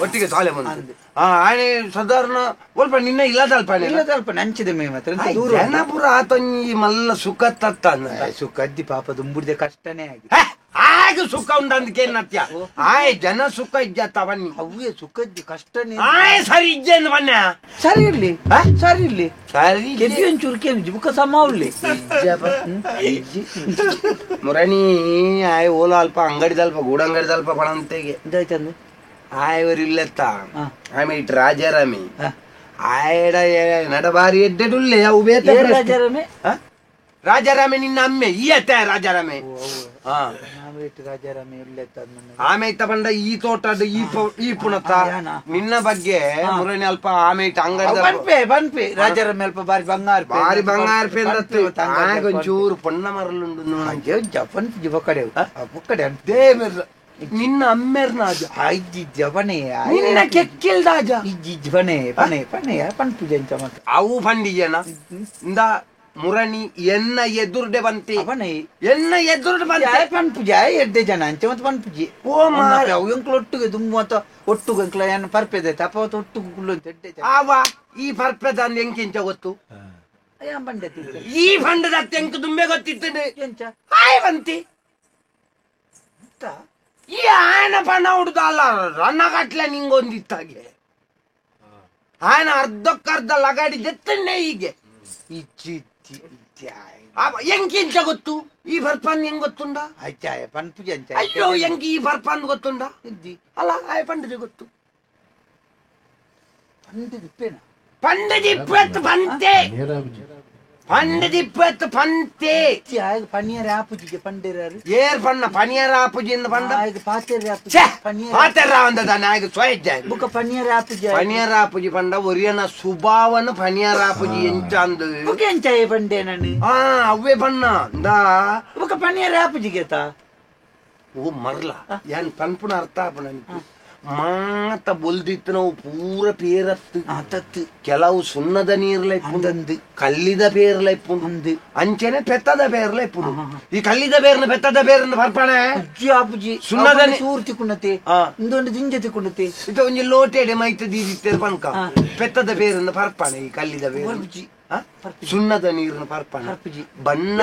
ಒಟ್ಟಿಗೆ ಸಾಲೆ ಬಂದು ಆಯ್ನೆ ಸಾಧಾರಣ ಸ್ವಲ್ಪ ನಿನ್ನ ಇಲ್ಲದಲ್ಪ ನಂಚಿದೆ ಮೇ ಮಾತ್ರ ಜನಪುರ ಆತಂಜಿ ಮಲ್ಲ ಸುಖ ತತ್ತ ಸುಖದ್ದಿ ಪಾಪ ದುಂಬುರ್ದೆ ಕಷ್ಟನೇ ಆಗಿ ಆಗ ಸುಖ ಉಂಡಂದಕ್ಕೆ ಏನತ್ಯ ಆಯ್ ಜನ ಸುಖ ಇಜ್ಜತ್ತ ಬನ್ನಿ ಅವೇ ಸುಖದ್ದಿ ಕಷ್ಟನೇ ಆಯ್ ಸರಿ ಇಜ್ಜೆಂದು ಬನ್ನ ಸರಿ ಇರ್ಲಿ ಸರಿ ಇರ್ಲಿ ಸರಿ ಕೆದ್ದಿ ಒಂಚೂರು ಕೇಳಿ ಬುಕ್ಕ ಸಮಾವ್ಲಿ ಮುರಣಿ ಆಯ್ ಓಲ ಅಲ್ಪ ಅಂಗಡಿದಲ್ಪ ಗೂಡಂಗಡಿದಲ್ಪ ಪಣಂತೆಗೆ ಇದಾಯ್ತಂದು ಆಯವರಿಲ್ಲತ್ತ ಆಮೇಲೆ ಇಟ್ಟು ರಾಜಾರಾಮಿ ಆಯಡ ನಡಬಾರಿ ಎಡ್ಡೆಡುಲ್ಲೆ ಅವು ಬೇತ ರಾಜಾರಾಮೆ ನಿನ್ನ ಅಮ್ಮೆ ಈ ಅತ್ತ ರಾಜಾರಾಮೆ ಆಮೆ ಇತ್ತ ಬಂಡ ಈ ತೋಟದ ಈ ಪುಣತ ನಿನ್ನ ಬಗ್ಗೆ ಮುರಣಿ ಅಲ್ಪ ಆಮೆ ಇಟ್ಟ ಅಂಗಡಿ ರಾಜಾರಾಮೆ ಅಲ್ಪ ಬಾರಿ ಬಂಗಾರ ಒಂಚೂರು ಪೊಣ್ಣ ಮರಲುಂಡು ಒಕ್ಕಡೆ ದೇವರ ನಿನ್ನ ಅಮ್ಮೆರ್ನಾಜ ಜವನೆ ನಿನ್ನ ಕೆಕ್ಕಿಲ್ದಾಜ ಜವನೆ ಪನೆ ಪನೆ ಪನ್ಪುಜ ಅವು ಪಂಡಿಜನ ಇಂದ ಮುರಣಿ ಎನ್ನ ಎದುರುಡೆ ಬಂತಿ ಎನ್ನ ಎದುರುಡೆ ಬಂತೆ ಪನ್ಪುಜ ಎಡ್ಡೆ ಜನ ಅಂಚೆ ಮತ್ತೆ ಪನ್ಪುಜಿ ಎಂಕ್ಲು ಒಟ್ಟುಗೆ ತುಂಬ ಅಂತ ಒಟ್ಟುಗೆ ಎಂಕ್ಲ ಏನು ಪರ್ಪೆದ ಅಪ್ಪ ಒಟ್ಟುಗೆ ಕುಳ್ಳು ಅಂತ ಎಡ್ಡೆ ಜನ ಆವ ಈ ಪರ್ಪೆದ ಅಂದ್ ಎಂಕಿಂಚ ಗೊತ್ತು ಬಂಡೆ ಈ ಬಂಡದ ಎಂಕ ತುಂಬೆ ಗೊತ್ತಿತ್ತದೆ ಎಂಚ ಹಾಯ್ ಬಂತಿ ಈ ಆಯನ ಪಣ ಹುಡುದಲ್ಲ ರನ್ನ ಕಟ್ಲೆ ನಿಂಗೊಂದಿತ್ತಾಗೆ ಆಯನ ಅರ್ಧಕ್ಕರ್ಧ ಲಗಾಡಿ ಜೆತ್ತನ್ನೇ ಹೀಗೆ ಎಂಕಿಂಚ ಗೊತ್ತು ಈ ಬರ್ಪನ್ ಹೆಂಗ್ ಗೊತ್ತುಂಡ ಅಯ್ಯೋ ಹೆಂಗ್ ಈ ಬರ್ಪನ್ ಗೊತ್ತುಂಡ ಅಲ್ಲ ಆಯ ಪಂಡದಿ ಗೊತ್ತು ಪಂಡದಿಪ್ಪತ್ತು ಬಂತೆ ಪಂಡದಿಪ್ಪತ್ತು ಪಂತೆ ಪನಿಯರ ಆಪುಜಿಗೆ ಪಂಡಿರಾರು ಏರ್ ಪಣ್ಣ ಪನಿಯರ ಆಪುಜಿಂದ ಪಂಡ ಬುಕ್ಕ ಪನಿಯರ ಆಪುಜಿ ಪನಿಯರ ಆಪುಜಿ ಪಂಡ ಒರಿಯನ ಸುಭಾವನ ಪನಿಯರ ಆಪುಜಿ ಎಂಚಾಂದು ಬುಕ್ಕ ಎಂಚಾಯ ಪಂಡೆ ನಾನು ಅವೇ ಪಣ್ಣ ಬುಕ್ಕ ಪನಿಯರ ಆಪುಜಿಗೆ ಓ ಮರ್ಲ ಏನ್ ಪನ್ಪುಣ ಅರ್ಥ ಆಪಣ ಮಾತ ಬೊಲ್ದಿತ್ತು ನಾವು ಪೂರ ಪೇರತ್ತು ಕೆಲವು ಸುಣ್ಣದ ನೀರ್ಲೈಪುಂದು ಕಲ್ಲಿದ ಪೇರ್ಲೈಪು ಅಂಚೆನೆ ಪೆತ್ತದ ಪೇರ್ಲೈಪು ಈ ಕಲ್ಲಿದ ಬೇರ್ನ ಪೆತ್ತದ ಬೇರ್ನ ಬರ್ಪಣೆ ಸುಣ್ಣದ ಸೂರ್ತಿ ಕುಣ್ಣತೆ ಇಂದೊಂದು ದಿಂಜತಿ ಕುಣ್ಣತೆ ಇದು ಒಂಜಿ ಲೋಟೆಡೆ ಮೈತ ದೀದಿತ್ತೇರು ಪನ್ಕ ಪೆತ್ತದ ಬೇರನ್ನ ಪರ್ಪಣೆ ಈ ಕಲ್ಲಿದ ಬೇರು ಸುಣ್ಣದ ನೀರಿನ ಪರ್ಪಣೆ ಬಣ್ಣ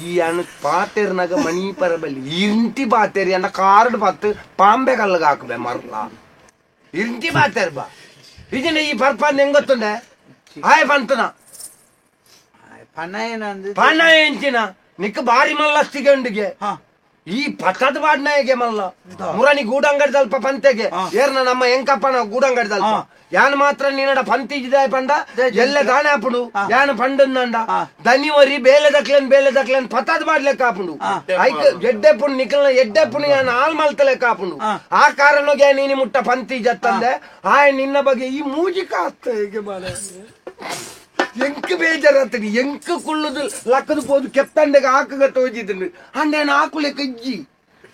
ಈ ಅಣ್ಣ ಪಾತೆರ್ನಾಗ ಮಣಿ ಪರಬಲ್ಲಿ ಇಂಟಿ ಬಾತೇರಿ ಅಂಡ ಕಾರ್ಡ್ ಪತ್ತು ಪಾಂಬೆ ಕಲ್ಲಗ ಹಾಕಬೆ ಮರ್ಲ ಇಂಟಿ ಬಾತೇರ್ ಬಾ ಇದನ್ನ ಈ ಪರ್ಪಂದ್ ಹೆಂಗ್ ಗೊತ್ತುಂಡೆ ಹಾಯ್ ಪಂತನ ಪಣ ಎಂಚಿನ ನಿಕ್ಕ ಬಾರಿ ಮಲ್ಲಸ್ತಿಗೆ ಉಂಡಿಗೆ ಈ ಪಥದ ಬಾಡ್ನಾಗೆ ಮಲ್ಲ ಮುರಾನಿ ಗೂಡಂಗಡಿ ದಲ್ಪ ಪಂತೆಗೆ ಏರ್ನ ನಮ್ಮ ಎಂಕಪ್ಪನ ಗೂಡಂಗಡಿ ದಲ್ಪ ಯಾನ್ ಮಾತ್ರ ನೀನಡ ಪಂತಿಜಿದಾಯ ಪಂಡ ಎಲ್ಲ ದಾಣೆ ಹಾಪುಡು ಯಾನ್ ಪಂಡಂದ ದನಿವರಿ ಬೇಲೆ ದಕ್ಲೇನ್ ಪಥದ ಬಾಡ್ಲೆಕ್ಕ ಹಾಪುಂಡು ಐಕ್ ಎಡ್ಡೆಪ್ಪುಣ್ ನಿಖಲ್ನ ಎಡ್ಡೆಪ್ಪುಣ್ ಯಾನ್ ಹಾಲ್ ಮಲ್ತಲೆಕ್ಕ ಹಾಪುಂಡು ಆ ಕಾರಣಕ್ಕೆ ನೀನು ಮುಟ್ಟ ಪಂತಿ ಜತ್ತಂದೆ ಆಯ್ ನಿನ್ನ ಬಗ್ಗೆ ಈ ಮೂಜಿಕ ಆಗ್ತ ಹೇಗೆ ಮಾಡ ಎಂಕ್ ಬೇಜಾರತ್ತಡಿ ಎಂಕ್ ಕುಳ್ಳುದು ಲಕ್ಕದ ಹೋದು ಕೆತ್ತಂಡೆಗೆ ಹಾಕಗ ತೋಜಿದ್ರು ಅಂಡೇನ ಹಾಕುಲೆ ಕಜ್ಜಿ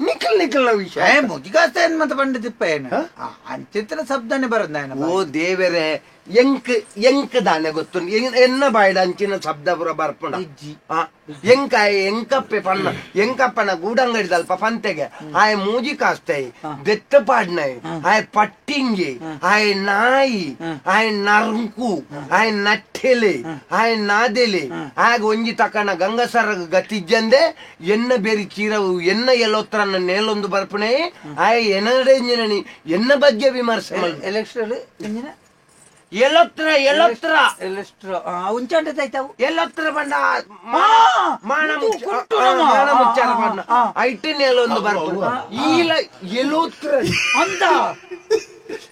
ನಿಖಲ್ನ ವಿಷಯ ಮುಜಿಗಾಸ್ತ ಏನ್ ಮತ್ತೆ ಬಂಡ ತಿಪ್ಪ ಏನು ಅಂಚಿತ್ರ ಶಬ್ದನೇ ಬರೋದ್ ಓ ದೇವರೇ ಎಂಕ್ ದಾನೆ ಗೊತ್ತು ಎನ್ನ ಬಾಯ್ಡ ಅಂಚಿನ ಶಬ್ದ ಪುರ ಬರ್ಪುಂಡ ಎಂಕಪ್ಪೆ ಪಣ್ಣ ಎಂಕಪ್ಪನ ಗೂಡಂಗಡಿ ದಲ್ಪ ಪಂತೆಗೆ ಆಯ್ ಮೂಜಿ ಕಾಸ್ತಾಯಿ ಬೆತ್ತ ಪಾಡ್ನಾಯಿ ಆಯ್ ಪಟ್ಟಿಂಗಿ ಆಯ್ ನಾಯಿ ಆಯ್ ನರ್ಕು ಆಯ್ ನಟ್ಟೆಲೆ ಆಯ್ ನಾದೆಲೆ ಆಗ ಒಂಜಿ ತಕನ ಗಂಗಸರ ಗತಿಜ್ಜಂದೆ ಎನ್ನ ಬೇರಿ ಚೀರವು ಎನ್ನ ಎಲ್ಲೊತ್ತರನ್ನ ನೇಲೊಂದು ಬರ್ಪಣೆ ಆಯ್ ಎನಡೆಂಜಿನನಿ ಎನ್ನ ಬಗ್ಗೆ ವಿಮರ್ಶೆ ಎಲ್ಲೊತ್ತರ ಉಂಚಾಂಡಾಯ್ತಾವು ಎಲ್ಲೊತ್ತರ ಬಂಡ ಮಾಣ ಮುಚ್ಚಾರ ಬಂಡ ಐಟನೇಲೊಂದು ಬರ್ಪುಡು ಈಲ ಎಲ್ಲೋತ್ರ ಅಂತ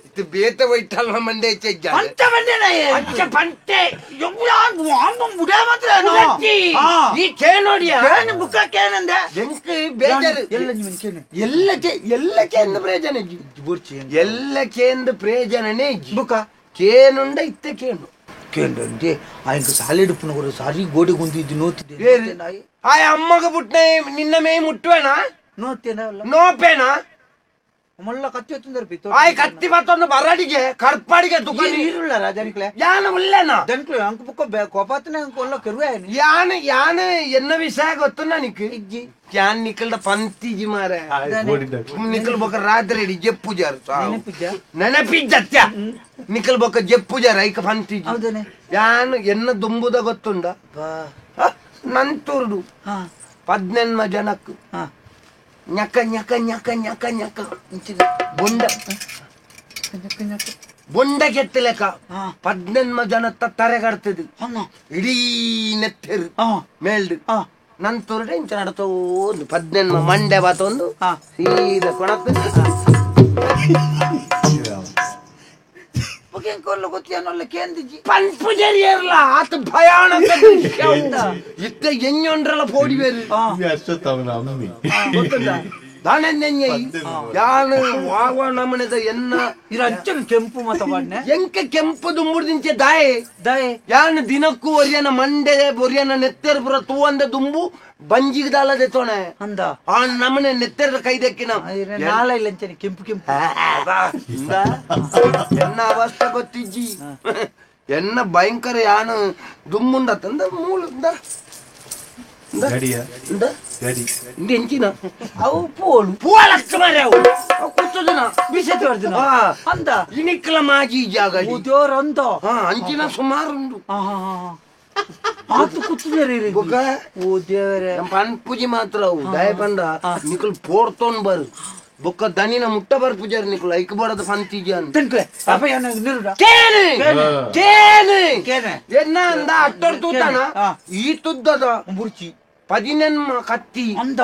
ಇದು ಬೇತ ವೈಟಲ್ಲ ಮಂಡೆ ಚೆಜ್ಜ ಅಂತ ಬಂದೇನ ಅಚ್ಚ ಪಂಟೆ ಈ ಕೇನೋಡಿಯ ಬುಕ್ಕ ಕೇನಂದೆ ಎಂಕ ಬೇಜಾರು ಎಲ್ಲ ಕೇಂದ್ರ ಪ್ರಯೋಜನ ಎಲ್ಲ ಕೇಂದ್ರ ಪ್ರಯೋಜನನೇ ಬುಕ್ಕ ಕೇನುಂಡ ಇತ್ತೆ ಕೇನು ಕೇಂದ್ರಂತೆ ಆಯ್ತು ಸಾಲಿಡುಪ್ಪನ ಕೂಡ ಸಾರಿ ಗೋಡೆ ಗುಂದಿದ್ದು ನೋತಿದ್ದೆ ಆಯ್ ಅಮ್ಮಗ ಬುಟ್ನೆ ನಿನ್ನ ಮೇ ಮುಟ್ಟುವೇನಾ ನೋಡ್ತೇನಲ್ಲ ನೋಪೇನಾ ಮಲ್ಲ ಕತ್ತಿ ಹೊತ್ತಿಂದ ಆಯ್ ಕತ್ತಿ ಮತ್ತೊಂದು ಬರಡಿಗೆ ಕರ್ಪಾಡಿಗೆ ದುಕಾನ್ ನೀರುಳ್ಳ ರಾಜನಿಕ್ಲೆ ಯಾನ ಉಳ್ಳೇನಾ ಜನಕ್ಲೆ ಅಂಕ ಬುಕ್ಕ ಕೋಪಾತನೆ ಅಂಕ ಕೆರುವೆ ಯಾನ ಎನ್ನ ವಿಷಯ ಗೊತ್ತು ನನಗೆ ಯಾನ್ ನಿಕಲ್ದ ಪಂತಿಜಿ ಮಾರ ನಿಕಲ್ ಬೊಕ್ಕ ರಾತ್ರಿ ಜಪ್ಪು ಜಾರು ನೆನಪಿಜ್ಜತ್ಯ ನಿಕಲ್ ಬೊಕ್ಕ ಜಪ್ಪು ಜಾರ ಐಕ ಪಂತಿಜಿ ಯಾನ್ ಎನ್ನ ದುಂಬುದ ಗೊತ್ತುಂಡ ನಂತೂರ್ಡು 18 ಜನಕ್ಕೆ ñaka ಬೊಂಡ ಕೆತ್ತಲೆಕ್ಕ 18 ಜನ ತರೆಗಡ್ತದೆ ಇಡೀ ನೆತ್ತೆರು ಮೇಲ್ಡು ನಂತೂರ್ಡೆ ಇಂಚ ನಡತೋ ಒಂದು 18 ಮಂಡೆ ಬಾತೊಂದು ಸೀದಾ ಕೊಣತ್ತು ಪಂಪುಜರಿಯರ್ಲ ಆತ ಭಯಾನಕ ಇತ್ತ ಎಂಜೊಂಡ್ರಲ್ಲ ಪೋಡಿ ಬೇರು ದಾನೆಂಜ ಯಾನು ವಾವ ನಮನೆದ ಎನ್ನ ಇರಚ್ಚ ಕೆಂಪು ಮತ ಎಂಕ ಕೆಂಪು ದುಂಬುಡ್ದಿಂಚೆ ದಾಯೆ ಯಾನು ದಿನಕ್ಕೂ ಒರಿಯನ ಮಂಡೆ ಒರಿಯನ ನೆತ್ತೆರ್ ಪುರ ತೂವಂದೆ ದುಂಬು ಬಂಜಿಗದಲ್ಲದೆ ತೋಣೆ ಅಂದ ಆ ನಮನೆ ನೆತ್ತೆರ ಕೈದಕ್ಕಿನ ನಾಳೆ ಇಲ್ಲ ಅಂಚನೆ ಕೆಂಪು ಕೆಂಪು ಎನ್ನ ಅವಸ್ಥೆ ಗೊತ್ತಿಜ್ಜಿ ಎನ್ನ ಭಯಂಕರ ಯಾನು ದುಂಬುಂಡ ತಂದ ಮೂಲ ಎಂಚಿನ ಅವು ಪೋಳು ಪೋಳಕ್ಕ ಮಾರೆ ಅವು ಕೂತದನ ಬಿಸೆತ್ ಹೊಡ್ದಿನ ಅಂದ ಇನಿಕ್ಕಲ ಮಾಜಿ ಜಾಗ ದೇವ್ರ ಅಂತ ಅಂಚಿನ ಸುಮಾರು ಉಂಟು ಆತು ಕೂತಿದ್ದಾರೆ ಓ ದೇವರೇ ಪೂಜೆ ಮಾತ್ರ ಅವು ದಯ ಪಂಡ ನಿಕಲ್ ಪೋರ್ತೋನ್ ಬರು ಬೊಕ್ಕ ದನಿನ ಮುಟ್ಟ ಬರ್ ಪೂಜಾರಿ ನಿಕಲ್ ಐಕ್ ಬಡದ ಪಂತಿಜ ಅಂತ ಎನ್ನ ಅಂದ ಅಟ್ಟೋರ್ ತೂತಾನ ಈ ತುದ್ದದ ಬುರ್ಚಿ 18 ಕತ್ತಿ ಅಂದ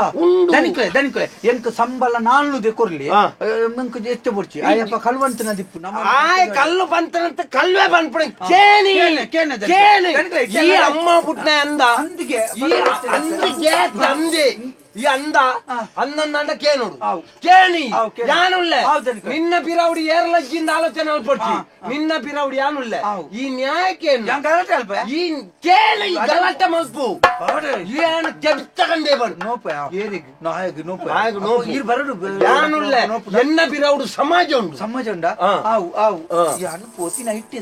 ದನಿಕ್ಲೆ ಎಂಕ ಸಂಬಳ ನಾಲ್ನುದೆ ಕೊರ್ಲಿ ಎಂಕ ಎಷ್ಟು ಬುರ್ಚಿ ಅಯ್ಯಪ್ಪ ಕಲ್ವಂತನ ದಿಪ್ಪು ಆಯ್ ಕಲ್ಲು ಬಂತನಂತ ಕಲ್ವೇ ಬಂದ್ಬಿಡ ಈ ಅಮ್ಮ ಪುಟ್ನೆ ಅಂದ ಅಂದಿಗೆ ತಂದೆ ಈ ಅಂದ ಅಂದಂದ ಕೇನೋಡು ಕೇಳಿ ಯಾನುಳ್ಳೆ ನಿನ್ನ ಪಿರಾವಡಿ ಏರ್ಲಜ್ಜಿಂದ ಆಲೋಚನೆ ಅಲ್ಪಡ್ತಿ ನಿನ್ನ ಪಿರಾವಡಿ ಯಾನುಳ್ಳೆ ಈ ನ್ಯಾಯಕ್ಕೆ ಈ ಕೇಳಿ ಗಲಾಟೆ ಮಲ್ಪು ಏನು ಕೆಟ್ಟಗಂಡೆ ಬರ್ ಯಾನುಳ್ಳೆ ಎನ್ನ ಪಿರಾವಡು ಸಮಾಜ ಉಂಡ ಯಾನು ಪೋತಿನ ಇಟ್ಟೆ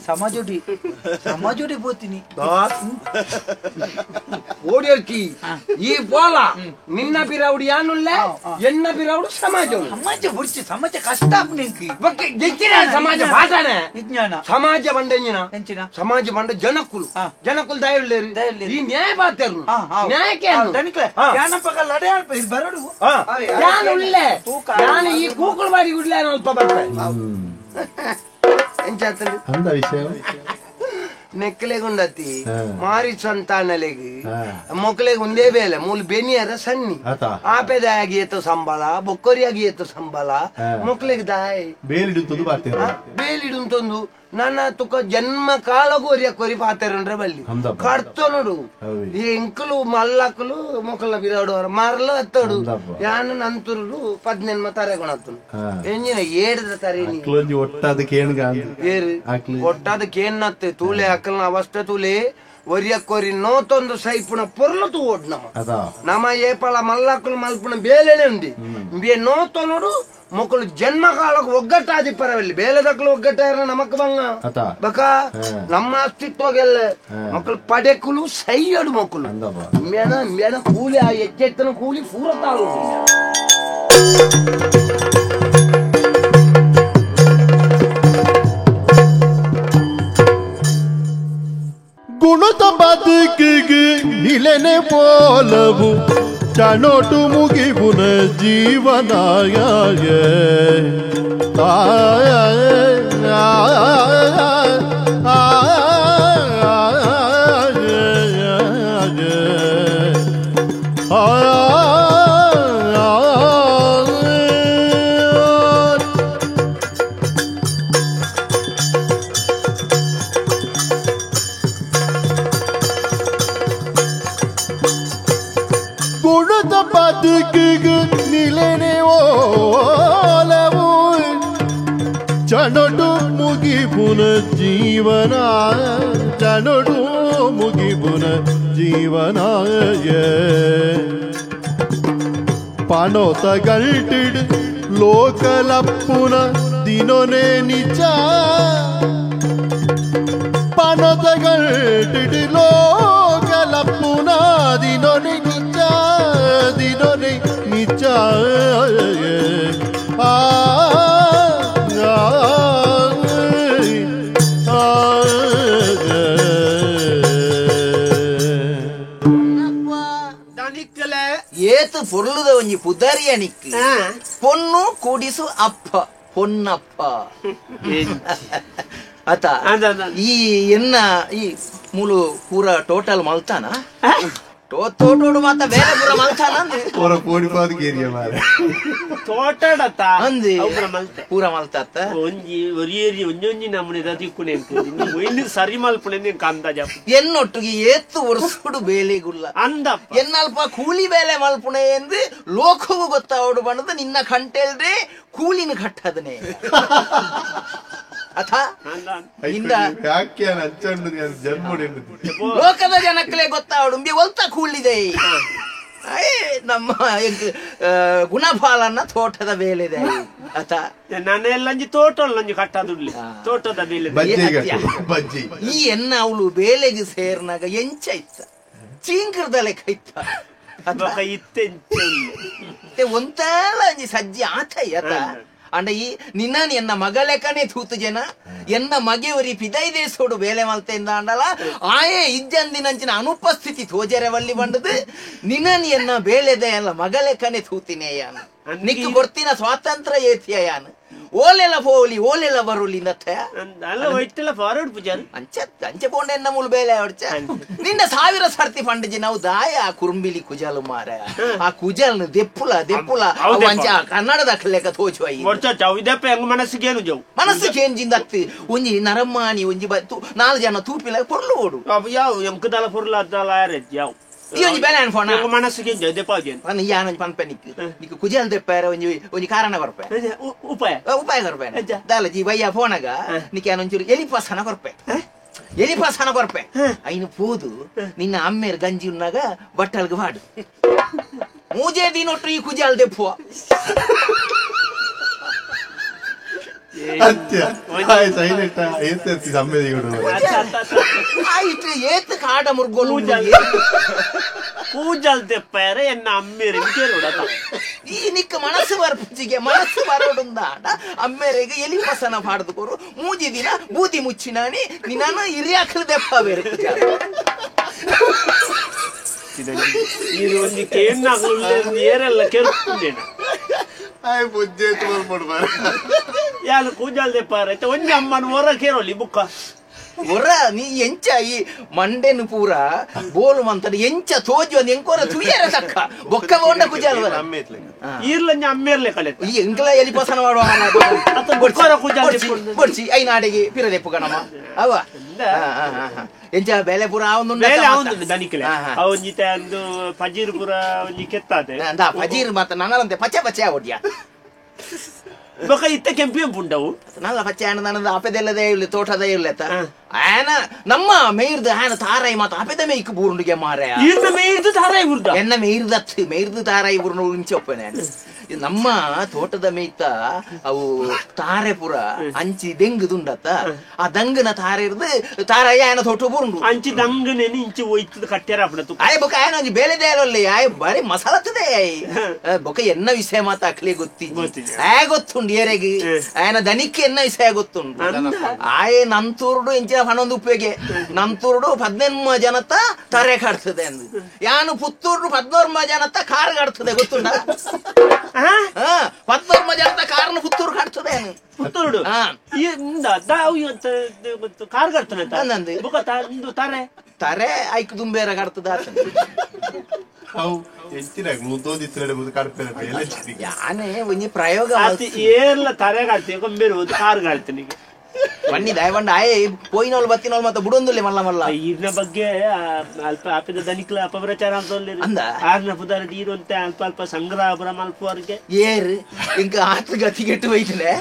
ಸಮಾಜೋಡಿ ಪೋತಿನಿ ಓಡಿಯರ್ಕಿ ಈ ಪೋಲ ನಿನ್ನ ಪಿರಾವಡಿ ಯಾನುಳ್ಳೆ ಎನ್ನ ಪಿರಾವಡು ಸಮಾಜ ಬುರ್ಚಿ ಸಮಾಜ ಕಷ್ಟ ಸಮಾಜ ಭಾಷಣ ವಿಜ್ಞಾನ ಸಮಾಜ ಬಂಡೆಂಜಿನ ಸಮಾಜ ಬಂಡ ಜನಕುಲು ದಯವಿಲ್ಲೇರು ಈ ನ್ಯಾಯ ಬಾತರು ನ್ಯಾಯಕ್ಕೆ ಯಾನುಳ್ಳೆ ನಾನು ಈ ಕೂಕುಳು ಬಾಡಿ ಉಡ್ಲೆ ಅಲ್ಪ ಬರ್ತಾರೆ ಎಂಚಾತಂದು ನೆಕ್ಕಲೆಗುಂಡತಿ ಮಾರಿ ಸಂತಾನಲೆಗಿ ಮೊಕ್ಕಲೆಗೆ ಒಂದೇ ಬೇಲೆ ಮೂಲ ಬೆನಿಯರ ಸನ್ನಿ ಆಪೆದಾಗಿ ಎತ್ತು ಸಂಬಳ ಬೊಕ್ಕರಿಯಾಗಿ ಎತ್ತು ಸಂಬಳ ಮೊಕ್ಕಲೆಗೆ ದಾಯ್ ಬೇಲಿಡುಂತೊಂದು ನನ್ನ ತುಕ ಜನ್ಮ ಕಾಲಗೋರಿಯ ಕೊರಿ ಪಾತೆರಂದ್ರೆ ಬಲ್ಲಿ ಕಡ್ತೋ ನೋಡು ಈ ಎಂಕಲು ಮಲ್ಲಕ್ಕಲು ಮೊಕ್ಕಲ ಬಿರಾಡೋರ ಮಾರಲು ಹತ್ತೋಡು ಯಾನ ನಂತರು 18 ತರೆಗೊಣತ್ತು ಎಂಜಿನ ಏಡದ ತರೇನಿ ಒಟ್ಟಾದ ಕೇನ್ನತ್ತೆ ತೂಲೆ ಅಕ್ಕಲ್ನ ಅವಸ್ಥೆ ತೂಲೆ ಒರಿಯಕ್ಕೋರಿ ನೋತೊಂದು ಸೈಪುಣ ಪೊರ್ಲು ತೂ ಓಡ್ ನಮ ಏಪಳ ಮಲ್ಲಕ್ಕಲು ಮಲ್ಪುಣ ಬೇಲೆನೆ ಉಂದಿ ಬೇ ನೋತೋ ನೋಡು ಮೊಕ್ಕಳು ಜನ್ಮ ಕಾಲಕ್ಕೆ ಒಗ್ಗಟ್ಟಾದಿ ಪರವಲ್ಲಿ ಬೇಲೆದಕ್ಕಲು ಒಗ್ಗಟ್ಟಾರ ನಮಕ್ ಬಂಗ ಬಕ ನಮ್ಮ ಅಸ್ತಿತ್ವಗೆಲ್ಲ ಮಕ್ಕಳು ಪಡೆಕುಲು ಸೈಯಡು ಮೊಕ್ಕಳು ಮೇನ ಕೂಲಿ ಆ ಎಚ್ಚೆತ್ತನ ಕೂಲಿ ಪೂರತಾಳು ಗುಣದ ಬದುಕಿಗೆ ನಿಲೆನೆ ಪೋಲವು ಚನೋಟು ಮುಗಿಬುನ ಜೀವನಾಯ ಗುಣದ ಬದುಕಿಗೆ ನಿಲೆನೆ ಓಲವು ಚನಡು ಮುಗಿಬುನ ಜೀವನ ಚನಡು ಮುಗಿಬುನ ಜೀವನಾಯ ಪಣೋತ ಗಲ್ಟಿಡ್ ಲೋಕಲಪ್ಪುನ ದಿನೊನೆ ನಿಜ ಪಣೋತ ಗಲ್ಟಿಡ್ ಲೋಕಲಪ್ಪುನ ದಿನೊನೆ ದಿನೊನೆ ನಿಜ ಏತು ಪೊರ್ಲುದ ಒಂಜಿ ಪುದರಿಯ ನಿಕ್ಕು ಪೊನ್ನು ಕೂಡಿಸು ಅಪ್ಪ ಪೊನ್ನಪ್ಪ ಆತ ಈ ಎನ್ನ ಈ ಮೂಲು ಪೂರ ಟೋಟಲ್ ಮಲ್ತಾನ ತೋಟೋಡು ಮಾತ ಬೇರೆ ಪೂರ ಮಲ್ತಾನ ಪೂರ ಮಲ್ತಾತ ಒಂಜಿ ನಮ್ಮನೆ ದಿಕ್ಕುನೆ ಸರಿ ಮಲ್ಪುನೆ ಕಂದ ಎನ್ನೊಟ್ಟಿಗೆ ಏತ್ತು ವರ್ಷುಡು ಬೇಲೆಗುಲ್ಲ ಅಂದ ಎನ್ನಲ್ಪ ಕೂಲಿ ಬೇಲೆ ಮಲ್ಪುಣೆ ಎಂದು ಲೋಕವು ಗೊತ್ತಾವಡು ಬಣ್ಣದ ನಿನ್ನ ಕಂಟೆಲ್ರೆ ಕೂಲಿನ ಕಟ್ಟದನೆ ಅಥ ಲೋಕದ ಜನಕ್ಕಲೇ ಗೊತ್ತಾವಡು ಒಲ್ತ ಕೂಲಿದೆ ನಮ್ಮ ಗುಣಫಾಲನ್ನ ತೋಟದ ಬೇಲಿದೆ ಅಥ ನಾನೆಲ್ಲಂಜಿ ತೋಟಲ್ಲಂಜಿ ಕಟ್ಟದುಡ್ಲಿ ತೋಟದ ಬೇಲೆ ಈ ಎನ್ನ ಅವಳು ಬೇಲೆಗೆ ಸೇರ್ನಾಗ ಎಂಚ ಇತ್ತ ಚೀಂಕರದ ಲೆಕ್ಕ ಇತ್ತ ಒಂತಾಳ ಅಂಜಿ ಸಜ್ಜಿ ಆತ ಅಂಡ ಈ ನಿನ್ನ ಎನ್ನ ಮಗ ಲೆಕ್ಕನೆ ತೂತು ಜನ ಎನ್ನ ಮಗೆಯವರಿ ಪಿದೈದೇಸೋಡು ಬೇಲೆ ಮಲ್ತೆಂದ ಅಂಡಲ ಆಯೇ ಇಜ್ಜಂದಿನಂಚಿನ ಅನುಪಸ್ಥಿತಿ ತೋಜರೆವಲ್ಲಿ ಬಂಡದು ನಿನ್ನ ಎನ್ನ ಬೇಲೆದೆ ಎಲ್ಲ ಮಗ ಲೆಕ್ಕನೆ ತೂತಿನೇಯಾನ ನಿಕ್ಕು ಕೊಡ್ತಿನ ಸ್ವಾತಂತ್ರ್ಯ ಏತಿಯಾನ ಓಲೆಲ್ಲ ಪೋಲಿ ಓಲೆಲ್ಲ ಬರುಲಿ ಅಂಚೆ ಪೋಂಡ ಎನ್ನ ಮೂಲ ಬೇಲೆ ಹೊಡ್ಚ ನಿನ್ನ 1000 ಸರ್ತಿ ಪಂಡಜಿ ನಾವು ದಾಯ ಕುರುಂಬಿಲಿ ಕುಜಲು ಮಾರ ಆ ಕುಜಲ್ ದೆಪ್ಪುಲ ಅಂಚ ಕನ್ನಡದ ಲೆಕ್ಕ ತೋಚುವ ಮನಸ್ಸಿಗೆ ಏನ್ಜಿಂದತ್ತಿ ಒಂಜಿ ನರಮ್ಮಾನಿ ಒಂಜಿ 4 ಜನ ತೂಪಿಲ ಪೊರ್ಲು ಓಡು ಎಂಕದಲ ಪೊರ್ಲ ಯಾವ Io belen fona. Nego mana sugin jadi pajen. Pan iya no pan penik. Niku kujan de pere onji karana korpe. Upaya. Upaya korpe. Dala ji baya fona ga niki anon churi eli pasana korpe. Eli pasana korpe. Ainu podu ninna ammer ganji unnaga battal ga vaadu. Muje dinottu ee kujal de pho. Atya. Hai silent ayete samme digudu. Aitu yet kaada murgolu Pujal de pere enna ammere kelodata. Ee nikka manasu varpujige manasu varodunda ammerege eli pasana paadu koru mooji dina boothi muchinani ninana iriyaklu deppa bere kujal. Idu onji kennaglulle nerella kerundena. Ai bujje tumar modbare. Yalu kujal de pare te onji ammanu ora keroli bukka. ಒರ ನೀ ಎಂಚ ಈ ಮಂಡೆನು ಪೂರ ಬೋಲು ಮಂತದ ಎಂಚ ತೋಜು ಅಂದ್ ಎಂಕೋರ ತುಯ್ಯರ ತಕ್ಕ ಬೊಕ್ಕ ಬೋಂಡ ಕುಜಾಲ್ವರ ಈರ್ಲಂಜ ಅಮ್ಮೇರ್ಲೆ ಕಲೆ ಈ ಎಂಕಲ ಎಲಿ ಪಸನ ಮಾಡುವ ಬೊಡ್ಸಿ ಐನಾಡೆಗೆ ಪಿರದೆಪ್ಪು ಕಣಮ್ಮ ಅವ ಎಂಚ ಬೇಲೆ ಪೂರ ಅವನು ದನಿಕಲೆ ಅವನ್ಜಿತ ಒಂದು ಫಜೀರ್ ಪೂರ ಒಂಜಿ ಕೆತ್ತಾದೆ ಫಜೀರ್ ಮಾತ ನನಂತೆ ಪಚ್ಚೆ ಪಚ್ಚೆ ಒಡ್ಯ ಬೊಕ ಇತ್ತ ಕೆಂಪಿಯಂ ಪುಂಡವು ನಲ್ಲ ಪಚ್ಚೆ ಹಣ್ಣು ನನ್ನದು ಅಪೆದೆಲ್ಲದೇ ಇಲ್ಲ ತೋಟದೇ ಇಲ್ಲ ಆಯನ ನಮ್ಮ ಮೇಯ್ರದು ಆಯನ ತಾರಾಯಿ ಮಾತ ಅಪೆದ ಮೇಯ್ಕು ಬೂರುಂಡಿಗೆ ಮಾರಾಯ ಈರ್ನ ಮೇಯ್ರದು ತಾರಾಯಿ ಬುರ್ದ ಎನ್ನ ಮೇಯ್ರದು ತಾರಾಯಿ ಬೂರ್ನ ಉಂಚಿ ಒಪ್ಪನೆ ನಮ್ಮ ತೋಟದ ಮೇಯ್ತ ಅವು ತಾರೆ ಪುರ ಅಂಚಿ ದೆಂಗುದುಂಡತ್ತ ಆ ದಂಗನ ತಾರೆ ಇರ್ದು ತಾರಾಯಿ ಆಯನ ತೋಟ ಬೂರುಂಡು ಅಂಚಿ ದಂಗನೆ ಇಂಚಿ ಒಯ್ತದ ಕಟ್ಟ್ಯಾರ ಅಪ್ಪಡತು ಆಯ್ ಬೊಕ ಆಯನ ಒಂಜಿ ಬೇಲೆ ದೇರಲ್ಲ ಆಯ್ ಬಾರಿ ಮಸಾಲತ್ತದೆ ಬೊಕ ಎನ್ನ ವಿಷಯ ಮಾತ ಅಕ್ಲೆ ಗೊತ್ತಿಜ್ಜಿ ಆಯ ಗೊತ್ತುಂಡು ಏರೆಗೆ ಆಯನ ದನಿಕ್ಕೆ ಎನ್ನ ವಿಷಯ ಗೊತ್ತುಂಡು ಆಯ್ ನಂತೂರ್ಡು ಇಂಚಿನ ಹನ್ನೊಂದು ಉಪ್ಪಿಗೆ ನಂತೂರ್ಡು 14 ಜನತ ತಾರೆ ಕಾಡ್ತದೆ ಅಂದು ಯಾನು ಪುತ್ತೂರ್ಡು 14 ಜನತ ಕಾರ್ ಕಾಡ್ತದೆ ಗೊತ್ತುಂಡ 14 ಜನತ ಕಾರ್ನ ಪುತ್ತೂರು ಕಾಡ್ತದೆ ಪುತ್ತೂರ್ಡು ಕಾರ್ ಕಾಡ್ತಾನೆ ತಾರೆ ತಾರೆ ಐಕ್ ದುಂಬೇರ ಕಾಡ್ತದ ಯಾನೇ ಒಂಜಿ ಪ್ರಯೋಗ ಏರ್ಲ ತಾರೆ ಕಾಡ್ತೀನಿ ಕೊಂಬೇರು ಕಾರ್ ಕಾಡ್ತೀನಿ ಬನ್ನಿ ದಯವಂಡ ಆಯ್ ಪೋಯಿನೋಳು ಬತ್ತಿನೋಳು ಮತ್ತೆ ಬುಡೊಂದುಲ್ಲೆ ಮಲ್ಲ ಮಲ್ಲ ಈರ್ನ ಬಗ್ಗೆ ಅಲ್ಪ ಆಪಿದ ದನಿಕ್ಲ ಅಪಪ್ರಚಾರ ಅಂತ ಅಂದ ಆರ್ನ ಪುದಾರ ನೀರುಂತೆ ಅಲ್ಪ ಅಲ್ಪ ಸಂಗ್ರಹ ಮಲ್ಪುವರ್ಗೆ ಏರು ಇಂಕ ಆತ ಗತಿಗೆಟ್ಟು ಬೈತನೆ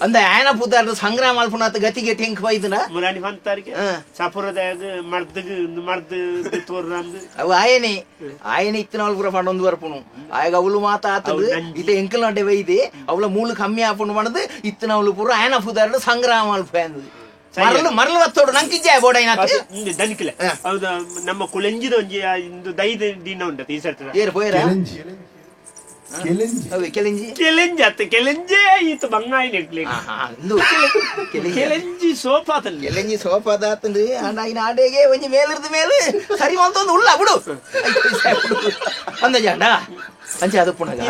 ಅಂದ ಆಯನ ಪುದಾರ ಸಂಗ್ರಹ ಮಲ್ಪುನಾತ ಗತಿಗೆಟ್ಟು ಹೆಂಗ್ ಬೈತನ ಮುರಾಣಿ ಬಂತಾರಿಗೆ ಸಪುರದಾಗ ಮರ್ದು ತೋರ್ರಂದು ಅವು ಆಯನೆ ಇತ್ತಿನವಳು ಪೂರ ಪಂಡೊಂದು ಬರ್ಪುನು ಆಗ ಅವಳು ಮಾತ ಆತದು ಇತ್ತೆ ಎಂಕಲ್ ನಡೆ ಬೈದೆ ಅವಳ ಮೂಲ ಕಮ್ಮಿ ಆಪುಂಡು ಮಾಡದು ಇತ್ತಿನವಳು ಪೂರ ಆಯನ ಪುದಾರ ಸಂಗ್ರಹ ಮಲ್ಪ ಮರಳು ಬತ್ತೋಡು ನಂಗೆ ಬೋಡೈನ ದನಿಕ್ಲೆ ಹೌದಾ ನಮ್ಮ ಕುಳೆಂಜಿದ ಒಂಜಿ ಇಂದು ದೈದ ದಿನ ಉಂಟು ಈ ಸರ್ತಿ ಏರು ಪೋಯರ ಕೆಲೆಂಜೆ ಈತ ಬಂಗಾಯಿ ನೆಕ್ಲಿ ಕೆಲೆಂಜಿ ಸೋಪಾತಲ್ಲಿ ಕೆಲೆಂಜಿ ಸೋಪಾದಾತಂದು ಆಯ್ನ ಆಡೆಗೆ ಒಂಜಿ ಮೇಲಿರ್ದ ಮೇಲೆ ಸರಿ ಮಂತೊಂದು ಉಳ್ಳ ಬಿಡು ಅಂದ ಜಾಂಡ ಅಂಚೆ ಅದು ಪುನಗ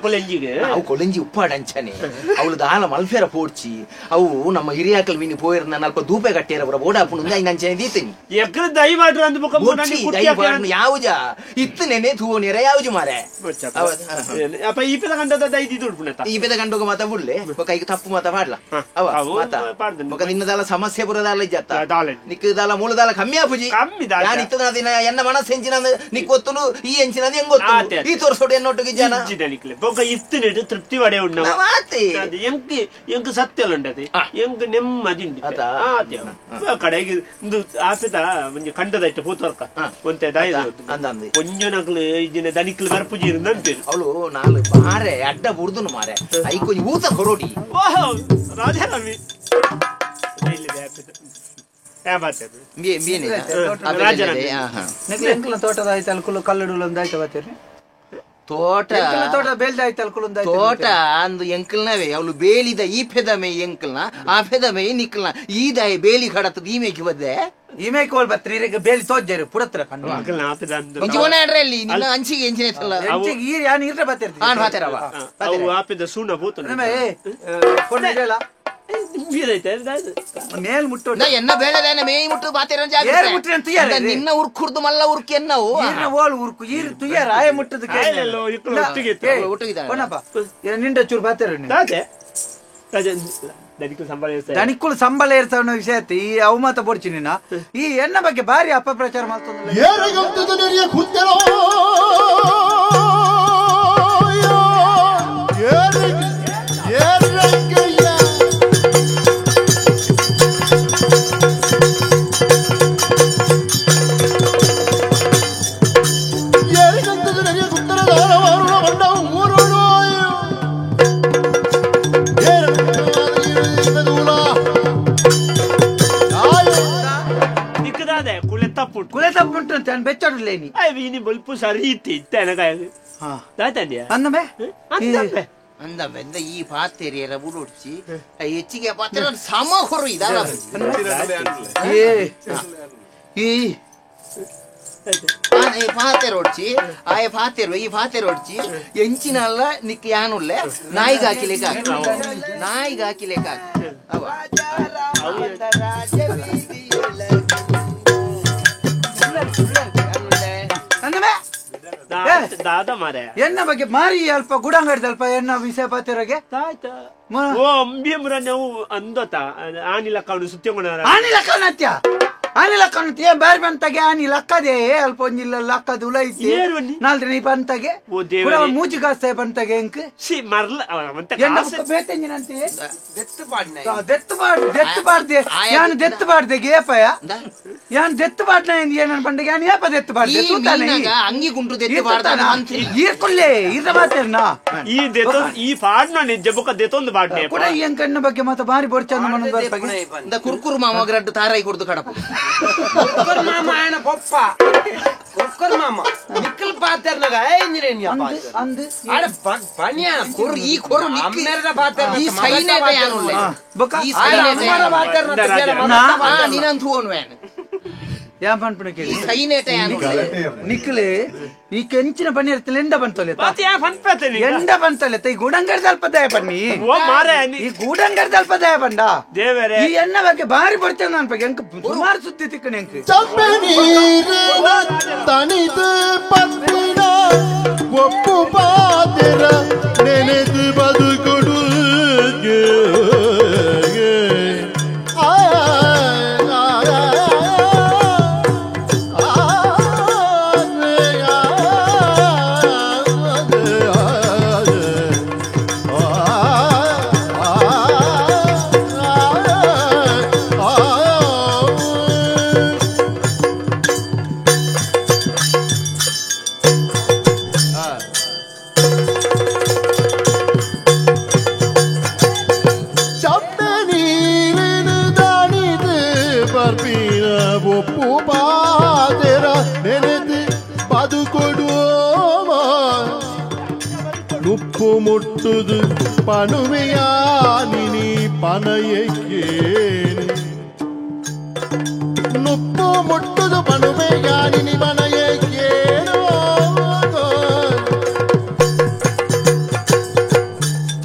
ಕೊಲೆಂಜಿಗೆ ಅವು ಕೊಲೆಂಜಿ ಉಪ್ಪಾಡ ಅಂಚನೆ ಅವಳು ದಾಲ ಮಲ್ಫೇರ ಪೋಡ್ಚಿ ಅವು ನಮ್ಮ ಹಿರಿಯಾಕಲ್ ವಿನಿ ಪೋಯಿರ್ ನಾನು ಅಲ್ಪ ದೂಪೆ ಕಟ್ಟೇರ ಬರ ಬೋಡ ಪುಣ ಅಂಚನೆ ದೀತೀನಿ ಎಗ್ರ ದೈವಾಡ್ರ ಅಂದ ಯಾವುಜ ಇತ್ತು ನೆನೆ ತೂ ನೆರೆ ಯಾವುದು ಮಾರೆ ಅಪ್ಪ ಈ ಪದ ಗಂಟದ ದೈದಿ ದುಡ್ಪುಣತ ಈ ಪದ ಗಂಟೋಗ ಮಾತ ಬಿಡ್ಲೆ ಕೈಗೆ ತಪ್ಪು ಮಾತ ಮಾಡ್ಲ ಅವ ಮಾತ ನಿನ್ನದಾಲ ಸಮಸ್ಯೆ ಬುರದಾಲ ಇಜ್ಜತ್ತ ನಿಕ್ಕದಾಲ ಮೂಲದಾಲ ಕಮ್ಮಿ ಆಪುಜಿ ನಾನು ಇತ್ತದ ದಿನ ಎನ್ನ ಮನಸ್ಸು ಹೆಂಚಿನ ನಿಕ್ಕೊತ್ತುನು ಈ ಹೆಂಚಿನ ಹೆಂಗ್ ಗೊತ್ತು ಈ ತೋರ್ಸೋಡು ಎನ್ನೊಟ್ಟಿಗೆ ಜನ ಇತ್ತು ತೃಪ್ತಿ ವಡೆ ಉಂಡ ಎಂಕ್ ಸತ್ಯಲ್ಲ ಉಂಡತಿ ಎಂಕ್ ನೆಮ್ಮದಿ ಕಡೆಗೆ ಆಪಿದ ಒಂಜಿ ಕಂಡದೈತೆ ಪೂತರ್ಕ ಒಂತೆ ಕೊಂಜನಕ್ಲು ಇಜಿನ ದನಿಕ್ಲು ಬರ್ಪುಜಿ ಇರಂತೆ ಅವಳು ನಾಲ್ ಮಾರೆ ಅಡ್ಡ ಬುಡ್ದುನು ಮಾರೆ ಐಕೊಂಜಿ ಊತ ಕೊರೋಡಿ ರಾಜಾರಾಮಿ ತೋಟದ ಆಯ್ತು ಕಲ್ಲಡು ಆಯ್ತು ಬತ್ತೇರಿ ತೋಟ ತೋಟ ಅಂದು ಎಂಕಲ್ನವೇ ಅವಳು ಬೇಲಿದ ಈ ಫೆದಮೆ ಎಂಕಲ್ನ ಆ ಫೆದಮೆ ನಿಕ್ಕಲ್ನ ಈ ದಾಯ ಬೇಲಿ ಕಡತದ ಈ ಮೇಕಿ ಬದ್ದೆ ಈ ಮೇಕಿ ಹೋಲ್ ಬತ್ರಿ ಬೇಲಿ ತೋಜರು ಪುರತ್ರ ಅಲ್ಲಿ ನಿನ್ನ ಅಂಚಿಗೆ ಎಂಚಿನ ಈರ್ ಯಾನ್ ಇರ್ರೆ ಆಪಿದ ಸುಣ್ಣ ಪೂತ ಮೇಲ್ ಮುಟ್ಟು ಎನ್ನ ಬೇಳೆದೇನ ಮೇಯಿ ಮುಟ್ಟು ಬಾತಿರ ನಿನ್ನ ಉರ್ಕುರ್ದು ಮಲ್ಲ ಉರ್ಕಿ ಎನ್ನವು ಓಲ್ ಉರ್ಕು ಈರ್ ತುಯ್ಯಾರ ಆಯ ಮುಟ್ಟದ ನಿಂಡ ಚೂರು ಬಾತಿರ ದನಿಕ್ಕುಲು ಸಂಬಳ ಇರ್ತಾವ ಅನ್ನೋ ವಿಷಯ ಈ ಅವು ಮಾತ ಪೊಡ್ಚಿ ನಿನ್ನ ಈ ಎನ್ನ ಬಗ್ಗೆ ಭಾರಿ ಅಪಪ್ರಚಾರ ಮಾಡ್ತಾನೆ ಕುಲೆ ತಪ್ಪುಂಟು ಅಂತ ಬೆಚ್ಚಡ್ಲೇನಿ ವೀನಿ ಬಲ್ಪು ಸರಿ ಇತ್ತು ಅಂದಮೆ ಅಂದ ಈ ಪಾತೆರಿಯರ ಬುಡೊಡ್ಚಿ ಹೆಚ್ಚಿಗೆ ಪಾತ್ರೆ ಸಮ ಹೊರು ಇದಲ್ಲ ಪಾತೆರೊಡ್ಚಿ ಆಯ ಪಾತೆರು ಈ ಪಾತೆರೊಡ್ಚಿ ಎಂಚಿನಲ್ಲ ನಿಕ್ ಯಾನುಲ್ಲೆ ನಾಯಿಗೆ ಹಾಕಿಲೆಕ್ಕ ನಾಯಿಗೆ ಹಾಕಿಲೆಕ್ಕ ದಾದ ಮಾರೆ ಎನ್ನ ಬಗ್ಗೆ ಮಾರಿ ಅಲ್ಪ ಗುಡಂಗಡಿ ಅಲ್ಪ ಎನ್ನ ವಿಷಯ ಪಾತಿರಗೆ ಓ ಅಂಬಿಯಮ್ರ ನಾವು ಅಂದತ ಆನಿಲ ಕಾಣು ಸುತ್ತಿಕೊಂಡ ಆನಿಲ ಕಾಣತ್ಯ ಆನಿಲ ಕಾಣತ್ಯ ಬೇರೆ ಬಂತಾಗೆ ಆನಿಲ ಅಕ್ಕದೆ ಅಲ್ಪ ಒಂಜಿಲ್ಲ ಲಕ್ಕದು ಉಲೈತಿ ನಾಲ್ಕು ನೀ ಬಂತಾಗೆ ಮೂಜಿ ಕಾಸ್ತೆ ಬಂತಾಗೆ ಎಂಕ್ ಸಿ ಮರ್ಲ ಎನ್ನ ಬೇತೆಂಜಿನಂತೆ ದೆತ್ತು ಬಾಡ್ದೆ ಯಾನ್ ದೆತ್ತು ಬಾಡ್ದೆ ಏಪಯ ಯಾನ್ ದೆತ್ತು ಬಾಡ್ನ ಏನನ್ ಬಂಡೆ ಯಾನ್ ಏಪ ದೆತ್ತು ಬಾಡ್ದೆ ತೂತಾನೆ ಅಂಗಿ ಗುಂಡು ದೆತ್ತು ಬಾಡ್ದ ಈರ್ಕೊಳ್ಳೆ ಇದ ಮಾತೇರ್ನ ಈ ಪಾಡ್ನ ನಿಜ ಬೊಕ್ಕ ದೆತ್ತೊಂದು ಬಾಡ್ನೆ ಕೂಡ ಏನ್ ಕಣ್ಣ ಬಗ್ಗೆ ಮತ್ತೆ ಬಾರಿ ಬೋರ್ಚಂದ ಮನ ಬಗ್ಗೆ ಕುರ್ಕುರು ಮಾಮ ಗ್ರಡ್ಡು ತಾರಾಯಿ ಕೊಡ್ದು ಕಡಪ ಕುಕ್ಕರ್ ಮಾಮ ఆయన గొప్ప కుక్కర్ మామ నిక్కల్ పాతర్నగా ఏంజిరేని అందు ఆడ పనియా కొరు ఈ కొరు అమ్మేరద పాతర్న ఈ సైనేట యానులే బొక ఈ సైనేట పాతర్న నీనంత ಹೋನ್ವೇನ್ ಯಾ ಪನ್ಪಣಕ್ಕೆ ಈ ಸೈನೇಟ ಯಾನುಲೇ ನಿಕ್ಕಲೆ ಈ ಕೆಂಚಿನ ಪನಿ ಇರ್ತಲೆ ಎಂಡ ಬಂತಲೆ ಪಾತಿ ಯಾ ಪನ್ಪತೆ ನೀ ಎಂಡ ಬಂತಲೆ ತೈ ಗೂಡಂಗರ್ ದಲ್ಪದಾಯ ಪನ್ನಿ ಓ ಮಾರೆ ಈ ಗೂಡಂಗರ್ ದಲ್ಪದಾಯ ಬಂಡ ದೇವರೇ ಈ ಎನ್ನ ಬಗ್ಗೆ ಬಾರಿ ಬರ್ತೇನೆ ನನ್ನ ಬಗ್ಗೆ ಎಂಕ ಸುಮಾರು ಸುದ್ದಿ ತಿಕ್ಕನೆ ಎಂಕ ಚಪ್ಪನೀರಿನ ತಣಿದು ಪತ್ತಿನ ಒಪ್ಪು ಪಾತೆರ ನೆನೆದು ಬದುಕೊಡು ನುಪ್ಪು ಮುಟ್ಟುದು ಪಣುವೆಯಾನಿ ಪನಯಕ್ಕೇನು ನುಪ್ಪು ಮುಟ್ಟುದು ಪಣುವೆಯಾನಿ ಪನಯಕ್ಕೇನು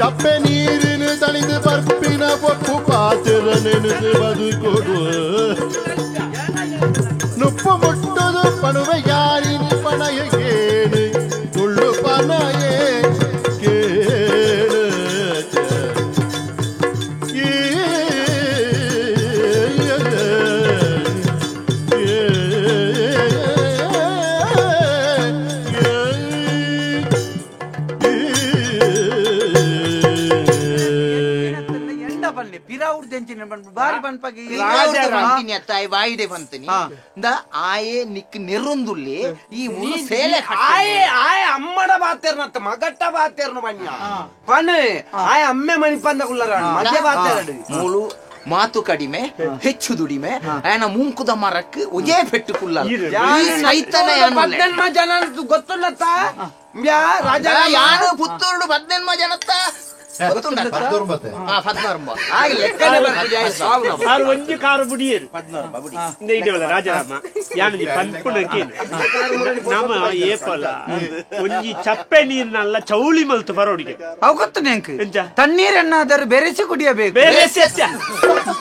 ಚಪ್ಪೆ ನೀರಿನ ತಣಿದು ಬರ್ಪಿನ ಒಪ್ಪು ಪಾತ್ರ ನೆನೆದು ಬದುಕೊಡು ನುಪ್ಪು ಮುಟ್ಟುದು ಪಣುವೆಯಾನಿ ಪನಯಕ್ಕೇನು ತುಳ್ಳು ಪನಯೇ ಬಾರಿ ಪನ್ಪಗೆ ವಾಯಿಡೆ ಬಂತೀನಿ ಆಯೆ ನಿಕ್ ನೆರುಂದುಲ್ಲಿ ಈ ಸೇಲೆ ಆಯೆ ಆಯೆ ಅಮ್ಮಡ ಬಾತೇರ್ನತ್ತ ಮಗಟ್ಟ ಬಾತೇರ್ನು ಬಣ್ಣ ಪನ್ ಆಯೆ ಅಮ್ಮೆ ಮಣಿ ಪಂದ ಕುಲ್ಲರ ಮಧ್ಯ ಬಾತೇರಡು ಮೂಳು ಮಾತು ಕಡಿಮೆ ಹೆಚ್ಚು ದುಡಿಮೆ ಆಯನ ಮುಂಕುದ ಮರಕ್ಕೆ ಒಜೆ ಪೆಟ್ಟು ಕುಲ್ಲ ಜನ ಗೊತ್ತುಲ್ಲತ್ತ ರಾಜ ಯಾರು ಪುತ್ತೂರು 18 ಜನತ್ತ ಒಂಜಿ ಕಾರು ಬುಡಿಯರು ರಾಜರಾಮ ಯಾನಜಿ ಪನ್ಪುಣಕ್ಕೆ ನಮ್ಮ ಏಪಲ ಒಂಜಿ ಚಪ್ಪೆ ನೀರ್ನಲ್ಲ ಚೌಳಿ ಮಲ್ತು ಬರೋಡಿಗೆ ಅವು ಗೊತ್ತನೆ ಅಂಕ ತಣ್ಣೀರನ್ನಾದರೂ ಬೆರೆಸಿ ಕುಡಿಯಬೇಕು ಬೆರೆಸಿ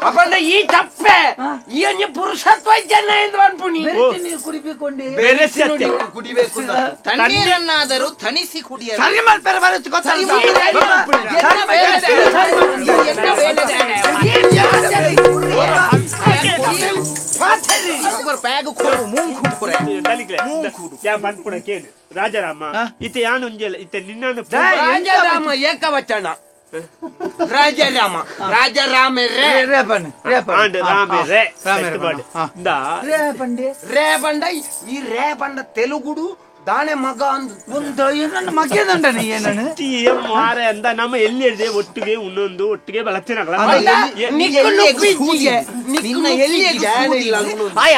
ಅಪ್ಪಂಡ ಈ ಚಪ್ಪೆ ಈ ಒಂಜಿ ಪುರುಷತ್ವ ಜನ ಎಂದು ಅನ್ಪುಣಿ ಕುಡಿಬೇಕೊಂಡೆ ಬೆರೆಸಿ ಕುಡಿಬೇಕು ತಣ್ಣೀರನ್ನಾದರೂ ತಣಿಸಿ ಕುಡಿಯ ಸರಿ ಮಾಡ್ತಾರೆ ಬರುತ್ತೆ ಗೊತ್ತಾಗ ರಾಜರಾಮ ಇತ ಯಾನು ಇತ ನಿನ್ನ ರಾಜರಾಮ ಏಕವಚನ ರಾಜರಾಮ ರಾಜರಾಮ ರೇ ಬಂಡ ಈ ರೇ ಬಂಡ ತೆಲುಗುಡು ದಾನೆ ಮಗ ಒಂದು ಮಗದಂಡನೆ ಏನನು ಮಾರೆ ಅಂದ ನಮ್ಮ ಎಲ್ಲಿ ಹೇಳಿದೆ ಒಟ್ಟಿಗೆ ಇನ್ನೊಂದು ಒಟ್ಟಿಗೆ ಬಳಸ್ತೀನಲ್ಲ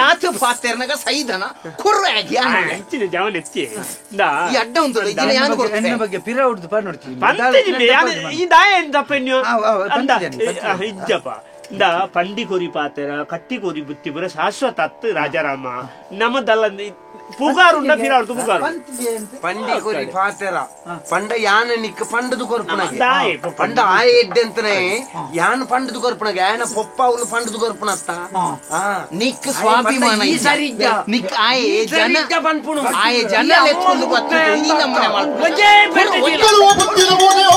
ಆತು ಪಾತೆರ್ನಾಗ ಸೈದನ ಕುರ್ರಾಗಿ ಹೆಚ್ಚಿನ ಜವನ್ ಹೆಚ್ಚಿ ಅಡ್ಡ ಉಂಟು ಎನ್ನ ಬಗ್ಗೆ ಪಿರ ಹುಡ್ದು ಪಾ ನೋಡ್ತೀನಿ ಈ ದಾಯ ಎಂದಪ್ಪ ನೀವು ಅಂದ ಇಜ್ಜಪ್ಪ ಇಂದ ಪಂಡಿ ಕೊರಿ ಪಾತೆರ ಕಟ್ಟಿ ಕೊರಿ ಬುತ್ತಿ ಬರ ಶಾಶ್ವತ ಅತ್ತು ರಾಜಾರಾಮ ನಮ್ಮದಲ್ಲ ಪುಗಾರು ಉಂಡ ಫಿರಾರ್ದು ಪುಗಾರು ಪಂಡಿ ಕೊರಿ ಪಾತೆರ ಪಂಡ ಯಾನ ನಿಕ್ಕ ಪಂಡದು ಕೊರ್ಪುನಗೆ ದಾಯೆ ಪಂಡ ಆಯ ಎಡ್ಡೆಂತನೆ ಯಾನ ಪಂಡದು ಕೊರ್ಪುನಗೆ ಯಾನ ಪೊಪ್ಪ ಅವಳು ಪಂಡದು ಕೊರ್ಪುನತ್ತ ನಿಕ್ ಸ್ವಾಭಿಮಾನ ಈ ಸರಿಜ್ಜ ನಿಕ್ ಆಯೆ ಜನ ಪನ್ಪುಣು ಆಯೆ ಜನ ಎತ್ಕೊಂಡು ಬರ್ತದೆ ಈ ನಮ್ಮನೆ ಒಕ್ಕಲು ಒಪ್ಪುತ್ತಿನ ಮೋನೆಯೋ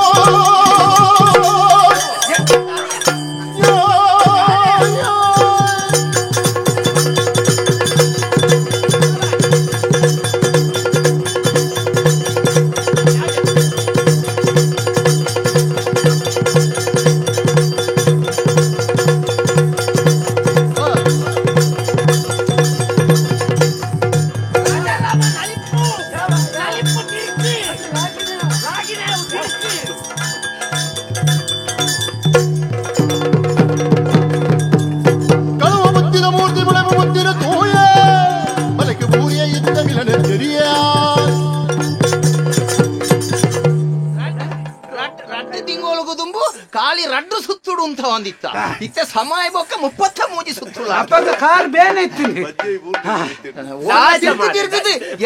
ಖಾಲಿ ರಡ್ಡು ಸುತ್ತುಡು ಅಂತ ಒಂದಿತ್ತ ಇತ್ತೆ ಸಮಯ ಬೊಕ್ಕ 33 ಸುತ್ತುಳ ಅಪ್ಪಗ ಕಾರ್ ಬೇನೆ ಇತ್ತಿನಿ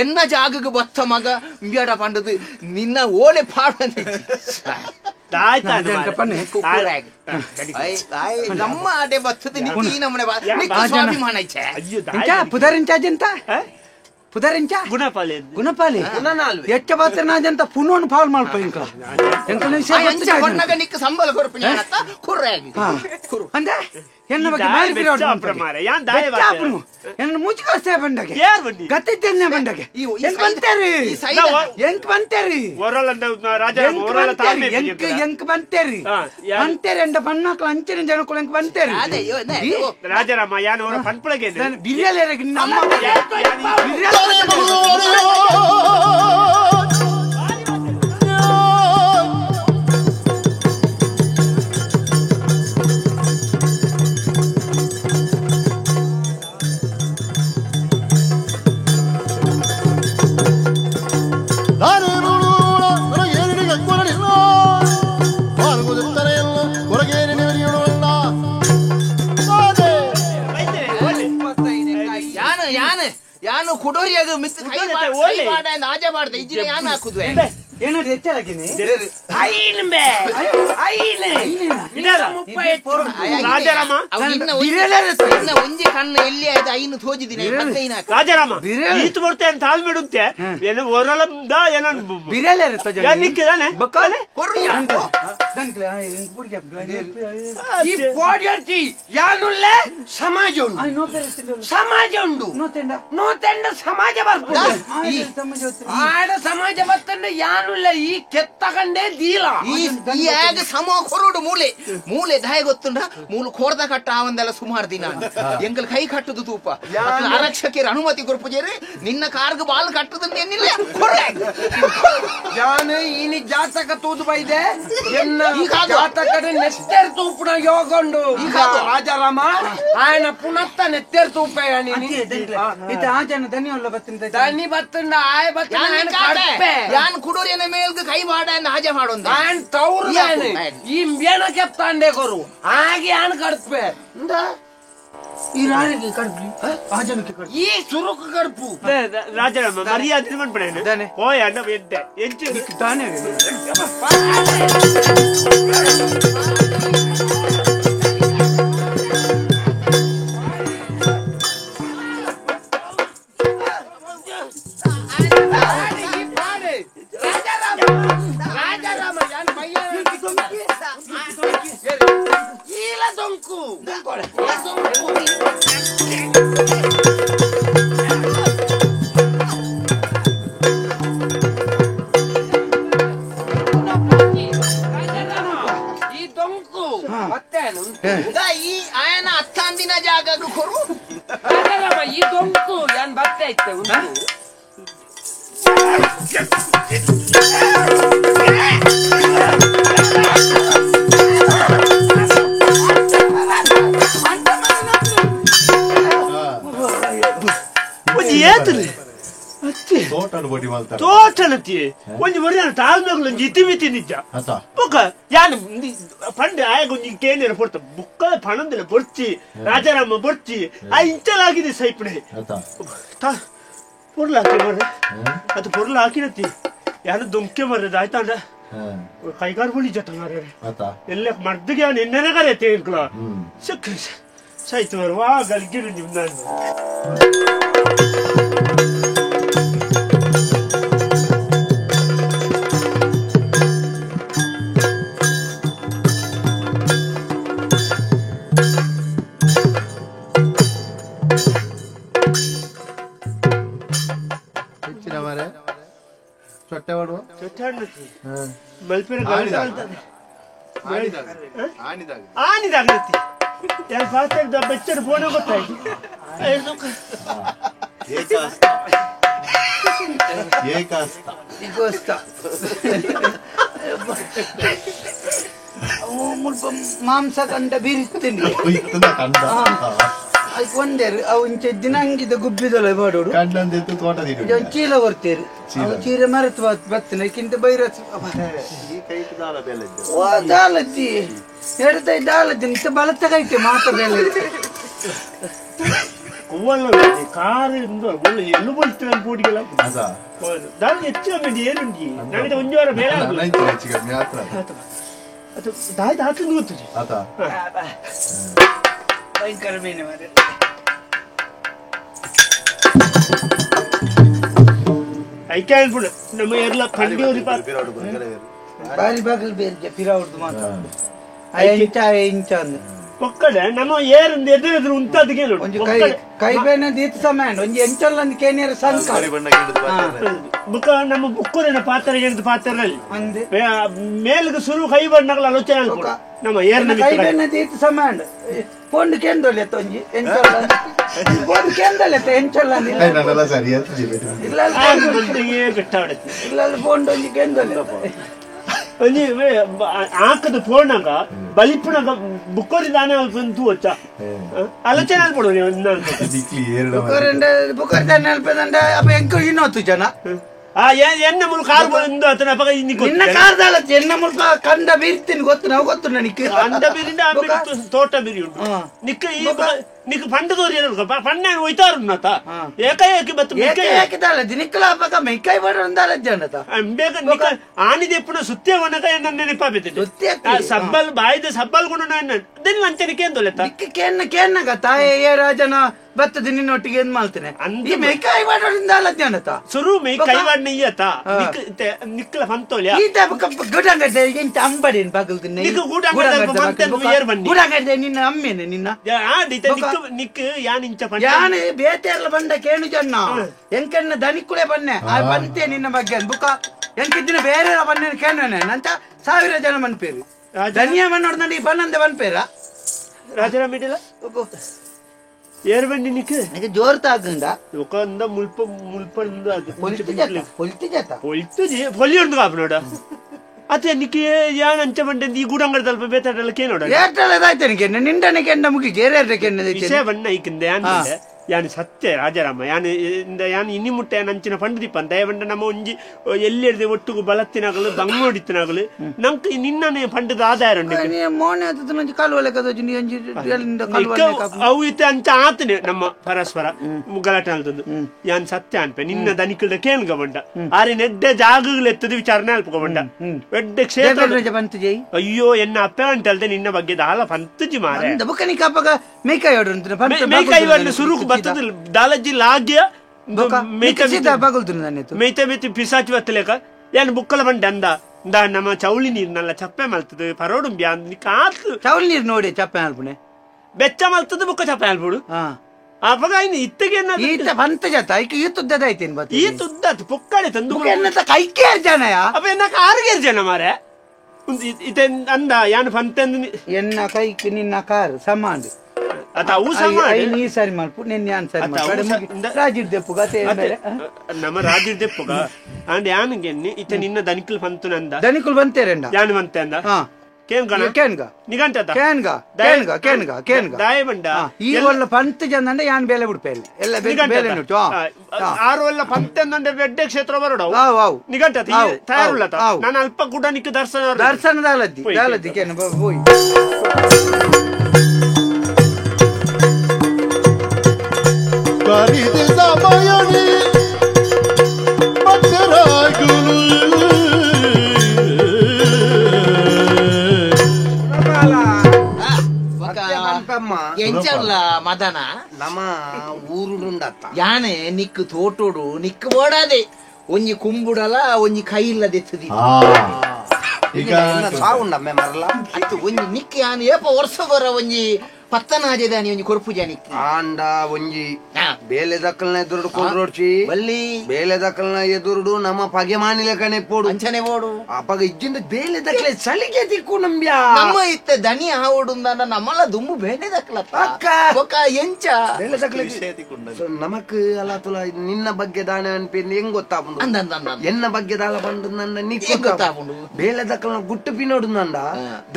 ಎನ್ನ ಜಾಗಕ್ಕೆ ಬತ್ತ ಮಗ ಬ್ಯಾಡ ಪಂಡದು ನಿನ್ನ ಓಲೆ ಪಾಡಂತ ನಮ್ಮ ಆಟೆ ಬರ್ತದೆ ನೀ ನಮ್ಮನೆ ಸ್ವಾಭಿಮಾನ ಪುದರಿಂಚಾಜಂತ ಪುದರಿಂಚ ಗುಣಪಾಲೆ ಗುಣಪಾಲಿ ಎಚ್ಚ ಬಾತ್ರನಾಜಂತ ಪುನೋನ್ ಫಾಲ್ ಮಾಡ್ಪ ಇಂಕ ಹೊನ್ನಗ ನಿಕ್ಕ ಸಂಬಳ ಕೊರ್ಪುನಿ ಅಂತ ಕುರ್ರಾಗಿ ಅಂದ್ರೆ ಎನ್ನ ಬಗ್ಗೆ ಮಾರಿ ಬಿರೋಡು ಪ್ರಮಾರ ಯಾನ್ ದಾಯ ಬಾತೆ ಎನ್ನ ಮುಚ್ಚಿಕೋಸ್ತೆ ಬಂಡಗೆ ಯಾರ್ ಬಂದಿ ಗತ್ತಿದ್ದೆನ್ನೆ ಬಂಡಗೆ ಎಂಕ್ ಬಂತೇರಿ ಎಂಕ್ ಬಂತೇರಿ ಒರಲಂದ ರಾಜ ಒರಲ ತಾಮೆ ಎಂಕ್ ಬಂತೇರಿ ಬಂತೇರಿ ಎಂಡ ಬಣ್ಣಾಕಲ ಅಂಚಿನ ಜನಗಳು ಎಂಕ್ ಬಂತೇರಿ ರಾಜರಾಮ ಯಾನ್ ಅವರ ಪನ್ಪಳಗೆ ಬಿರಿಯಲೇರಿಗೆ ನಮ್ಮ ಯಾನು ಕುಡೋರಿಯಾಗ ಮಿಸ್ ಕೈ ಮಾಡ ನಾಜ ಮಾಡ್ದೆ ಇಜ್ಜಿನ ಯಾನು ಹಾಕುದ್ವೆ ಏನಾದ್ರು ಹೆಚ್ಚಾಗಿನಿ ಒಂಜಿ ಕಣ್ಣು ಎಲ್ಲಿ ಆಯ್ತು ಐನು ತೋಜಿದಿನಿ ರಾಜರಾಮ ಈತು ಬರ್ತೆ ಅಂತ ಹಾಲ್ಬಿಡುತ್ತೆ ಏನು ಒರಲಂದ ಏನೋ ಬಿರಿಯಲೇ ನಿಕ್ಕಿದಾನೆ ಯಾನುಲ್ಲೇ ಸಮಾಜ ಉಂಡು ಸಮಾಜ ಉಂಡು ನೋತೆಂಡ ಸಮಾಜ ಬರ್ಬೋದು ಆಡ ಸಮಾಜ ಬರ್ತಂಡ ಯಾನುಲ್ಲ ಈ ಕೆತ್ತಕಂಡೇ ದೀಲ ಈ ಆಗ ಸಮ ಕೊರೋಡು ಮೂಲೆ ಮೂಲೆ ದಯ ಗೊತ್ತುಂಡ ಮೂಲು ಕೋರ್ದ ಕಟ್ಟ ಒಂದೆಲ್ಲ ಸುಮಾರು ದಿನ ಎಂಕಲ್ ಕೈ ಕಟ್ಟುದು ತೂಪ ಆರಕ್ಷಕರ ಅನುಮತಿ ಕೊರ್ಪುಜೇರಿ ನಿನ್ನ ಕಾರ್ಗ ಬಾಲ್ ಕಟ್ಟುದಂತ ಏನಿಲ್ಲ ಯಾನು ಈನಿ ಜಾತಕ ತೂದು ಬೈದೆ ಎನ್ನ ಜಾತಕದ ನೆತ್ತೆರ್ ತೂಪುನ ಯೋಗೊಂಡು ರಾಜಾರಾಮ ఆయన ಪುನತ್ತ ನೆತ್ತೆರ್ ತೂಪ ಇದು ಆಜನ ದನಿಯಲ್ಲ ಬತ್ತಿಂದ ದನಿ ಬತ್ತಂಡ ಆಯ ಬತ್ತಂಡ ಯಾನ್ ಕುಡೋರಿನ ಮೇಲ್ಗ ಕೈ ಮಾಡ ಹಾಜೆ ಮಾಡೋದು ఆయన ತೌರು ಈ ಮೇನ ಕೆಪ್ತಾಂಡೆ ಕೊರು ಹಾಗೆ ಯಾನ್ ಕಡ್ಪೆ ಈ ರಾಣಿಗೆ ಕಡ್ಪಿ ಆಜನಕ್ಕೆ ಕಡ್ಪಿ ಈ ಸುರುಕು ಕಡ್ಪು ರಾಜರಾಮ ಮರ್ಯಾದೆ ಮಾಡ್ಬಿಡೇನೆ ಓಯ್ ಅಣ್ಣ ಎಂತೆ ಎಂಚು ತಾನೇ ಈ ಆಯನ ಹತ್ತಂದಿನ ಜಾಗ ಕೊರು ಈ ದೊಂಕು ಏನ್ ಬತ್ತೆ ಐತೆ ತೋಟನತಿ ಒಂಜಿ ಮರಿ ತಾಳ್ಮೆಗಳು ಒಂಜಿ ಇತಿಮಿತಿ ನಿಜ ಬುಕ್ಕ ಯಾನು ಪಂಡ ಆಯಗ ಒಂಜಿ ಕೇಳಿರ ಪೊಡ್ತ ಬುಕ್ಕದ ಪಣಂದಿನ ಬೊರ್ಚಿ ರಾಜಾರಾಮ ಬೊರ್ಚಿ ಆ ಇಂಚಲಾಗಿದೆ ಸೈಪಣೆ ಪೊರ್ಲು ಹಾಕಿ ಮರ್ರೆ ಅದು ಪೊರ್ಲು ಹಾಕಿರತ್ತಿ ಯಾರು ದೊಂಕೆ ಮರ್ರದ ಆಯ್ತಾಂಡ ಕೈಗಾರ ಬಳಿ ಜಟ ಮಾರ್ರೆ ಎಲ್ಲ ಮರ್ದಿಗೆ ಅವನು ಎನ್ನೆನಗಾರೆ ತೇಳ್ಕಲ ಸಿಕ್ಕ ಸಾಯ್ತು ಮರ ವಾ ಗಲ್ಗಿರು ನೀವು ನಾನು ಚೊಟ್ಟೆ ಮಾಡುವ ಮಲ್ಪೆನ ಆನಿದಾಗತ್ತಿ ಯಾರು ಫಾಸ್ಟ್ ಬೆಚ್ಚರ ಫೋನ್ ಗೊತ್ತಾಯ್ತು ಮಾಂಸ ಕಂಡ ಬೀರಿಸ್ತೀನಿ ಅದಕ್ಕೆ ಒಂದೇರು ಅವು ಇಂಚೆ ದಿನ ಹಂಗಿದ್ದ ಗುಬ್ಬಿದಲ್ಲ ಬಾಡೋಡು ಚೀಲ ಕೊಡ್ತೇರಿ ಚೀರ ಮರೆತು ಬರ್ತೇನೆ ಅದಕ್ಕಿಂತ ಬೈರ ದಾಲತ್ತಿ ಎಡತೈ ದಾಲತ್ತಿ ಇಂತ ಬಲ ತಗೈತೆ ಮಾತ ಬೆಲೆ ಕಾರು ಎಲ್ಲೂ ಬಲ್ತಿಲ್ಲ ಕೂಡಿಗೆಲ್ಲ ದಾಲ್ ಹೆಚ್ಚು ಏನುಂಡಿ ನನಗೆ ಒಂದು ವಾರ ಬೇಡ ಅದು ದಾಯ್ದು ಹಾಕಿದ್ದು ಗೊತ್ತಿದೆ ಭಯಂಕರ ಮೀನು ಮಾರೆ ಐಕೆ ಹೇಳ್ಬಿಡು ನಮ್ಮ ಎಲ್ಲ ಕಂಡಿ ಬಾರಿ ಬಾಗಿಲು ಬೇರೆ ಪಿರಾವ್ದು ಮಾತ್ರ ಇಂಚ ಅಂದ ಒಕ್ಕಡೆ ನಮ್ಮ ಏರಂದು ಎದುರು ಉಂಟದಕ್ಕೆ ಒಂಜಿ ಕೈ ಬೇನೆ ದೀತ ಸಮಯ ಒಂಜಿ ಎಂಚೊಲ್ಲಂದು ಕೇನಿಯರ ಸಂಕ ಬುಕ್ಕ ನಮ್ಮ ಬುಕ್ಕೂರಿನ ಪಾತ್ರ ಹೇಳಿದ ಪಾತ್ರಲ್ಲಿ ಮೇಲ್ಗೆ ಸುರು ಕೈ ಬಣ್ಣಗಳ ಆಲೋಚನೆ ನಮ್ಮ ಏರ್ನ ಕೈ ಬೇನೆ ದೀತ ಸಮಯ ಪೊಂಡು ಕೇಂದ್ರಲೆತ್ತ ಒಂಜಿ ಎಂಚೊಲ್ಲ ಪೊಂಡು ಕೇಂದ್ರಲೆತ್ತ ಎಂಚೊಲ್ಲ ಇಲ್ಲ ಪೊಂಡು ಒಂಜಿ ಕೇಂದ್ರಲೆ ಒಂಜಿ ಆಕದ ಫೋನಾಗ ಬಲಿಪುನಾಗ ಬುಕ್ಕೋರಿ ದಾನ ಬಂತು ವಚ್ಚ ಆಲೋಚನೆ ಅಲ್ಪಡು ಬುಕ್ಕೋರಿ ದಾನ ಅಲ್ಪದಂಡ ಅಪ್ಪ ಎಂಕು ಇನ್ನೊತ್ತು ಜನ ಎನ್ನ ಮುಲ್ಕ ಕಾರ್ ಬಂದು ಆತನ ಅಪ್ಪ ನಿನ್ನ ಕಾರ್ದಾಲ ಎನ್ನ ಮುಲ್ಕ ಕಂಡ ಬೀರ್ತೀನಿ ಗೊತ್ತು ನಾವು ಗೊತ್ತು ನನಗೆ ಕಂಡ ಬೀರಿಂದ ತೋಟ ಬೀರಿ ಉಂಟು ನಿಕ್ಕ ಈ ನಿಕ್ಕ ಪಂಡದವ್ರು ಏನು ಪಂಡ ಹೋಯ್ತಾರು ನಾತ ಏಕಾಏಕಿ ಬತ್ತು ಏಕಾಏಕಿದಾಲ ದಿನಕ್ಕಲ ಅಪ್ಪಕ ಮೈಕೈ ಬರೋಂದಾಲ ಜನತ ಬೇಗ ನಿಕ್ಕ ಆನಿದೆ ಪುನಃ ಸುತ್ತೇ ಒಣಗ ನನ್ನ ನೆನಪ ಬಿದ್ದಿದೆ ಸಬ್ಬಲ್ ಬಾಯ್ದ ಸಬ್ಬಲ್ ಗುಣ ದಿನ ಲಂಚನಿಕೆ ಎಂದೊಲೆತ್ತ ನಿಕ್ಕ ಕೇನ್ನಗ ತಾಯಿ ಏ ರಾಜನ ಬತ್ತದ ನಿನ್ನೊಟ್ಟಿಗೆ ಏನ್ ಮಾಡ್ತೇನೆ ಈ ಮೈಕೈ ಬರೋಂದಾಲ ಜನತ ಸುರು ಮೈ ಕೈವಾಡ್ ನೆಯ್ಯತ ನಿಕ್ಕಲ ಫಂತೋಲ್ಯ ಈತ ಗುಡಂಗಡ್ಡೆ ಎಂತ ಅಂಬಡಿನ ಬಗಲ್ದ ನಿಕ್ಕ ಗುಡಂಗಡ್ಡೆ ನಿನ್ನ ಅಮ್ಮೇನೆ ನಿನ್ನ ನಿಕ್ ಯಾನ್ ಇಂಚ ಯಾನ್ ಬೇತೆರ್ಲ ಬಂಡ ಕೇಣು ಜನ್ನ ಎಂಕನ್ನ ದನಿಕ್ಕುಳೆ ಬನ್ನೆ ಆ ಬಂತೆ ನಿನ್ನ ಬಗ್ಗೆ ಬುಕ ಎಂಕಿದ್ದಿನ ಬೇರೆ ಬನ್ನೆ ಕೇಣನೆ ನಂತ 1000 ಜನ ಮನ್ಪೇರು ಧನಿಯ ಮಣ್ಣೋಡ್ ನಂಡಿ ಬನ್ನಂದೆ ಬನ್ಪೇರ ರಾಜರ ಮಿಡಿಲ ಏರ್ ಬಂಡಿ ನಿಕ್ ಜೋರ್ ತಾಗಂಡ ಒಕಂದ ಮುಲ್ಪ ಅದು ಪೊಲ್ತಿ ಜತ ಪೊಲಿ ಉಂಟು ಕಾಪ ನೋಡ ಅತ್ತೆ ನಿಕ್ಕೆ ಯಾನ್ ಅಂಚ ಬಂಡೆ ಈ ಗೂಡಂಗಡ ತಲ್ಪ ಬೇತಾಡಲ್ಲ ಕೇನೋಡ ಏಟಲ್ಲದಾಯ್ತೇನೆ ಕೆನ್ನ ನಿಂಡನೆ ಕೆಂಡ ಮುಗಿ ಜೇರೇರ್ರೆ ಕೆನ್ನ ವಿಷಯ ಬಣ್ಣ ಈಕಿಂದ ಯಾನ್ ಸತ್ಯ ರಾಜಾರಾಮ ಯಾನ್ ಇನ್ನಿ ಮುಟ್ಟೆ ನಂಚಿನ ಪಂಡದಿಪ್ಪ ಅಂತ ಬಂಡ ನಮ್ಮ ಒಂಜಿ ಎಲ್ಲಿರ್ದೆ ಒಟ್ಟುಗು ಬಲತ್ತಿನಾಗಲು ಬಂಗೋಡಿತ್ತಿನಾಗಲು ನಂಗೆ ನಿನ್ನನೆ ಪಂಡದ ಆದಾಯ ಮೋನೆ ಅವು ಇತ್ತೆ ಅಂಚ ಆತನೆ ನಮ್ಮ ಪರಸ್ಪರ ಗಲಾಟೆ ಅಲ್ತದ್ದು ಯಾನ್ ಸತ್ಯ ಅನ್ಪೆ ನಿನ್ನ ದನಿಕಲ್ದ ಕೇಳ್ಗ ಬಂಡ ಆರೆ ನೆಡ್ಡೆ ಜಾಗಗಳು ಎತ್ತದು ವಿಚಾರಣೆ ಅಲ್ಪಕೊಂಡ ಎಡ್ಡೆ ಕ್ಷೇತ್ರ ಅಯ್ಯೋ ಎನ್ನ ಅಪ್ಪ ಅಂತ ಅಲ್ದೆ ನಿನ್ನ ಬಗ್ಗೆ ದಾಲ ಪಂತಜಿ ಮಾರೆ ಮೇಕೈ ಸುರು ಬರ್ತದ ದಾಲಜ್ಜಿ ಲಾಗ್ಯ ಮೇಯ್ತ ಮೇತಿ ಪಿಸಾಚಿ ಬತ್ತಲೇಕ ಏನ್ ಬುಕ್ಕಲ ಬಂಡೆ ಅಂದ ನಮ್ಮ ಚೌಳಿ ನೀರ್ನಲ್ಲ ಚಪ್ಪೆ ಮಲ್ತದ ಪರೋಡು ಚೌಳಿ ನೀರ್ ನೋಡಿ ಚಪ್ಪೆ ಮಲ್ಪುಣೆ ಬೆಚ್ಚ ಮಲ್ತದ ಬುಕ್ಕ ಚಪ್ಪೆ ಮಲ್ಪುಡು ಅವಾಗ ಇನ್ನು ಇತ್ತಿಗೆ ಬಂತ ಜತ ಈ ತುದ್ದದಾಯ್ತೇನು ಈ ತುದ್ದ ಪುಕ್ಕಳೆ ತಂದು ಕೈಕೆ ಜನಯ ಅಪ್ಪ ಎನ್ನ ಕಾರಿಗೆ ಜನ ಮಾರೆ ಇತೆ ಅಂದ ಯಾನು ಪಂತಂದು ಎನ್ನ ಕೈಕ್ ನಿನ್ನ ಕಾರ್ ಸಮಾಂಡ್ ಅವು ನೀ ಸರಿ ಮಲ್ಪು ನಿನ್ನ ಯಾನ್ ಸರಿ ರಾಜೀವ್ ದೆಪ್ಪುಗ ನಮ್ಮ ರಾಜೀವ್ ದೆಪ್ಪುಗ ಅಂಡ್ ಯಾನಿಗೆ ಇತೆ ನಿನ್ನ ದನಿಕಲ್ ಪಂತು ನಂದ ದನಿಕಲ್ ಬಂತೇರೆಂಡ ಯಾನು ಬಂತೆ ಅಂದ ಈ ಒಳ್ಳ ಪಂತ ಜನ ಯಾನ್ ಬೇಲೆ ಬಿಡ್ಪೇಲೆ ಎಲ್ಲ ಬೇಲೆ ನೋಟು ಆರು ಒಳ್ಳ ಪಂತ ಬೆಡ್ಡೆ ಕ್ಷೇತ್ರ ಬರೋಡು ನಿಗಂಟ ತಯಾರುಳ್ಳತ ನಾನು ಅಲ್ಪ ಕೂಡ ನಿಕ್ಕ ದರ್ಶನದ ಅಲದ್ದಿ ಕೇನು ಹೋಯ್ Kari dil samayani ಎಂಚಲ್ಲ ಮದನ ನಮ್ಮ ಊರುಂಡತ್ತ ಯಾನೆ ನಿಕ್ಕು ತೋಟೋಡು ನಿಕ್ಕು ಓಡಾದೆ ಒಂಜಿ ಕುಂಬುಡಲ ಒಂಜಿ ಕೈ ಇಲ್ಲದೆತ್ತದಿ ಈಗ ಸಾವುಂಡಮ್ಮೆ ಮರಲ ಅತ್ತು ಒಂಜಿ ನಿಕ್ಕು ಯಾನು ಏಪ ವರ್ಷ ಬರ ಒಂಜಿ ಪತ್ತನಾಜೆದಾನಿ ಒಂಜಿ ಕೊರ್ಪು ಜಾನಿಕ್ಕಿ ಆಂಡ ಒಂಜಿ ಬೇಲೆ ದಕ್ಕಲ್ನ ಎದುರುಡು ಕೊಂಡ್ರೋಡ್ಚಿ ಬಲ್ಲಿ ಬೇಲೆ ದಕ್ಕಲ್ನ ಎದುರುಡು ನಮ್ಮ ಪಗೆ ಮಾನಿಲೆ ಕಣೆ ಪೋಡು ಅಂಚನೆ ಓಡು ಅಪ್ಪಗ ಇಜ್ಜಿಂದ ಬೇಲೆ ದಕ್ಕಲೆ ಸಲಿಗೆ ತಿಕ್ಕು ನಂಬ್ಯಾ ನಮ್ಮ ಇತ್ತೆ ದನಿ ಹಾವುಡುಂದ ನಮ್ಮಲ್ಲ ದುಂಬು ಬೇಳೆ ದಕ್ಕಲಪ್ಪ ಅಕ್ಕ. ಒಕ್ಕ ಎಂಚ ಬೇಲೆ ದಕ್ಕಲೆ ನಮಕ್ ಅಲ್ಲ ತುಲ ನಿನ್ನ ಬಗ್ಗೆ ದಾನೆ ಅನ್ಪಿಂದ ಹೆಂಗ್ ಗೊತ್ತಾಪುಂಡು ಅಂದಂದ ಎನ್ನ ಬಗ್ಗೆ ದಾಳ ಬಂದು ನನ್ನ ನಿಕ್ ಹೆಂಗ್ ಗೊತ್ತಾಪುಂಡು ಬೇಲೆ ದಕ್ಕಲ್ನ ಗುಟ್ಟು ಪಿನೋಡು ನಂಡ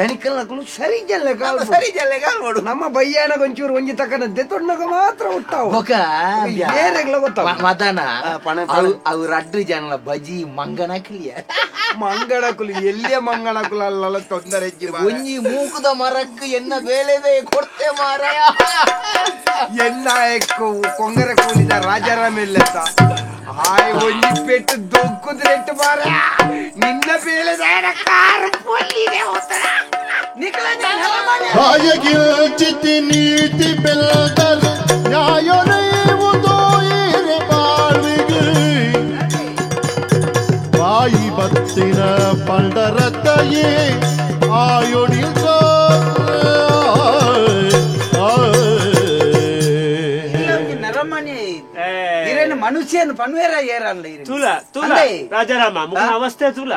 ದನಿಕಲ್ ನಕಲು ಸರಿ ಜಲ್ಲೆ ಸರಿ ಜಲ್ಲೆಗ ನೋಡು ನಮ್ಮ ಬಯ್ಯಾನ ಒಂಚೂರು ಒಂಜಿ ತಕ್ಕನದ್ದೆ ತೊಣ್ಣಗ ಮಾತ್ರ ಹುಟ್ಟಾವು ಒಕ್ಕ ಬೇರೆಗ್ಲ ಗೊತ್ತಾವ ಮದನ ಪಣೆ ಅವ್ರ ಅಡ್ಡು ಜನಲ ಬಜಿ ಮಂಗನ ಕ್ಲಿಯ ಮಂಗಣಕುಲು ಎಲ್ಲಿಯ ಮಂಗಣಕುಲು ಅಲ್ಲ ತೊಂದರೆ ಒಂಜಿ ಮೂಕುದ ಮರಕ್ಕೆ ಎನ್ನ ಬೇಳೆದೆ ಕೊಡ್ತೆ ಮಾರಾಯ ಎನ್ನ ಎಕ್ಕು ಕೊಂಗರೆ ಕೂಲಿದ ರಾಜಾರಾಮ ಎಲ್ಲೆತ್ತ ಹಾಯ್ ಒಂಜಿ ಪೆಟ್ಟು ದೊಕ್ಕುದ್ರೆಟ್ಟು ಮಾರ ನಿನ್ನ ಬೇಳೆದಾರ ಕಾರ ಪೊಲ್ಲಿಗೆ ಹೋತರ ಚಿತಿ ನೀತಿ ಬೆಲ್ಲದಲ್ ನ್ಯಾಯ ನೀವುದು ಈರೆ ಬಾಳಿಗೆ ಬಾಯಿ ಬತ್ತಿನ ಪಂಡರತಯೇ ಆಯೊಡಿ ನರಮಣಿ ಇರೇನು ಮನುಷ್ಯನು ಪನ್ವೇರ ಏರಲ್ಲ ತುಲ ತುಲ ರಾಜಾರಾಮ ಮುಖನ ಅವಸ್ಥೆ ತುಲ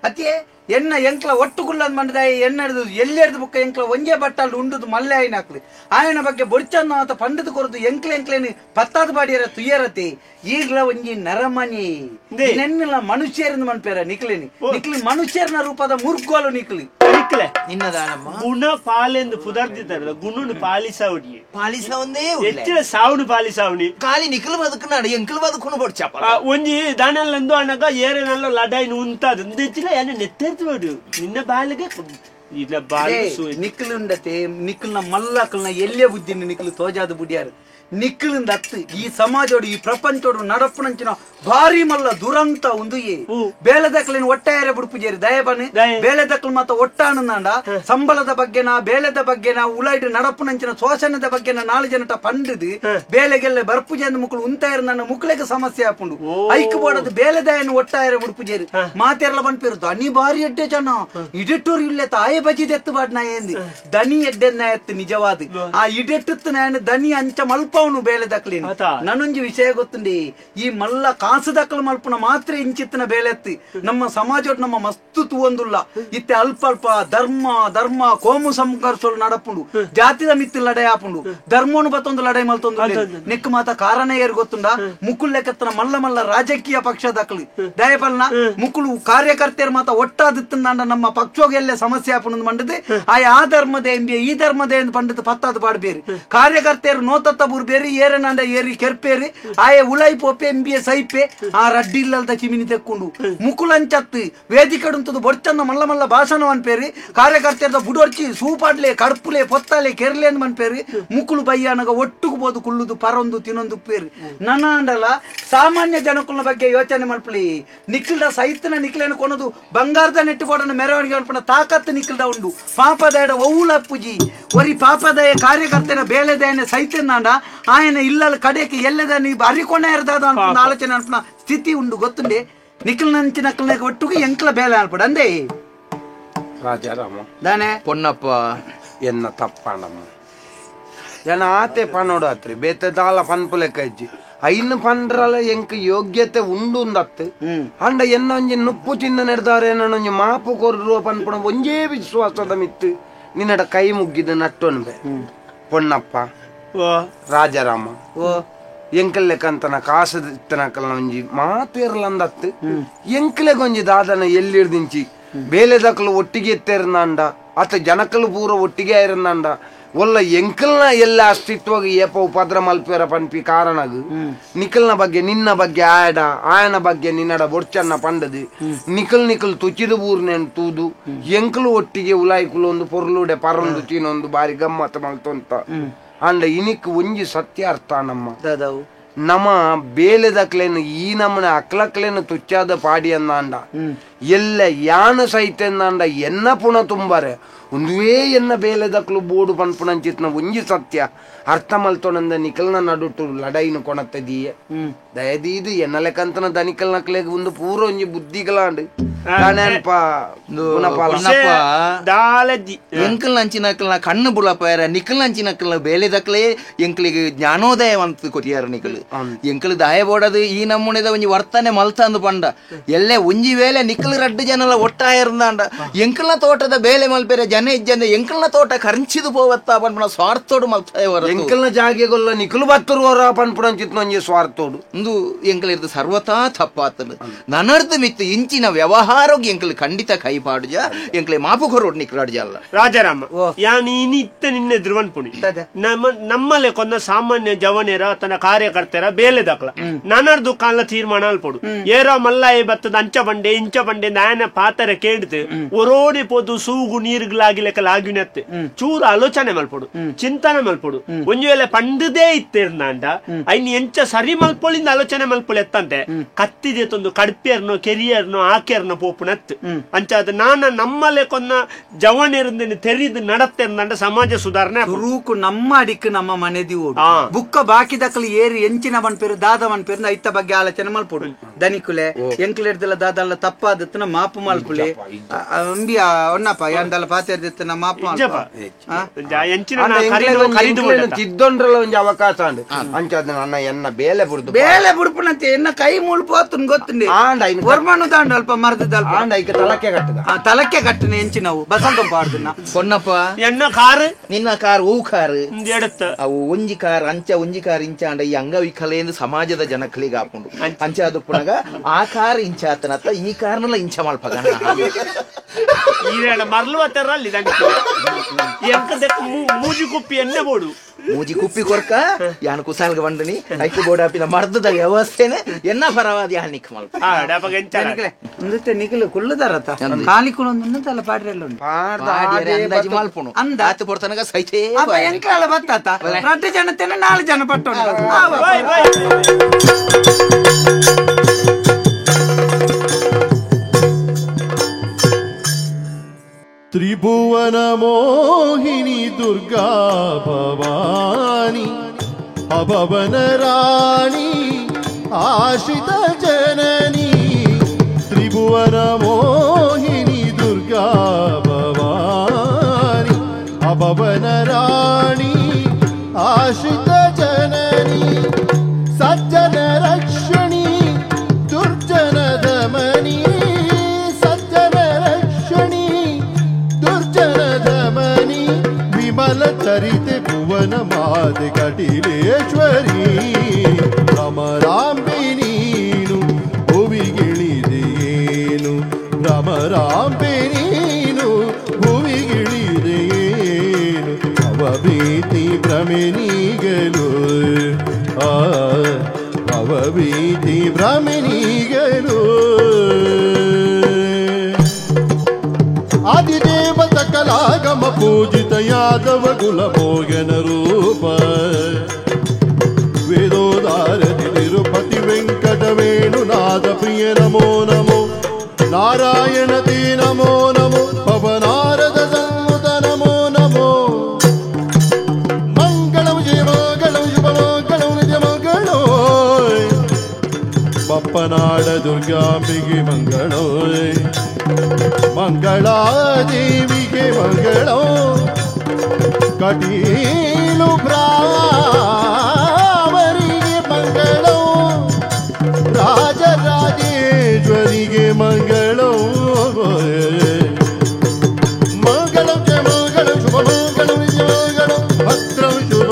ಅತ್ತೆ ಎನ್ನ ಎಂಕ್ಲ ಒಟ್ಟುಗುಳ್ಳದ್ ಮಂಡದ ಎನ್ನಡ್ದು ಎಲ್ಲೆಡ್ದು ಬುಕ್ಕ ಎಂಕ್ಲ ಒಂಜೆ ಬಟ್ಟಲ್ಲಿ ಉಂಡುದು ಮಲ್ಲೆ ಆಯ್ನ ಹಾಕ್ಲಿ ಆಯನ ಬಗ್ಗೆ ಬೊಡ್ಚನ್ನು ಆತ ಪಂಡದ ಕೊರದು ಎಂಕ್ಲೆಂಕ್ಲೇನಿ ಪತ್ತಾದ ಬಾಡಿಯರ ತುಯ್ಯರತಿ ಈಗ್ಲ ಒಂಜಿ ನರಮನಿ ನೆನ್ನಿಲ್ಲ ಮನುಷ್ಯರಿಂದ ಮನ್ಪೇರ ನಿಕ್ಲೇನಿ ನಿಕ್ಲಿ ಮನುಷ್ಯರನ ರೂಪದ ಮುರ್ಗೋಲು ನಿಕ್ಲಿ ನಿಕ್ಲೆ ನಿನ್ನದಾನಮ್ಮ ಗುಣ ಪಾಲೆಂದು ಪುದರ್ದಿದ್ದಾರಲ್ಲ ಗುಣನು ಪಾಲಿಸಾವಡಿ ಪಾಲಿಸ ಒಂದೇ ಹೆಚ್ಚಿನ ಸಾವಣಿ ಪಾಲಿಸಾವಣಿ ಕಾಲಿ ನಿಖಲ್ ಬದುಕನಾಡು ಎಂಕಲ್ ಬದುಕುನು ಬೊಡ್ಚಪ್ಪ ಒಂಜಿ ದಾನೆಲ್ಲಂದು ಅಣ್ಣಗ ಏರೇನಲ್ಲ ಲಡಾಯಿನ ಉಂತಾದ ಹೆಚ್ಚಿನ ಏನ ನೆತ್ತೆರ್ತುವಡು ನಿನ್ನ ಬಾಲಿಗೆ ಇಲ್ಲ ಬಾಲಿ ನಿಕ್ಲು ಉಂಡತೆ ನಿಕ್ಲ್ನ ಮಲ್ಲಕ್ಲ್ನ ಎಲ್ಲೇ ಬುದ್ಧಿನ ನಿಕ್ಲು ತೋಜಾದ ಬುಡಿಯಾರು ನಿಕ್ಲಿಂದ ಅತ್ತು ಈ ಸಮಾಜೋಡು ಈ ಪ್ರಪಂಚೋಡು ನಡಪ್ಪುನಂಚಿನ ಭಾರಿ ಮಲ್ಲ ದುರಂತ ಒಂದು ಬೇಲೆದಕ್ಲಿನ ಒಟ್ಟಾರೆ ಬುಡುಪುಜೇರಿ ದಯಬನೆ ಬೇಲೆದಕ್ಲು ಮತ್ತ ಒಟ್ಟಾನಂದ ಸಂಬಳದ ಬಗ್ಗೆನ ಬೇಲೆದ ಬಗ್ಗೆನ ಉಳೈಡು ನಡಪ್ಪುನಂಚಿನ ಶೋಷಣದ ಬಗ್ಗೆನ 4 ಜನಟ ಪಂಡದು ಬೇಲೆಗೆಲ್ಲ ಬರ್ಪುಜೆಂದು ಮುಕ್ಳು ಉಂತಾಯಿರ ನನ್ನ ಮುಕ್ಳಿಗೆ ಸಮಸ್ಯೆ ಹಾಪುಂಡು ಐಕ್ ಬೋಡದು ಬೇಲೆದಾಯನ್ನು ಒಟ್ಟಾರೆ ಬುಡುಪುಜೇರಿ ಮಾತೆರ್ಲ ಬಂದ್ಪೇರು ದನಿ ಬಾರಿ ಎಡ್ಡೆ ಜನ ಇಡೆಟ್ಟೋರು ಇಲ್ಲೆ ತಾಯಿ ಬಜಿ ಎತ್ತು ಬಾಡ್ ನಾ ఏంది ದನಿ ಎಡ್ಡೆನ್ನ ಎತ್ತು ನಿಜವಾದ ಆ ಇಡೆಟ್ಟು ನಾನು ದನಿ ಅಂಚ ಮಲ್ಪವನು ಬೇಲೆ ದಕ್ಲಿನ ನನೊಂಜಿ ವಿಷಯ ಗೊತ್ತುಂಡಿ ಈ ಮಲ್ಲ ಕಾಸು ದಕ್ಕಲು ಮಲ್ಪನ ಮಾತ್ರ ಇಂಚಿತ್ತಿನ ಬೇಲೆ ಎತ್ತಿ ನಮ್ಮ ಸಮಾಜ ನಮ್ಮ ಮಸ್ತು ತೂವೊಂದುಲ್ಲ ಇತ್ತೆ ಅಲ್ಪ ಅಲ್ಪ ಧರ್ಮ ಕೋಮು ಸಂಘರ್ಷಗಳು ನಡಪುಂಡು ಜಾತಿದ ಮಿತ್ತಿ ಲಡಾಯಿ ಆಪುಂಡು ಧರ್ಮನು ಬತ್ತೊಂದು ಲಡಾಯಿ ಮಲ್ತೊಂದು ನೆಕ್ ಮಾತ ಕಾರಣ ಏರು ಗೊತ್ತುಂಡ ಮುಕುಲ್ ಲೆಕ್ಕತ್ತನ ಮಲ್ಲ ಮಲ್ಲ ರಾಜಕೀಯ ಪಕ್ಷ ದಕ್ಲಿ ದಯಪಲ್ನ ಮುಕುಲು ಕಾರ್ಯಕರ್ತೆಯರು ಮಾತ ಒಟ್ಟಾದಿತ್ತಂಡ ನಮ್ಮ ಪಕ್ಷೋಗೆಲ್ಲ ಸಮಸ್ಯೆ ಆಪುಂಡು ಮಂಡದೆ ಆ ಧರ್ಮದ ಎಂಬಿ ಈ ಧರ್ಮದ ಎಂದು ಪಂಡಿತ ಪತ್ತಾದ ಪಾಡ್ಬೇರಿ ಕಾರ್ಯಕರ್ತೆಯರು ನೋತತ್ತ ಬುರ್ ಬೇರಿ ಏರನಂಡ ಏರಿ ಕೆರ್ಪೇರಿ ಆಯ ಉಳೈ ಪೋಪೆ ಎಂಬಿಎ ಸೈಪೆ ಆ ರಡ್ಡಿ ಇಲ್ಲದ ಚಿಮಿನಿ ತೆಕ್ಕೊಂಡು ಮುಕುಲಂಚತ್ತು ವೇದಿಕೆಡುಂತದು ಬೊಡ್ಚನ್ನ ಮಲ್ಲ ಮಲ್ಲ ಭಾಷಣ ಅನ್ಪೇರಿ ಕಾರ್ಯಕರ್ತೆಯರದ ಬುಡೊರ್ಚಿ ಸೂಪಾಡ್ಲೆ ಕಡ್ಪುಲೆ ಪೊತ್ತಾಲೆ ಕೆರ್ಲೆ ಅಂತ ಅನ್ಪೇರಿ ಮುಕುಲು ಬಯ್ಯಾನಗ ಒಟ್ಟುಗು ಬೋದು ಕುಳ್ಳುದು ಪರೊಂದು ತಿನ್ನೊಂದು ಪೇರಿ ನನ್ನ ಅಂಡಲ್ಲ ಸಾಮಾನ್ಯ ಜನಕುಲ ಬಗ್ಗೆ ಯೋಚನೆ ಮಲ್ಪಲಿ ನಿಕ್ಲ್ದ ಸೈತನ ನಿಕ್ಲೇನು ಕೊನದು ಬಂಗಾರದ ನೆಟ್ಟು ಬೋಡನ ಮೆರವಣಿಗೆ ಅನ್ಪಣ ತಾಕತ್ತು ನಿಕ್ಲ್ದ ಉಂಡು ಪಾಪದಾಯಡ ಒವ್ವುಲ ಪೂಜಿ ಒರಿ ಪಾಪದಾಯ ಕಾರ್ಯಕರ್ತನ ಬೇಲೆದಾಯನ ಸೈತನಾಂಡ ఆయన ఇళ్ళ కడేకి ఎల్లదని అరికొన ఎరదాదు అనుకున్న ఆలోచన అనుకున్న స్థితి ఉండు గొత్తుండే నిఖిల్ నుంచి నక్కల ఒట్టుకు ఎంకల బేల అనుకోడు అందే ರಾಜಾರಾಮ దానే పొన్నప్ప ಎನ್ನ ತಪ್ಪಣ್ಣಮ್ಮ ಜನ ಆತೆ ಪನ್ನೋಡು ಹತ್ರಿ ಬೇತೆ ದಾಲ ಪನ್ಪು ಲೆಕ್ಕ ಇಜ್ಜಿ ಐನು ಪಂಡ್ರಲ ಎಂಕ ಯೋಗ್ಯತೆ ಉಂಡು ಅಂದತ್ತು ಅಂಡ ಎನ್ನ ಒಂಜಿ ನುಪ್ಪು ಚಿನ್ನ ನೆಡ್ದಾರೆ ಒಂಜಿ ಮಾಪು ಕೊರ್ರು ಪನ್ಪುಣ ಒಂಜೇ ವಿಶ್ವಾಸದ ಮಿತ್ತು ನಿನ್ನಡ ಕೈ ಮುಗ್ಗಿದ ನಟ್ಟೊನ್ಬೆ ಪೊನ್ನಪ್ಪ ರಾಜಾರಾಮ ಎಂಕಲ್ಲೆಕ್ಕಂತನ ಕಾಸದಿತ್ತನಕಲ್ನ ಒಂಜಿ ಮಾತು ಇರ್ಲಂದತ್ತು ಎಂಕಲೆಗೊಂಜಿ ದಾದನ ಎಲ್ಲಿರ್ದಿಂಚಿ ಬೇಲೆದಕಲು ಒಟ್ಟಿಗೆ ಎತ್ತೇರ್ನಂಡ ಅತ್ತ ಜನಕಲು ಪೂರ ಒಟ್ಟಿಗೆ ಇರನಂಡ ಒಲ್ಲ ಎಂಕಲ್ನ ಎಲ್ಲ ಅಸ್ತಿತ್ವಗ ಏಪ ಉಪದ್ರ ಮಲ್ಪೇರ ಪನ್ಪಿ ಕಾರಣಗು ನಿಖಲ್ನ ಬಗ್ಗೆ ನಿನ್ನ ಬಗ್ಗೆ ಆಯನ ಬಗ್ಗೆ ನಿನ್ನಡ ಬೊಡ್ಚನ್ನ ಪಂಡದು ನಿಖಲ್ ತುಚಿದು ಬೂರ್ನೆನ್ ತೂದು ಎಂಕಲು ಒಟ್ಟಿಗೆ ಉಲಾಯ್ಕುಲು ಒಂದು ಪೊರ್ಲುಡೆ ಪರೊಂದು ಚೀನೊಂದು ಬಾರಿ ಗಮ್ಮತ್ ಮಲ್ತೊಂತ ಅಂಡ ಇನಿಕ್ ಒಂಜಿ ಸತ್ಯಾರ್ಥ ನಮ್ಮ ಬೇಲೆದಕ್ಲೇನು ಈ ನಮ್ಮನೆ ಅಕ್ಲಕ್ಲೇನು ತುಚ್ಚಾದ ಪಾಡಿ ಅಂದ ಎಲ್ಲ ಯಾನ ಸಹಿತ ಎನ್ನ ಪುಣ ತುಂಬಾರೆ ಒಂದುವೇ ಎನ್ನ ಬೇಲೆದಕ್ಲು ಬೋಡು ಪನ್ಪುಣಂಚಿತ್ನ ಒಂಜಿ ಸತ್ಯ ಅರ್ಥ ಮಲ್ತೊನಂದ ನಿಖಲ್ನ ನಡುಟು ಲಡೈನು ಕೊಣತ್ತದೀಯ ದಯದೀದು ಎನ್ನ ಲೆಕ್ಕಂತನ ದನಿಕಲ್ ನಕ್ಲೆಗ್ ಒಂದು ಪೂರ ಒಂಜಿ ಬುದ್ಧಿಗಳಾಂಡ್ ಎಂಕಲ್ ನಂಚಿನಕಲ್ನ ಕಣ್ಣು ಬುಳಪಾರ ನಿಖಲ್ ನಂಚಿನಕಲ್ನ ಬೇಲೆದಕ್ಲೆ ಎಂಕ್ಲಿಗೆ ಜ್ಞಾನೋದಯವಂತ ಕೊಟ್ಟಿಯಾರ ನಿಖಲ್ ಎಂಕಲ್ ದಾಯ ಬೋಡದು ಈ ನಮ್ಮುನೆದ ಒಂಜಿ ವರ್ತನೆ ಮಲ್ತಂದು ಪಂಡ ಎಲ್ಲೇ ಒಂಜಿ ವೇಳೆ ನಿಖಲ್ ರಡ್ಡು ಜನಲ ಒಟ್ಟಾಯಿರಂದಾಂಡ ಎಂಕಲ್ನ ತೋಟದ ಬೇಲೆ ಮಲ್ಪೇರೆ ಜನ ಇಜ್ಜಂದ ಎಂಕಲ್ನ ತೋಟ ಕರಂಚಿದು ಪೋವತ್ತ ಪನ್ಪುಣ ಸ್ವಾರ್ಥೋಡು ಮಲ್ತಾಯವರ ಎಂಕಲ್ನ ಜಾಗೆಗೊಲ್ಲ ನಿಖಲು ಬತ್ತರುವರ ಪನ್ಪುಣಂಚಿತ್ನ ಒಂಜಿ ಸ್ವಾರ್ಥೋಡು ಒಂದು ಎಂಕಲಿರ್ದು ಸರ್ವತಾ ತಪ್ಪಾತನು ನನ್ನರ್ದು ಮಿತ್ತು ಇಂಚಿನ ವ್ಯವಹಾರೋಗಿ ಎಂಕಲು ಖಂಡಿತ ಕೈಪಾಡುಜ ಎಂಕಲೆ ಮಾಪು ಕೊರೋಡ್ ನಿಕ್ರಾಡ್ಜ ಅಲ್ಲ ರಾಜಾರಾಮ ಯಾನ್ ಇತ್ತ ನಿನ್ನೆ ಧ್ರುವನ್ ಪುಣಿ ನಮ್ಮಲೆ ಕೊನ್ನ ಸಾಮಾನ್ಯ ಜವನೇರ ತನ್ನ ಕಾರ್ಯಕರ್ತರ ಬೇಲೆ ದಾಖಲ ನನ್ನರ್ದು ಕಾಲ ತೀರ್ಮಾನ ಅಲ್ಪಡು ಏರೋ ಮಲ್ಲ ಬತ್ತದ ಅಂಚ ಬಂಡೆ ಇಂಚ ಬಂಡೆ ನಾಯನ ಪಾತರ ಕೇಳಿತು ಒರೋಡಿ ಪೋದು ಸೂಗು ನೀರುಗಳಾಗಿ ಲೆಕ್ಕಲಾಗಿನತ್ತೆ ಚೂರು ಆಲೋಚನೆ ಮಲ್ಪಡು ಚಿಂತನೆ ಮಲ್ಪಡು ಒಂಜು ವೇಳೆ ಪಂಡದೇ ಇತ್ತೇರ್ನಾಂಡ ಐನ್ ಎಂಚ ಸರಿ ಮಲ್ಪೊಳಿಂದ ಆಲೋಚನೆ ಮಲ್ಪೊಳಿ ಎತ್ತಂತೆ ಕತ್ತಿದೆ ತೊಂದು ಕಡ್ಪಿಯರ್ನೋ ಕೆರಿಯರ್ನೋ ಆಕೆರ್ನೋ ಪೋಪುನತ್ ಅಂಚಾದ ನಾನ ನಮ್ಮಲೆ ಕೊನ್ನ ಜವನಿರಂದಿನ ತೆರಿದು ನಡತ್ತೇರ್ನಾಂಡ ಸಮಾಜ ಸುಧಾರಣೆ ರೂಕು ನಮ್ಮ ಅಡಿಕ್ ನಮ್ಮ ಮನೆದಿ ಓಡು ಬುಕ್ಕ ಬಾಕಿ ದಕ್ಕಲು ಏರಿ ಎಂಚಿನ ಮನ್ಪೇರು ದಾದ ಮನ್ಪೇರು ಐತ ಬಗ್ಗೆ ಆಲೋಚನೆ ಮಲ್ಪೊಡು ದನಿಕುಲೆ ಎಂಕ್ಲೆಡ್ದಲ್ಲ ದಾದಲ್ಲ ತಪ್ಪಾದತ್ತನ ಮಾಪು ಮಲ್ಪುಲೆ ಅಂಬಿ ಒನ್ನಪ್ಪ ಎಂದಲ್ಲ ಪಾತೆರ್ದಿತ್ತನ ಮಾಪು ತಿದ್ದೊಂಡ್ರಲ್ಲ ಒಂಜಿ ಅವಕಾಶ ಉಂಡು ಅಂಚಾದ ನನ್ನ ಎನ್ನ ಬೇಲೆ ಬುಡ್ದು ಬೇಲೆ ಬುಡ್ಪುನಂತೆ ಎನ್ನ ಕೈ ಮುಳ್ಪೋತುನ್ ಗೊತ್ತುಂಡಿ ವರ್ಮನು ದಾಂಡ ಅಲ್ಪ ಮರದದ ಅಲ್ಪ ಆಂಡ ಐಕ ತಲಕ್ಕೆ ಕಟ್ಟದ ತಲಕ್ಕೆ ಕಟ್ಟನೆ ಎಂಚಿನವು ಬಸಂತ ಪಾಡ್ದನ್ನ ಪೊನ್ನಪ್ಪ ಎನ್ನ ಕಾರ್ ನಿನ್ನ ಕಾರ್ ಹೂ ಕಾರ್ ಎಡತ್ತ ಅವು ಒಂಜಿ ಕಾರ್ ಅಂಚ ಒಂಜಿ ಕಾರ್ ಇಂಚ ಅಂಡ ಈ ಅಂಗವಿಕಲೆಂದು ಸಮಾಜದ ಜನಕ್ಲಿಗೆ ಹಾಕೊಂಡು ಅಂಚಾದ ಪುನಗ ಆ ಕಾರ್ ಇಂಚ ಆತನತ್ತ ಈ ಕಾರ್ನೆಲ್ಲ ಇಂಚ ಮಲ್ಪಗ ಮರ್ಲು ಅಲ್ಲಿ ಮೂಜಿ ಕುಪ್ಪಿ ಎಣ್ಣೆ ಬೋಡು ಮೂಜಿ ಕುಪ್ಪಿ ಕೊರ್ಕ ಯಾನ್ ಕುಸಾಲ್ಗ ಬಂಡನಿ ಐಕು ಬೋಡಾಪಿನ ಮರ್ದದ ವ್ಯವಸ್ಥೆನೆ ಎನ್ನ ಪರವಾದಿ ಹಾನಿಕ್ ಮಲ್ಪ ನಿಖಿಲು ಕುಳ್ಳುದಾರತ ಕಾಲಿಕುಳೊಂದು ಪಾಡ್ರೆಲ್ಲ ಅಂದಾಜಿ ಮಲ್ಪುನು ಅಂದಾತು ಪೊರ್ತನಗ ಸೈತೇ ಎಂಕ್ಲ ಬತ್ತಾತ 2 ಜನತೆನ 4 ಜನ ಪಟ್ಟು ತ್ರಿಭುವನ ಮೋಹಿನಿ ದುರ್ಗಾ ಭವಾನಿ ಅಭವನ ರಾಣಿ ಆಶ್ರಿತ ಜನನಿ ತ್ರಿಭುವನ ಮೋಹಿನಿ ದುರ್ಗಾ ಭವಾನಿ ಅಭವನ ರಾಣಿ ಆಶ್ರಿತ ಜನನಿ ಸಜ್ಜನ ರಕ್ಷಣಿ ದುರ್ಜನ ದಮನಿ ಚರಿತೆ ಭುವನ ಮಾತೆ ಕಟಿಲೇಶ್ವರಿ ಭ್ರಮರಾಂಬೆ ನೀನು ಭುವಿಗಿಳಿದೆಯೇನು ಭ್ರಮರಾಂಬೆ ನೀನು ಭುವಿಗಿಳಿದೆಯೇನು ಅವಭೀತಿ ಭ್ರಮೆನಿಗಲು ಅವಭೀತಿ ಭ್ರಮೆನಿಗಲು ಆದಿದೇವ ಸಕಲಾಗಮ ಪೂಜಿತ ಯಾದವ ಕುಲ ಮೋಗನ ರೂಪ ವೇದೋದಾರತಿ ತಿರುಪತಿ ವೆಂಕಟ ವೇಣುನಾಥ ಪ್ರಿಯ ನಮೋ ನಮೋ ನಾರಾಯಣ ತೇ ನಮೋ ನಮೋ ಪವನಾರದ ಸಂಯುತ ನಮೋ ನಮೋ ಮಂಗಳಂ ಜಯ ಮಂಗಳಂ ಶುಭ ಮಂಗಳಂ ನಿಜ ಮಂಗಳೋ ಬಪ್ಪನಾಡ ದುರ್ಗಾಂಬಿಗೆ ಮಂಗಳೋ ಮಂಗಳಾದೇವಿಗೆ ಮಂಗಳೋ ಕಟೀಲು ಭ್ರಾಮರಿಗೆ ಮಂಗಳೋ ರಾಜರಾಜೇಶ್ವರಿಗೆ ಮಂಗಳೋ ಮಂಗಳಂ ಜಯ ಮಂಗಳಂ ಶುಭ ಮಂಗಳಂ ನಿಜ ಮಂಗಳಂ ಭದ್ರಂ ಶುಭ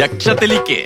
ಯಕ್ಷತೆಲಿಕೆ